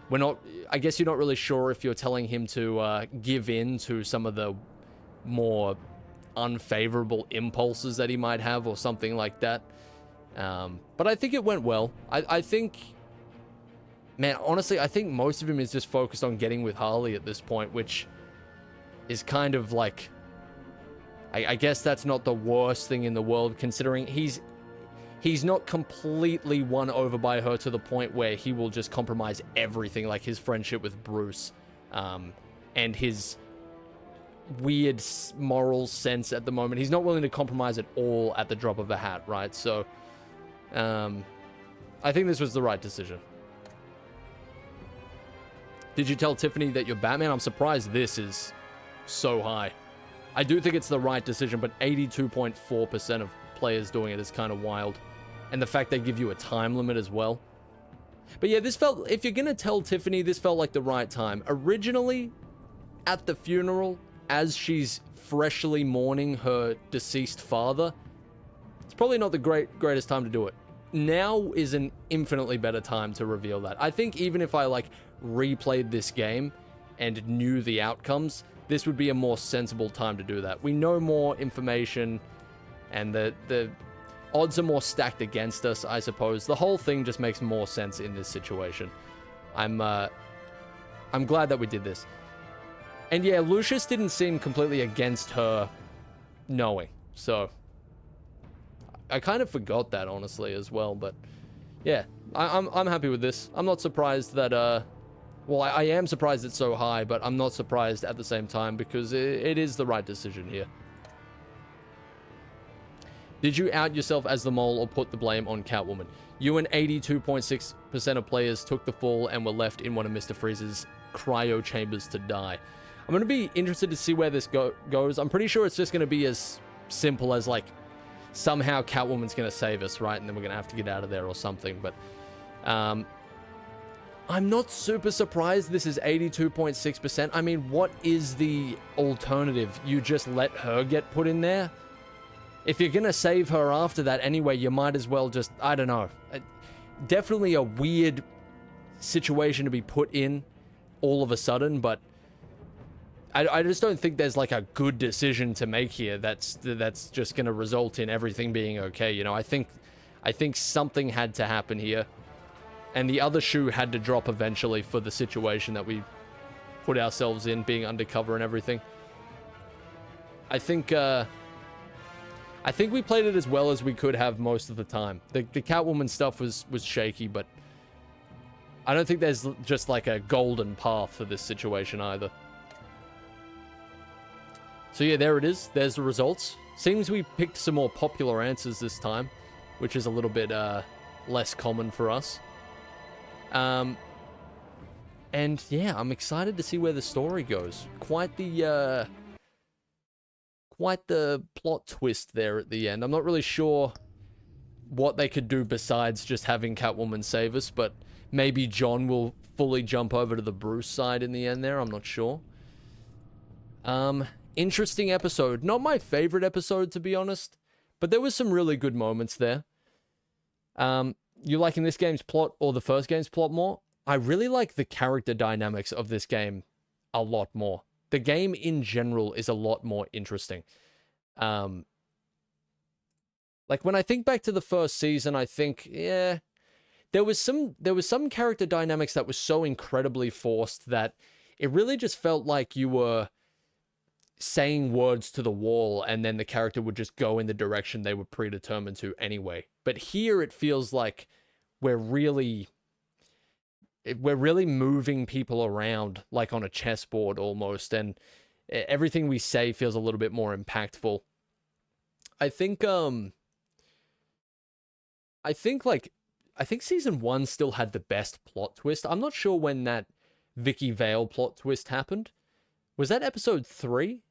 we're not, I guess you're not really sure if you're telling him to give in to some of the more unfavorable impulses that he might have or something like that. But I think it went well. I think, man, honestly, I think most of him is just focused on getting with Harley at this point, which is kind of like, I guess that's not the worst thing in the world, considering he's not completely won over by her to the point where he will just compromise everything, like his friendship with Bruce, and his weird moral sense at the moment. He's not willing to compromise at all at the drop of a hat, right? So, I think this was the right decision. Did you tell Tiffany that you're Batman? I'm surprised this is so high. I do think it's the right decision, but 82.4% of players doing it is kind of wild. And the fact they give you a time limit as well. But yeah, this felt, if you're going to tell Tiffany, this felt like the right time. Originally, at the funeral, as she's freshly mourning her deceased father, it's probably not the greatest time to do it. Now is an infinitely better time to reveal that. I think even if I, like, replayed this game and knew the outcomes, this would be a more sensible time to do that. We know more information, and the odds are more stacked against us, I suppose. The whole thing just makes more sense in this situation. I'm glad that we did this. And yeah, Lucius didn't seem completely against her knowing, so I kind of forgot that, honestly, as well. But yeah, I'm happy with this. I'm not surprised that well, I am surprised it's so high, but I'm not surprised at the same time because it is the right decision here. Did you out yourself as the mole or put the blame on Catwoman? You and 82.6% of players took the fall and were left in one of Mr. Freeze's cryo chambers to die. I'm going to be interested to see where this goes. I'm pretty sure it's just going to be as simple as, like, somehow Catwoman's going to save us, right? And then we're going to have to get out of there or something. But I'm not super surprised this is 82.6%. I mean, what is the alternative? You just let her get put in there? If you're going to save her after that anyway, you might as well just, I don't know. Definitely a weird situation to be put in all of a sudden, but I just don't think there's, like, a good decision to make here that's just going to result in everything being okay, you know? I think something had to happen here, and the other shoe had to drop eventually for the situation that we put ourselves in, being undercover and everything. I think we played it as well as we could have most of the time. The Catwoman stuff was shaky, but I don't think there's just, like, a golden path for this situation either. So yeah, there it is. There's the results. Seems we picked some more popular answers this time, which is a little bit less common for us. And yeah, I'm excited to see where the story goes. Quite the plot twist there at the end. I'm not really sure what they could do besides just having Catwoman save us, but maybe John will fully jump over to the Bruce side in the end there. I'm not sure. Interesting episode. Not my favorite episode, to be honest, but there was some really good moments there. You liking this game's plot or the first game's plot more? I really like the character dynamics of this game a lot more. The game in general is a lot more interesting. Like, when I think back to the first season, I think, yeah, there was some character dynamics that was so incredibly forced that it really just felt like you were saying words to the wall and then the character would just go in the direction they were predetermined to anyway. But here it feels like we're really moving people around like on a chessboard almost, and everything we say feels a little bit more impactful. I think season 1 still had the best plot twist. I'm not sure when that Vicky Vale plot twist happened. Was that episode 3?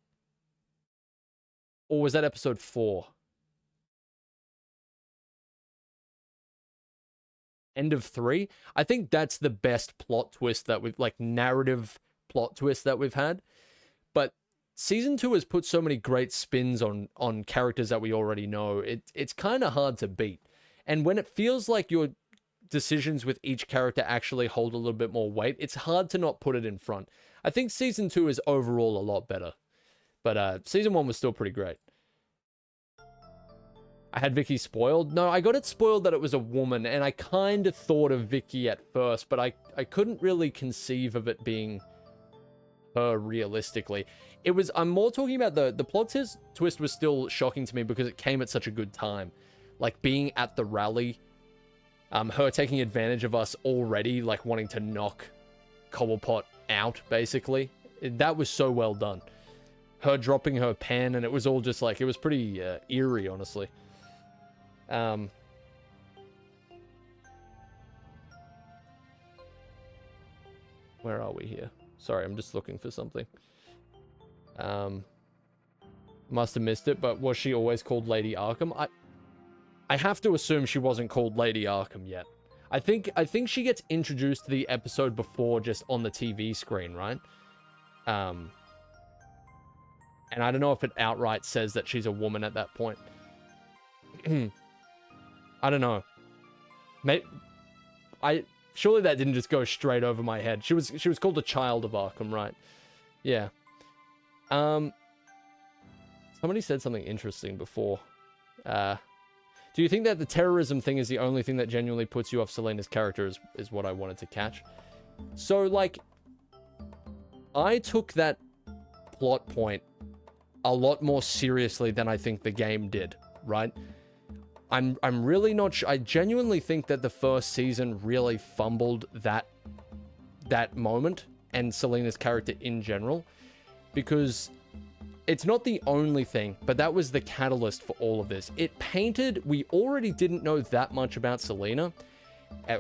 Or was that episode 4? End of 3? I think that's the best plot twist that we've, like, narrative plot twist that we've had. But season 2 has put so many great spins on characters that we already know. It's kind of hard to beat. And when it feels like your decisions with each character actually hold a little bit more weight, it's hard to not put it in front. I think season 2 is overall a lot better. But season 1 was still pretty great. I had Vicky spoiled. No, I got it spoiled that it was a woman, and I kind of thought of Vicky at first, but I couldn't really conceive of it being her realistically. I'm more talking about the plot twist was still shocking to me because it came at such a good time. Like being at the rally, her taking advantage of us already, like wanting to knock Cobblepot out, basically. That was so well done. Her dropping her pen, and it was all just like, it was pretty eerie, honestly. Where are we here? Sorry, I'm just looking for something. Must have missed it, but was she always called Lady Arkham? I have to assume she wasn't called Lady Arkham yet. I think she gets introduced to the episode before, just on the TV screen, right? And I don't know if it outright says that she's a woman at that point. I don't know. Surely that didn't just go straight over my head. She was called a child of Arkham, right? Yeah. Somebody said something interesting before. Do you think that the terrorism thing is the only thing that genuinely puts you off Selena's character is what I wanted to catch? So, like, I took that plot point a lot more seriously than I think the game did, right? I'm really not sure. I genuinely think that the first season really fumbled that moment and Selena's character in general, because it's not the only thing, but that was the catalyst for all of this. We already didn't know that much about Selena,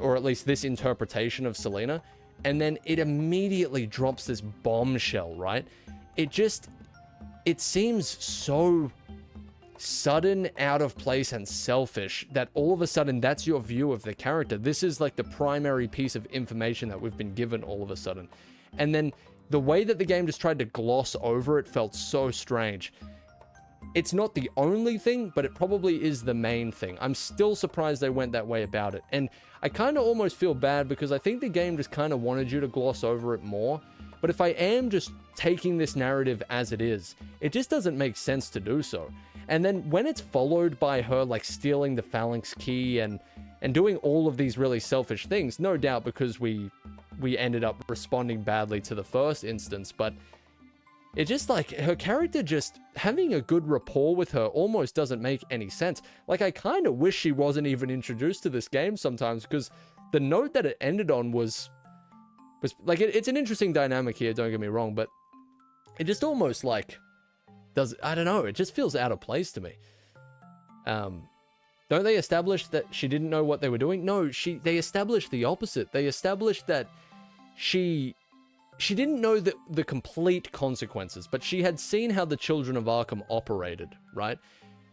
or at least this interpretation of Selena, and then it immediately drops this bombshell, right? It seems so sudden, out of place, and selfish that all of a sudden that's your view of the character. This is like the primary piece of information that we've been given all of a sudden. And then the way that the game just tried to gloss over it felt so strange. It's not the only thing, but it probably is the main thing. I'm still surprised they went that way about it. And I kind of almost feel bad because I think the game just kind of wanted you to gloss over it more. But if I am just taking this narrative as it is, it just doesn't make sense to do so. And then when it's followed by her like stealing the Phalanx key and doing all of these really selfish things, no doubt because we ended up responding badly to the first instance, but it just like her character just having a good rapport with her almost doesn't make any sense. Like I kind of wish she wasn't even introduced to this game sometimes, because the note that it ended on was like, it's an interesting dynamic here, don't get me wrong, but it just almost like I don't know, it just feels out of place to me. Don't they establish that she didn't know what they were doing? No, they established the opposite. They established that she didn't know the complete consequences, but she had seen how the Children of Arkham operated, right?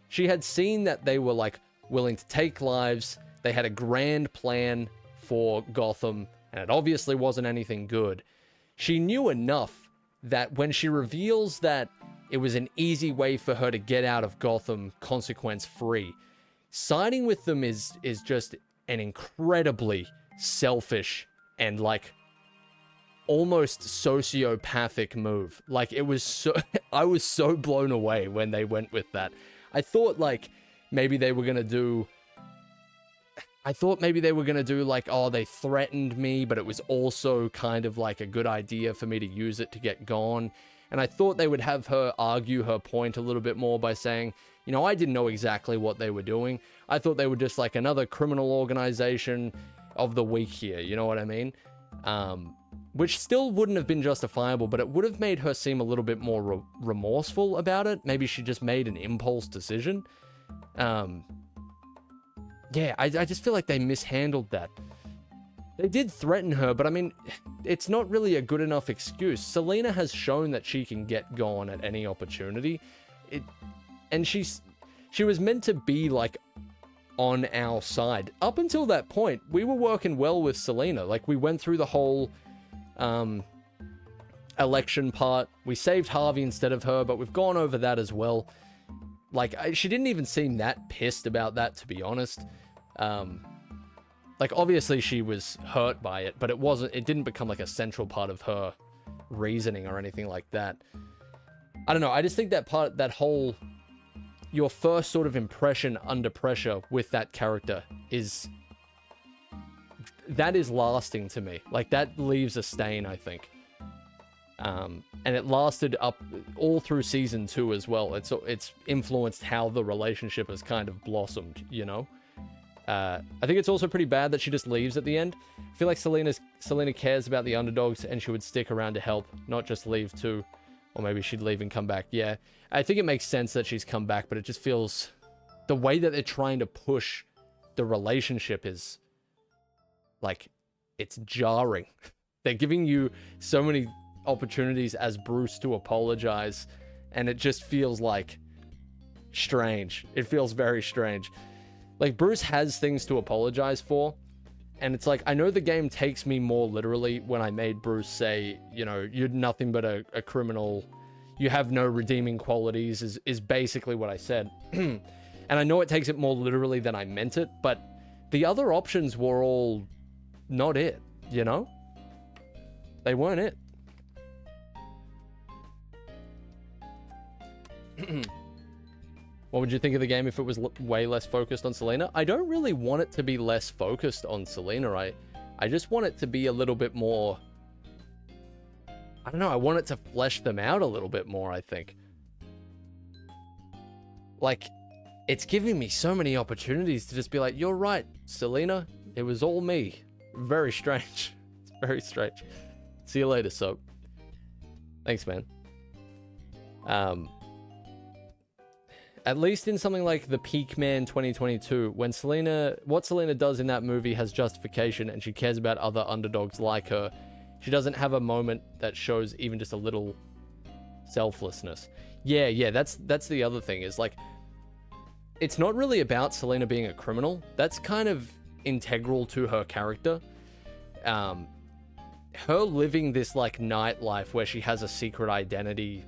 She had seen that they were like willing to take lives. They had a grand plan for Gotham, and it obviously wasn't anything good. She knew enough that when she reveals that it was an easy way for her to get out of Gotham consequence-free, siding with them is just an incredibly selfish and like almost sociopathic move. Like it was so I was so blown away when they went with that. I thought like maybe they were gonna do I thought maybe they were going to do like, oh, they threatened me, but it was also kind of like a good idea for me to use it to get gone. And I thought they would have her argue her point a little bit more by saying, you know, I didn't know exactly what they were doing. I thought they were just like another criminal organization of the week here. You know what I mean? Which still wouldn't have been justifiable, but it would have made her seem a little bit more remorseful about it. Maybe she just made an impulse decision. Yeah, I just feel like they mishandled that. They did threaten her, but I mean, it's not really a good enough excuse. Selena has shown that she can get gone at any opportunity. And she was meant to be like on our side. Up until that point, we were working well with Selena. Like, we went through the whole election part. We saved Harvey instead of her, but we've gone over that as well. Like, she didn't even seem that pissed about that, to be honest. Like, obviously she was hurt by it, but it didn't become like a central part of her reasoning or anything like that. I don't know. I just think that whole, your first sort of impression under pressure with that character is lasting to me. Like, that leaves a stain, I think. And it lasted up all through season 2 as well. It's influenced how the relationship has kind of blossomed, you know? I think it's also pretty bad that she just leaves at the end. I feel like Selena cares about the underdogs and she would stick around to help, not just leave too. Or maybe she'd leave and come back. Yeah, I think it makes sense that she's come back, but it just feels... The way that they're trying to push the relationship is... Like, it's jarring. They're giving you so many opportunities as Bruce to apologize, and it just feels like strange. It feels very strange. Like, Bruce has things to apologize for, and it's like, I know the game takes me more literally when I made Bruce say, you know, you're nothing but a criminal, you have no redeeming qualities, is basically what I said. And I know it takes it more literally than I meant it, but the other options were all not it, you know? They weren't it. What would you think of the game if it was way less focused on Selena? I don't really want it to be less focused on Selena. I just want it to be a little bit more... I don't know, I want it to flesh them out a little bit more, I think. Like, it's giving me so many opportunities to just be like, you're right, Selena, it was all me. Very strange. It's very strange. See you later, Soap. Thanks, man. At least in something like The Peak Man 2022, when what Selena does in that movie has justification and she cares about other underdogs like her, she doesn't have a moment that shows even just a little selflessness. Yeah, that's the other thing, is like, it's not really about Selena being a criminal. That's kind of integral to her character. Her living this like nightlife where she has a secret identity,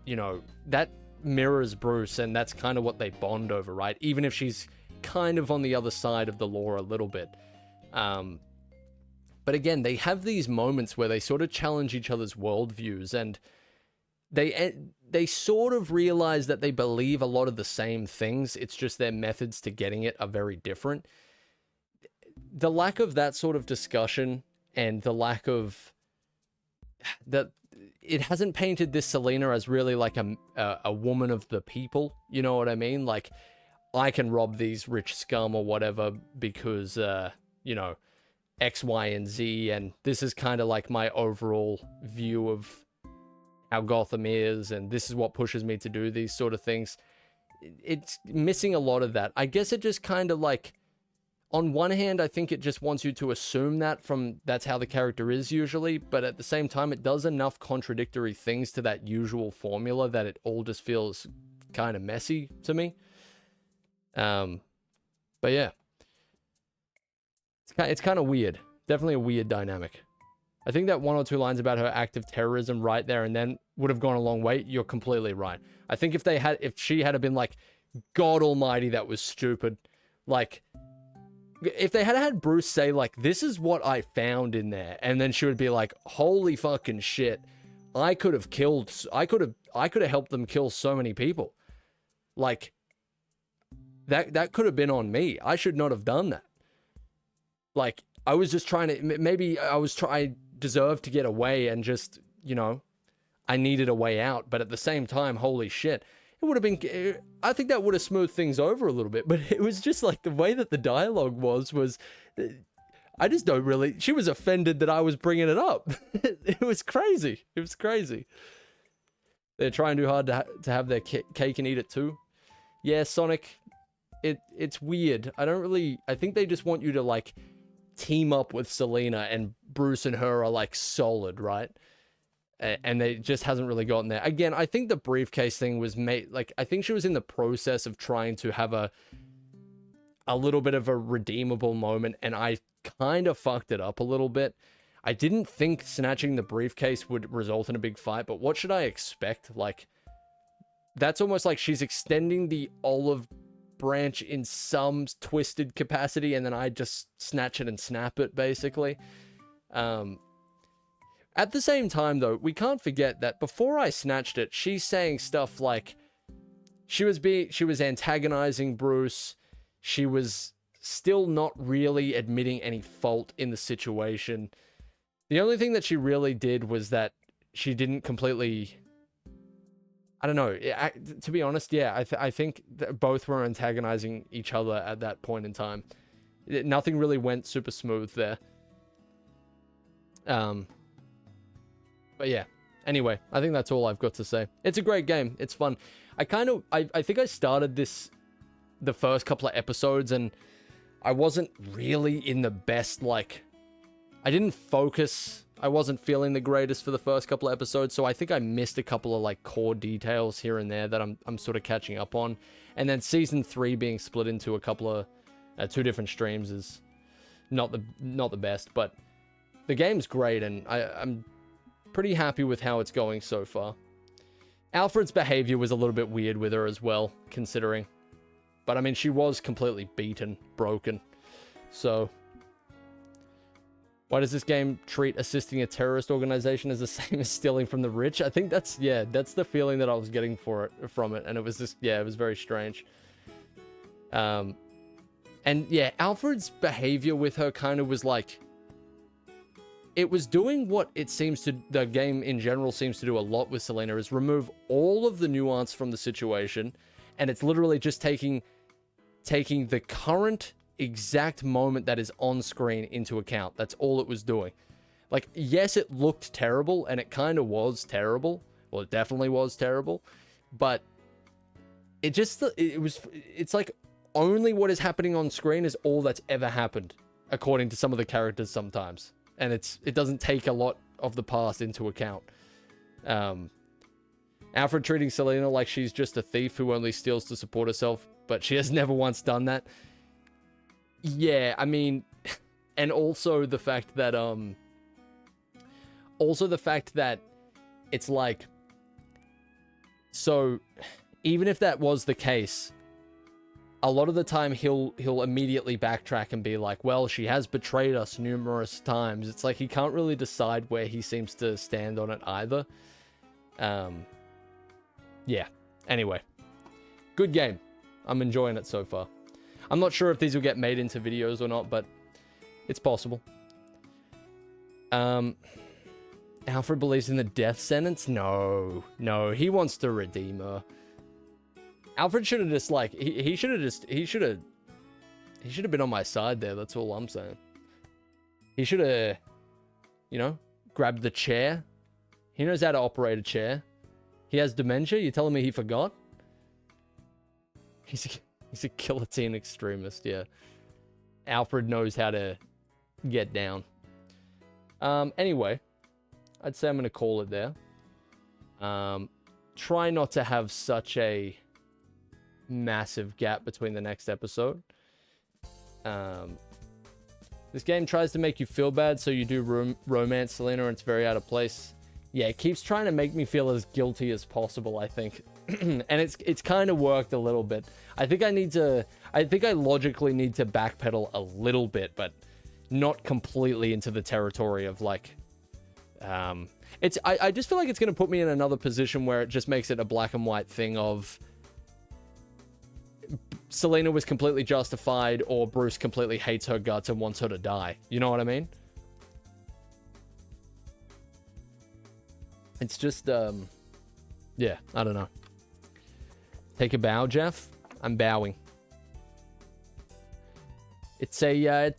you know, that mirrors Bruce, and that's kind of what they bond over, right? Even if she's kind of on the other side of the law a little bit. But again, they have these moments where they sort of challenge each other's worldviews, and they sort of realize that they believe a lot of the same things. It's just their methods to getting it are very different. The lack of that sort of discussion, and the lack of that, it hasn't painted this Selena as really like a woman of the people. You know what I mean? Like, I can rob these rich scum or whatever because, you know, X, Y, and Z. And this is kind of like my overall view of how Gotham is. And this is what pushes me to do these sort of things. It's missing a lot of that. I guess it just kind of like, on one hand, I think it just wants you to assume that's how the character is usually, but at the same time, it does enough contradictory things to that usual formula that it all just feels kind of messy to me. But yeah. It's kind of weird. Definitely a weird dynamic. I think that one or two lines about her act of terrorism right there and then would have gone a long way. You're completely right. I think if she had been like, God almighty, that was stupid. Like, if they had Bruce say, like, this is what I found in there, and then she would be like, holy fucking shit, I could have helped them kill so many people. Like, that could have been on me. I should not have done that. Like, I was just trying to, maybe I deserved to get away and just, you know, I needed a way out. But at the same time, holy shit, it would have been, I think that would have smoothed things over a little bit. But it was just like the way that the dialogue was, I just don't really, she was offended that I was bringing it up. It was crazy. It was crazy. They're trying too hard to have their cake and eat it too. Yeah, Sonic, it's weird. I think they just want you to, like, team up with Selena, and Bruce and her are, like, solid, right? And they just hasn't really gotten there. Again, I think the briefcase thing was made, like, I think she was in the process of trying to have a little bit of a redeemable moment, and I kind of fucked it up a little bit. I didn't think snatching the briefcase would result in a big fight, but what should I expect? Like, that's almost like she's extending the olive branch in some twisted capacity, and then I just snatch it and snap it, basically. At the same time, though, we can't forget that before I snatched it, she's saying stuff like she was antagonizing Bruce. She was still not really admitting any fault in the situation. The only thing that she really did was that she didn't completely, I don't know, to be honest, yeah, I think that both were antagonizing each other at that point in time. Nothing really went super smooth there. But yeah, anyway, I think that's all I've got to say. It's a great game. It's fun. I think I started the first couple of episodes, and I wasn't really in the best, like, I didn't focus. I wasn't feeling the greatest for the first couple of episodes, so I think I missed a couple of, like, core details here and there that I'm sort of catching up on. And then season 3 being split into a couple of 2 different streams is not the best, but the game's great, and I'm pretty happy with how it's going so far. Alfred's behavior was a little bit weird with her as well, considering. But I mean, she was completely beaten, broken. So why does this game treat assisting a terrorist organization as the same as stealing from the rich? I think that's the feeling that I was getting from it. And it was just, it was very strange. And yeah, Alfred's behavior with her kind of was like, it was doing what it seems to, the game in general seems to do a lot with Selena, is remove all of the nuance from the situation, and it's literally just taking the current exact moment that is on screen into account. That's all it was doing. Like, yes, it looked terrible, and it kind of was terrible. Well, it definitely was terrible, but it's like only what is happening on screen is all that's ever happened, according to some of the characters sometimes. And it doesn't take a lot of the past into account. Alfred treating Selena like she's just a thief who only steals to support herself, but she has never once done that. Yeah, I mean, and also the fact that it's like, so even if that was the case, a lot of the time he'll immediately backtrack and be like, well, she has betrayed us numerous times. It's like he can't really decide where he seems to stand on it either. Yeah. Anyway, good game. I'm enjoying it so far. I'm not sure if these will get made into videos or not, but it's possible. Alfred believes in the death sentence? No, he wants to redeem her. Alfred should have just, like, he should have been on my side there. That's all I'm saying. He should have, you know, grabbed the chair. He knows how to operate a chair. He has dementia. You're telling me he forgot? He's a guillotine extremist, yeah. Alfred knows how to get down. Anyway, I'd say I'm going to call it there. Try not to have such a massive gap between the next episode. This game tries to make you feel bad, so you do romance Selena, and it's very out of place. Yeah, it keeps trying to make me feel as guilty as possible, I think. And it's kind of worked a little bit. I think I logically need to backpedal a little bit, but not completely into the territory of, like, I just feel like it's going to put me in another position where it just makes it a black and white thing of Selena was completely justified or Bruce completely hates her guts and wants her to die. You know what I mean? It's just, yeah, I don't know. Take a bow, Jeff. I'm bowing. It's a,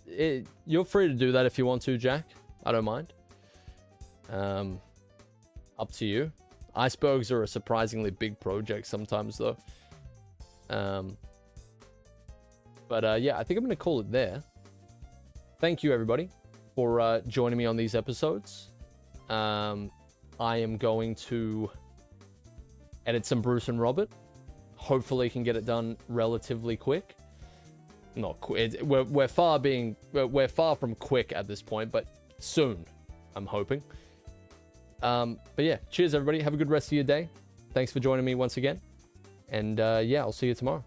you're free to do that if you want to, Jack. I don't mind. Up to you. Icebergs are a surprisingly big project sometimes, though. But yeah, I think I'm going to call it there. Thank you, everybody, for joining me on these episodes. I am going to edit some Bruce and Robert. Hopefully can get it done relatively quick. Not quick. We're far from quick at this point, but soon, I'm hoping. But yeah, cheers, everybody. Have a good rest of your day. Thanks for joining me once again. And yeah, I'll see you tomorrow.